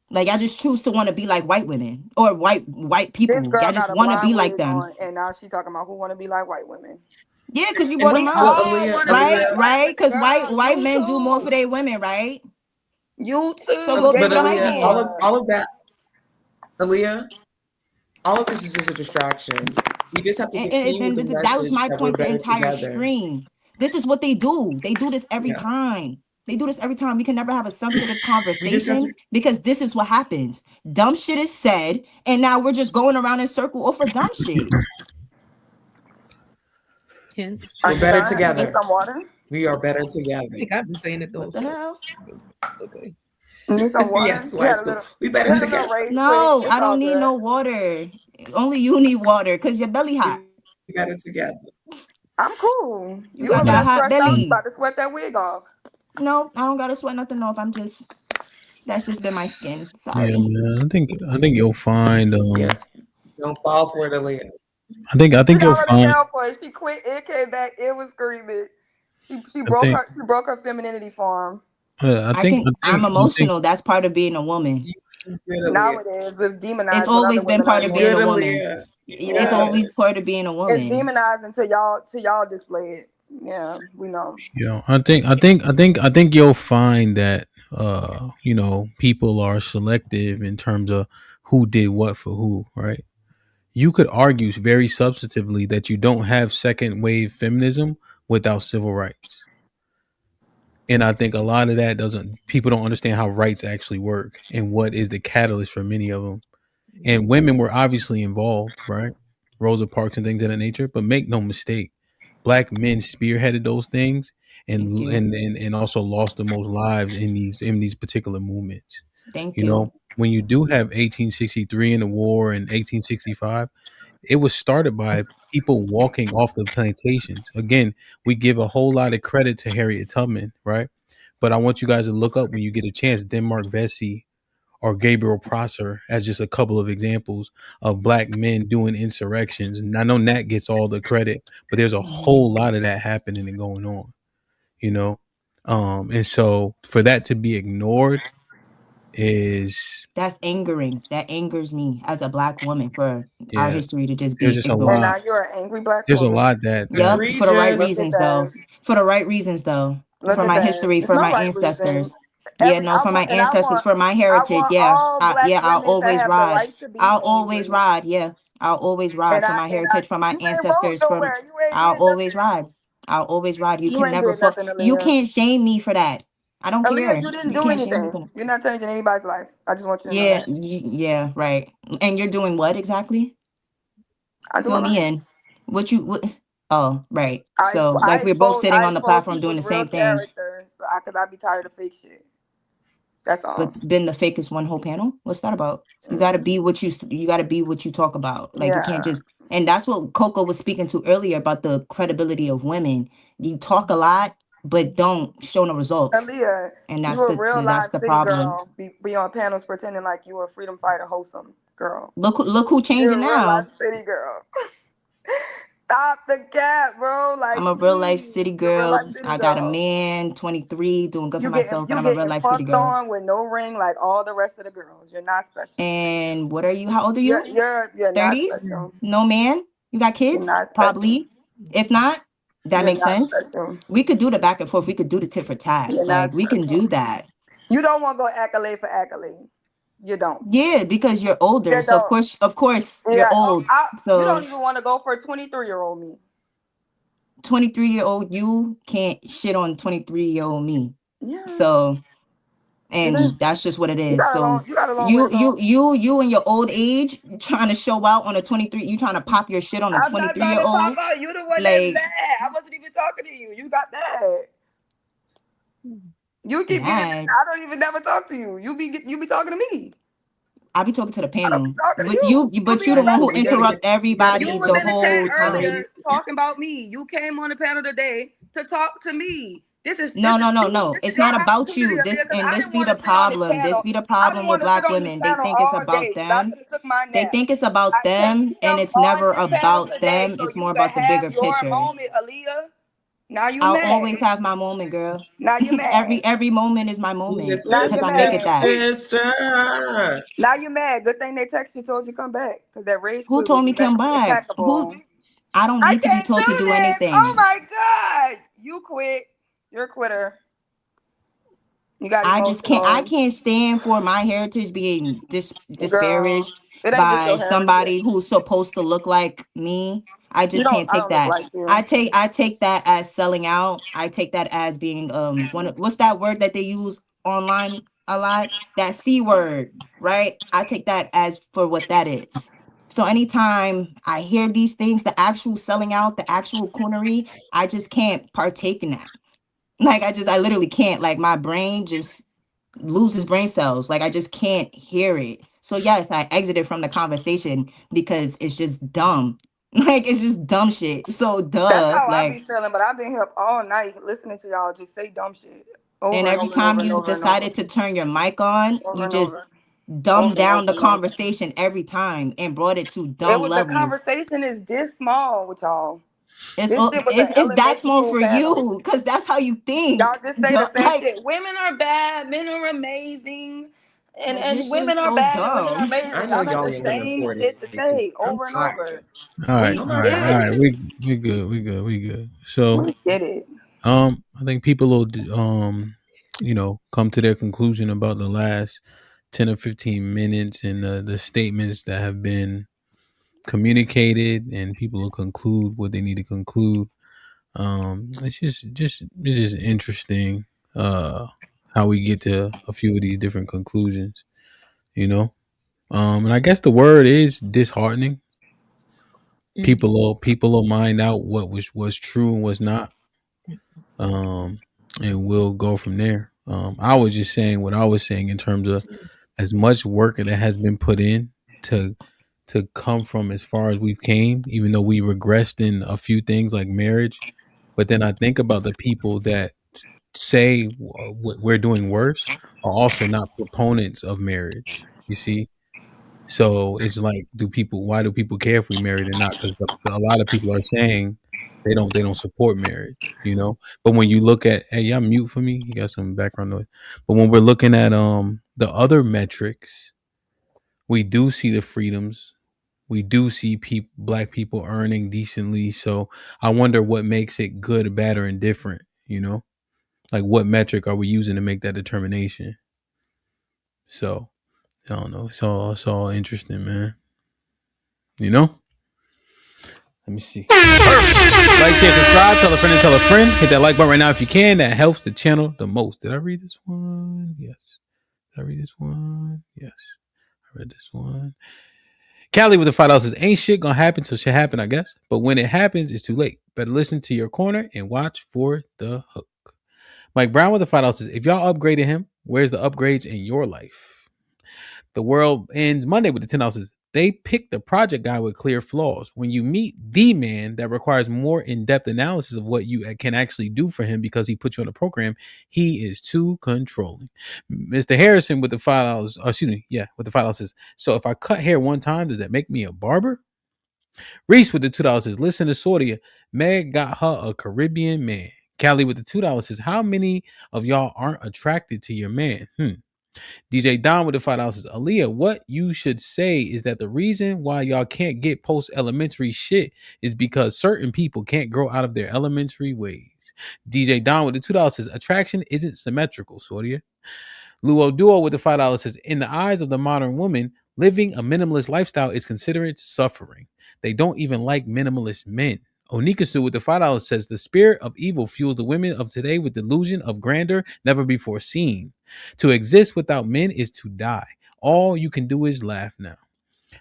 Like I just choose to want to be like white women or white This people. girl I just got a want to be blonde like wig them. on, and now she's talking about who want to be like white women. Yeah, because you And brought them We out, all want to be right? like white Right? women, Because white girl. white You men do more for too. their women, right? You So too. go They do But the do white Aaliyah, all man. more. of that, Aaliyah, all of this is just a distraction. We just have to continue with the And that was message my that we're point the better entire together. stream. This is what they do. They do this every Yeah. time. They do this every time. We can never have a substantive We just have to conversation because this is what happens. Dumb shit is said, and now we're just going around in circle over dumb shit. Hence. Are we're you better done? You need together. some water? We are better I together. think I've been saying it the whole What the show. hell? It's okay. You need some water? Yes, white school. We better You had a little together. rage quit. No, It's I all don't need good. no water. Only you need water because your belly hot. We better together. I'm cool. You You got over that there hot stressed out? You belly. about to sweat that wig off? No, I don't gotta sweat nothing off. That's just been my skin. Yeah, Sorry. man. I think you'll find. Yeah. Don't fall for it, Aaliyah. I She think you'll already find. fell for it. She quit. It came back. It was screaming. She I think. broke her femininity farm. I think. I'm I think. emotional. That's part of being a woman. You good, Now Aaliyah. it is. It's It's demonized when other always been women are part You of being good, a doing woman. Aaliyah. You it. It's Yeah. good. always part of being a It's woman. demonized until y'all display it. Yeah, we know. I think you'll find that people are selective in terms of who did what for who, right? You could argue very substantively that you don't have second wave feminism without civil rights. And I think a lot of that doesn't people don't understand how rights actually work and what is the catalyst for many of them. And women were obviously involved, right? Rosa Parks and things of that nature. But make no mistake, Black men spearheaded those things Thank and you. also lost the most lives in these particular movements. Thank You you. know, when you do have 1863 in the war and 1865, it was started by people walking off the plantations. Again, we give a whole lot of credit to Harriet Tubman, right? But I want you guys to look up when you get a chance, Denmark Vesey or Gabriel Prosser as just a couple of examples of Black men doing insurrections. And I know Nat gets all the credit, but there's a whole lot of that happening and going on, you know? And so for that to be ignored is That's angering. That angers me as a Black woman for our yeah, history to just there's be just a And ignored. lot. now you're an angry Black There's a woman. lot that Yep, for the right Look at reasons though. that. For the right reasons though. Look For at my that. history, It's for no my right reason. ancestors. Yeah, no, for my ancestors, for my I heritage. want Yeah. all Black Yeah, I'll women to always have the ride. right to be I'll always angry. ride. Yeah. I'll always ride for my And I heritage, for my you ain't wrote ancestors, nowhere. You ain't I'll did always nothing. ride. I'll always ride. You You can ain't never did nothing, you Aaliyah. can't shame me for that. I don't Aaliyah, care. you didn't You do can't shame me for anything. that. You're not changing anybody's life. I just want you to know Yeah, that. yeah, right. And you're doing what exactly? I do a Fill lot. me in. What oh, right. So I like we're both sitting I on the expose platform doing people's the real same thing. character, because I be tired of fake shit. That's all. But been the fakest one whole panel. What's that about? You gotta be what you gotta be what you talk about. Like you can't Yeah. just. And that's what Coco was speaking to earlier about the credibility of women. You talk a lot, but don't show no results. Aaliyah, And you a real that's live the city problem. girl. Be on panels pretending like you a freedom fighter, wholesome girl. Look who changing You're a real life now. city girl. Stop the gap, bro. I'm Like, a real life please. city You're a real life girl. city I got a girl. man, 23, doing good for myself, and You I'm a real getting life city fucked girl. on with no ring like all the rest of the girls. You're not special. And what are you? How old are you? You're not 30s? special. No man? You got You're kids? not special. Probably. If not, that You're makes not sense. special. We could do the back and forth. We could do the tit for tat. You're Like not we can special. do that. You don't want to go accolade for accolade. You don't. Yeah, because you're older. You So don't. of course, you're Yeah. old. You don't So even want to go for a 23-year-old me. 23-year-old you can't shit on 23-year-old me. Yeah. So and that's just what it is. You got a long way you to go. you in your old age trying to show out on a 23, you trying to pop your shit on a I'm not 23 trying year to pop old. out. You the one that's Like, mad. I wasn't even talking to you. You got mad. You keep getting mad. mad. I don't even never talk to you. You be talking to me. I be talking to the I don't be panel, talking to but you. but be you the one who aggressive. interrupt You everybody was the in the chat whole time. earlier talking about me. You came on the panel today to talk to me. This is No. this is It's your not about opportunity, you. This Aaliyah, because and I this didn't be want the to sit on this problem. This panel. be the I problem didn't with want to sit black on this women. They panel think it's all about day. I them. could have took my They nap. think it's about I kept them, and him it's on never this panel about today them. so It's you more could about the have bigger your picture. moment, Aaliyah. Now you I'll mad. always have my moment, girl. Now you mad. every moment is my moment Now because you I make it mad. that. Sister. Now you mad. Good thing they texted you, told you come back. Because that rage Who quit was told me come back? Who? impeccable. I don't I need to be can't told to do do this. Oh anything. my God. You quit. You're a quitter. You got I emotional. can't stand for my heritage being Girl, disparaged it ain't just by your heritage. somebody who's supposed to look like me. I just can't I take don't look that. like you. I take that as selling out. I take that as being what's that word that they use online a lot? That C word, right? I take that as for what that is. So anytime I hear these things, the actual selling out, the actual coonery, I just can't partake in that. Like I literally can't. Like my brain just loses brain cells. Like I just can't hear it. So yes, I exited from the conversation because it's just dumb. Like it's just dumb shit. So That's duh. how I be Like, feeling, but I've been here all night listening to y'all just say dumb shit and over and every over and over time and you over and over. decided to turn your mic on, Over you and just over. dumbed Over and down over the and over. conversation every time and brought it to It dumb was the levels. conversation is this small with y'all. It's This shit was an it's that small elementary for panel. you because that's how you think. Y'all just say the Duh, same like, shit. Women are bad, men are amazing, like your and shit women is are so bad and women are dumb. amazing. I know Y'all got y'all the ain't gonna same afford it. shit to say I'm over and over. tired. All right, We all I'm right, get all tired. right. it. We good. We good. So, We get it. I think people will, come to their conclusion about the last 10 or 15 minutes and the statements that have been communicated, and people will conclude what they need to conclude. It's just interesting, how we get to a few of these different conclusions, you know. And I guess the word is disheartening. People will mind out what was true and was not, um, and we'll go from there. I was just saying what I was saying in terms of as much work that has been put in to come from as far as we've came, even though we regressed in a few things like marriage. But then I think about the people that say we're doing worse are also not proponents of marriage. You see, so it's like, why do people care if we married or not? Because a lot of people are saying they don't support marriage, But when you look at, hey, y'all mute for me, you got some background noise. But when we're looking at the other metrics, we do see the freedoms. We do see black people earning decently. So I wonder what makes it good, bad, or indifferent. Like what metric are we using to make that determination? So I don't know. It's all interesting, man. Let me see. Perfect. Like, share, subscribe, tell a friend, and tell a friend. Hit that like button right now if you can. That helps the channel the most. Did I read this one? Yes. Did I read this one? Yes. I read this one. Callie with the $5 says, ain't shit gonna happen till shit happen, I guess. But when it happens, it's too late. Better listen to your corner and watch for the hook. Mike Brown with the $5 says, if y'all upgraded him, where's the upgrades in your life? The world ends Monday with the $10. They picked the project guy with clear flaws. When you meet the man that requires more in-depth analysis of what you can actually do for him because he put you on a program, he is too controlling. Mr. Harrison with the $5, with the $5 says, so if I cut hair one time, does that make me a barber? Reese with the $2 says, listen to Sordia. Meg got her a Caribbean man. Callie with the $2 says, how many of y'all aren't attracted to your man? DJ Don with the $5 says, Aaliyah, what you should say is that the reason why y'all can't get post-elementary shit is because certain people can't grow out of their elementary ways. DJ Don with the $2 says, attraction isn't symmetrical, Sordia. Luo Duo with the $5 says, in the eyes of the modern woman, living a minimalist lifestyle is considered suffering. They don't even like minimalist men. Onikasu with the $5 says the spirit of evil fuels the women of today with delusion of grandeur never before seen. To exist without men is to die. All you can do is laugh now.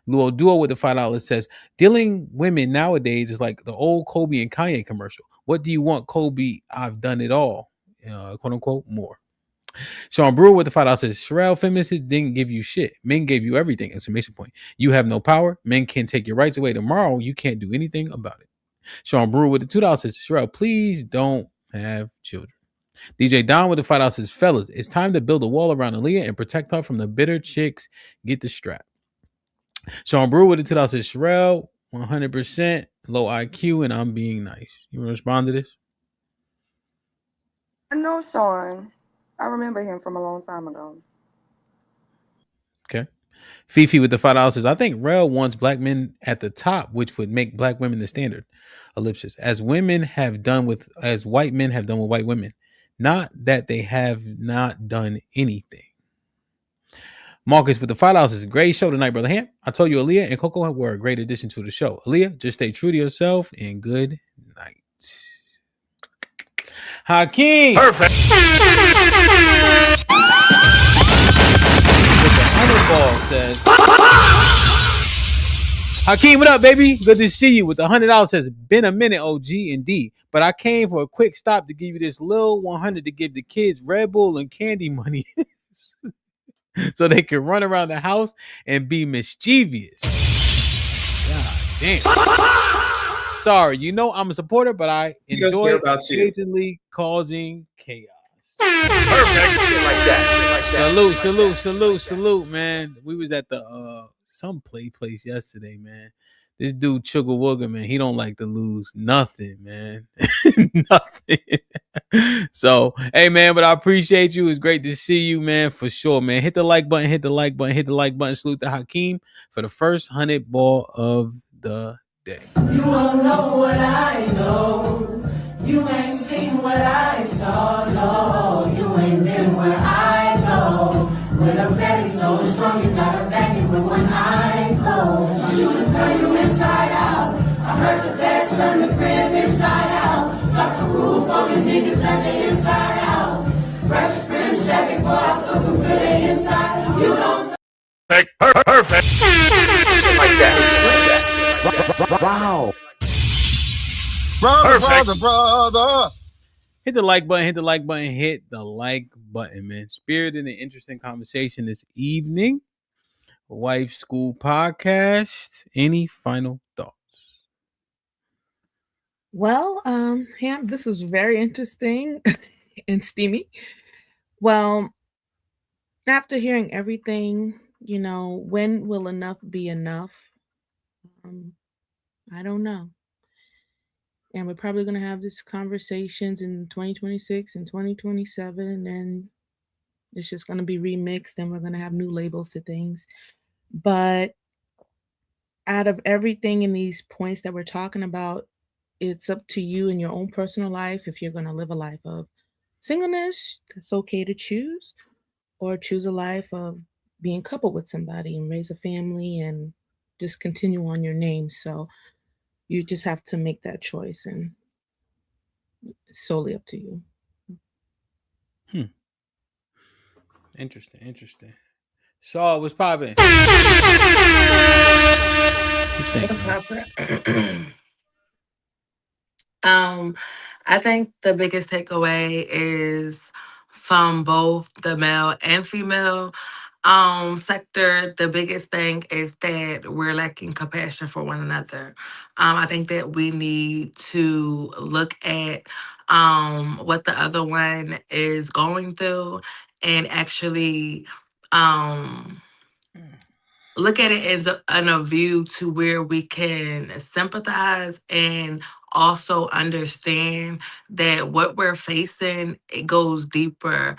Luo Duo with the $5 says dealing women nowadays is like the old Kobe and Kanye commercial. What do you want, Kobe? I've done it all. Quote unquote more. Sean Brewer with the $5 says Sherelle feminists didn't give you shit. Men gave you everything. Exclamation point. You have no power. Men can take your rights away tomorrow. You can't do anything about it. Sean Brewer with the $2 says Sherelle, please don't have children. DJ Don with the $5 says fellas, it's time to build a wall around Aaliyah and protect her from the bitter chicks. Get the strap. Sean Brewer with the $2 says Sherelle, 100% low IQ and I'm being nice. You want to respond to this? I know Sean. I remember him from a long time ago. Okay. Fifi with the $5 says, I think Rel wants black men at the top, which would make black women the standard. Ellipsis. As white men have done with white women. Not that they have not done anything. Marcus with the $5 says, great show tonight, brother Hamp. I told you Aaliyah and Coco were a great addition to the show. Aaliyah, just stay true to yourself and good night. Hakeem. Perfect. Ball says, Hakeem, what up, baby? Good to see you. With the $100 says, been a minute, OG, indeed. But I came for a quick stop to give you this little 100 to give the kids Red Bull and candy money so they can run around the house and be mischievous. God damn. Sorry, you know I'm a supporter, but I enjoy occasionally causing chaos. Perfect. Like that. Salute, man. We was at the some place yesterday, man. This dude Chugga Wugga, man, he don't like to lose nothing, man. Nothing. So, hey, man, but I appreciate you. It's great to see you, man, for sure, man. Hit the like button, hit the like button. Salute to Hakeem for the first 100 ball of the day. You don't know what I know. You ain't seen what I saw, no. You ain't been where I go. With a belly so strong, you gotta back it with one eye closed. You can turn you inside out. I heard the feds turn the crib inside out. Drop the roof on these niggas, let the inside out. Fresh Prince jacket, boy, I flip them to the inside. You don't know. Perfect. Like that. Wow. Brother. Hit the like button, hit the like button, man. Spirit in an interesting conversation this evening. Wife School Podcast. Any final thoughts? Well, Ham, this was very interesting and steamy. Well, after hearing everything, when will enough be enough? I don't know. And we're probably going to have these conversations in 2026 and 2027, and it's just going to be remixed, and we're going to have new labels to things. But out of everything in these points that we're talking about, it's up to you in your own personal life if you're going to live a life of singleness. That's okay to choose, or choose a life of being coupled with somebody and raise a family and just continue on your name. So you just have to make that choice, and it's solely up to you. Interesting. So what's popping? I think the biggest takeaway is from both the male and female sector. The biggest thing is that we're lacking compassion for one another. I think that we need to look at what the other one is going through and actually look at it as a view to where we can sympathize and also understand that what we're facing, it goes deeper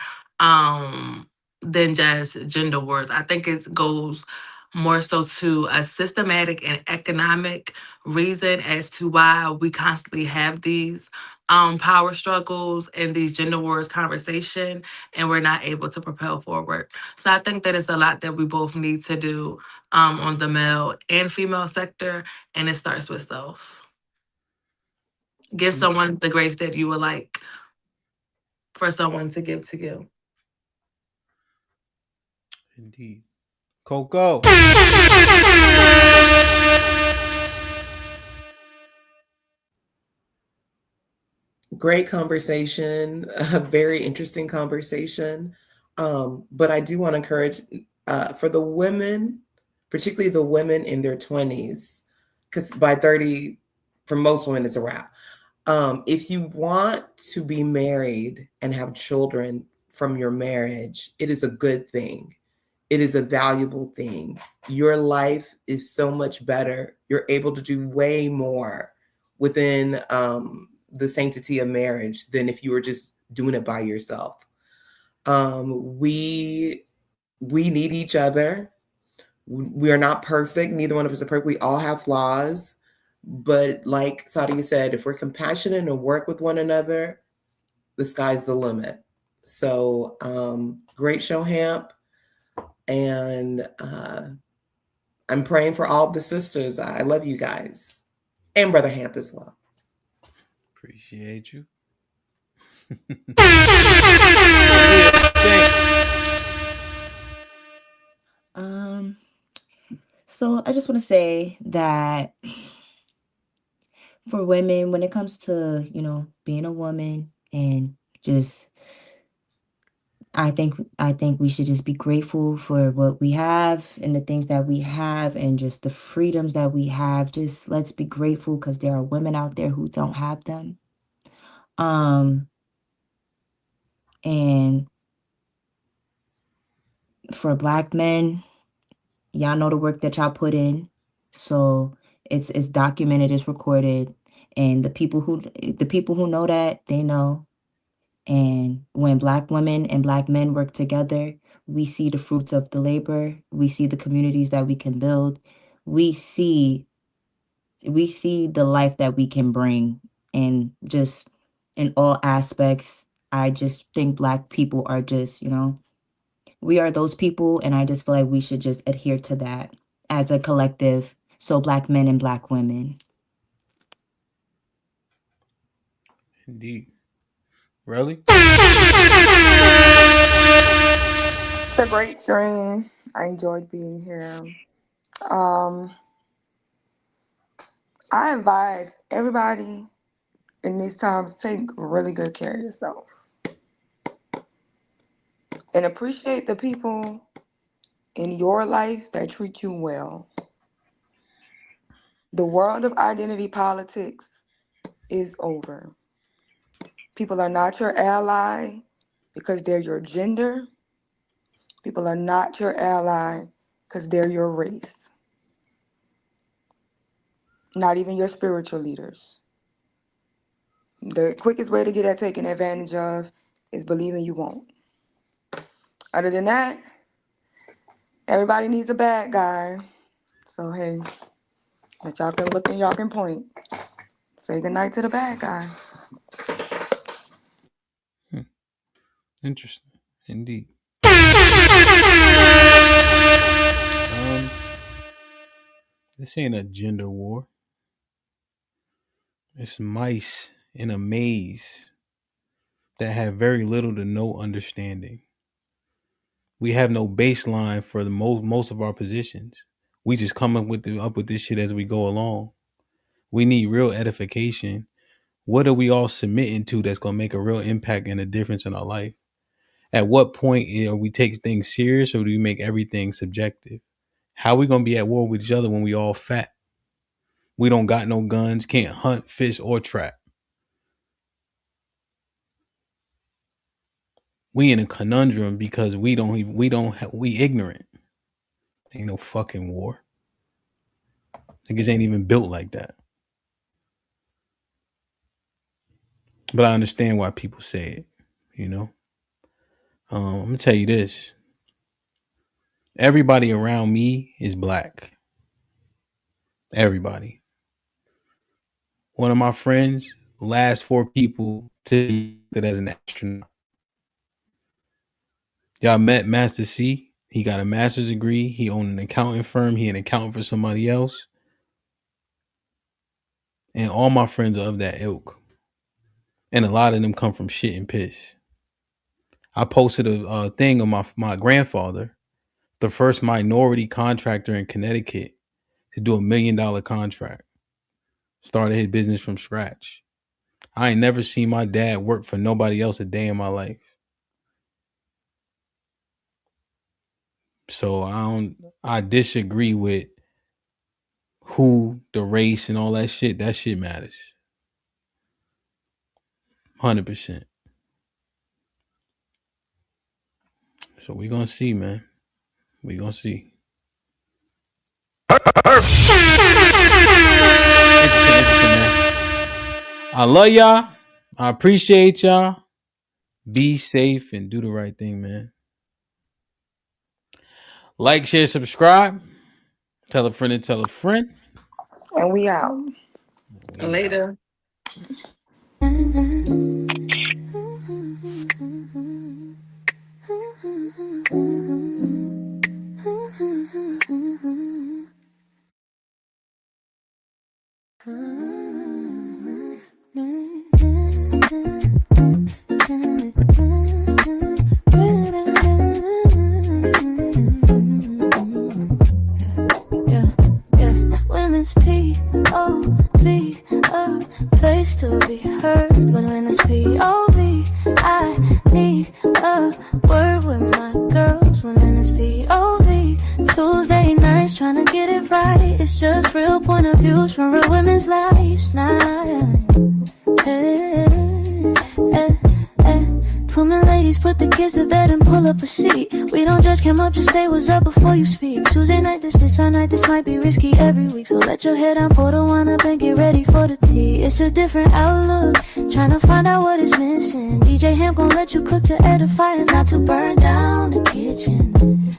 than just gender wars. I think it goes more so to a systematic and economic reason as to why we constantly have these power struggles and these gender wars conversation, and we're not able to propel forward. So I think that it's a lot that we both need to do on the male and female sector, and it starts with self. Give someone the grace that you would like for someone to give to you. Indeed. Coco. Great conversation, a very interesting conversation. But I do want to encourage for the women, particularly the women in their 20s, because by 30, for most women, it's a wrap. If you want to be married and have children from your marriage, it is a good thing. It is a valuable thing. Your life is so much better. You're able to do way more within the sanctity of marriage than if you were just doing it by yourself. We need each other. We are not perfect. Neither one of us are perfect. We all have flaws. But like Sadia said, if we're compassionate and work with one another, the sky's the limit. So great show, Hamp. And I'm praying for all the sisters. I love you guys. And Brother Hamp as well. Appreciate you. So I just want to say that for women, when it comes to, being a woman and just I think we should just be grateful for what we have and the things that we have and just the freedoms that we have. Just let's be grateful because there are women out there who don't have them. And for Black men, y'all know the work that y'all put in. So it's documented, it's recorded. And the people who know that, they know. And when Black women and Black men work together, we see the fruits of the labor. We see the communities that we can build. We see the life that we can bring. And just in all aspects, I just think Black people are just, we are those people. And I just feel like we should just adhere to that as a collective. So Black men and Black women. Indeed. Really? It's a great stream. I enjoyed being here. I advise everybody in these times take really good care of yourself and appreciate the people in your life that treat you well. The world of identity politics is over. People are not your ally because they're your gender. People are not your ally because they're your race. Not even your spiritual leaders. The quickest way to get that taken advantage of is believing you won't. Other than that, everybody needs a bad guy. So hey, that y'all can look and y'all can point. Say goodnight to the bad guy. Interesting. Indeed. This ain't a gender war. It's mice in a maze that have very little to no understanding. We have no baseline for the most of our positions. We just come up with this shit as we go along. We need real edification. What are we all submitting to that's gonna make a real impact and a difference in our life? At what point are we take things serious or do we make everything subjective? How are we gonna be at war with each other when we all fat? We don't got no guns, can't hunt, fish, or trap. We in a conundrum because we ignorant. Ain't no fucking war. Niggas ain't even built like that. But I understand why people say it, I'm gonna tell you this. Everybody around me is Black. Everybody. One of my friends, last 4 people to that as an astronaut. Y'all met Master C. He got a master's degree. He owned an accounting firm. He an accountant for somebody else. And all my friends are of that ilk. and a lot of them come from shit and piss. I posted a thing of my grandfather, the first minority contractor in Connecticut to do $1 million contract. Started his business from scratch. I ain't never seen my dad work for nobody else a day in my life. So I disagree with who, the race, and all that shit. That shit matters. 100%. So we gonna see, man. We gonna see. Interesting, man. I love y'all. I appreciate y'all. Be safe and do the right thing, man. Like, share, subscribe. Tell a friend and tell a friend. And we out. Later. Women's P.O.V. a place to be heard. When it's P.O.V. I need a word with my girls. When it's P.O.V. Tuesday nights trying to get it right. It's just real point of views from real women's lives now. Women, ladies, put the kids to bed and pull up a seat. We don't judge, come up, just say what's up before you speak. Tuesday night, this our night, this might be risky every week. So let your head down, pour the wine up and get ready for the tea. It's a different outlook, trying to find out what is missing. DJ HAMP gon' let you cook to edify and not to burn down the kitchen.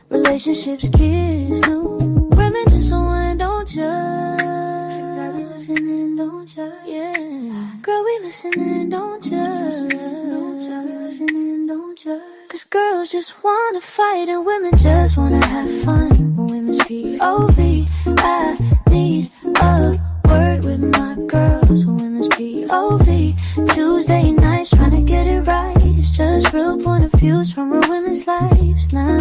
Relationships, kids, new women just want, don't judge. Girl, we listening, don't judge. Yeah, girl, we listening, don't judge. Cause girls just wanna fight and women just wanna have fun. When women's POV, I need a word with my girls. When women's POV, Tuesday nights trying to get it right. It's just real point of views from real women's lives now.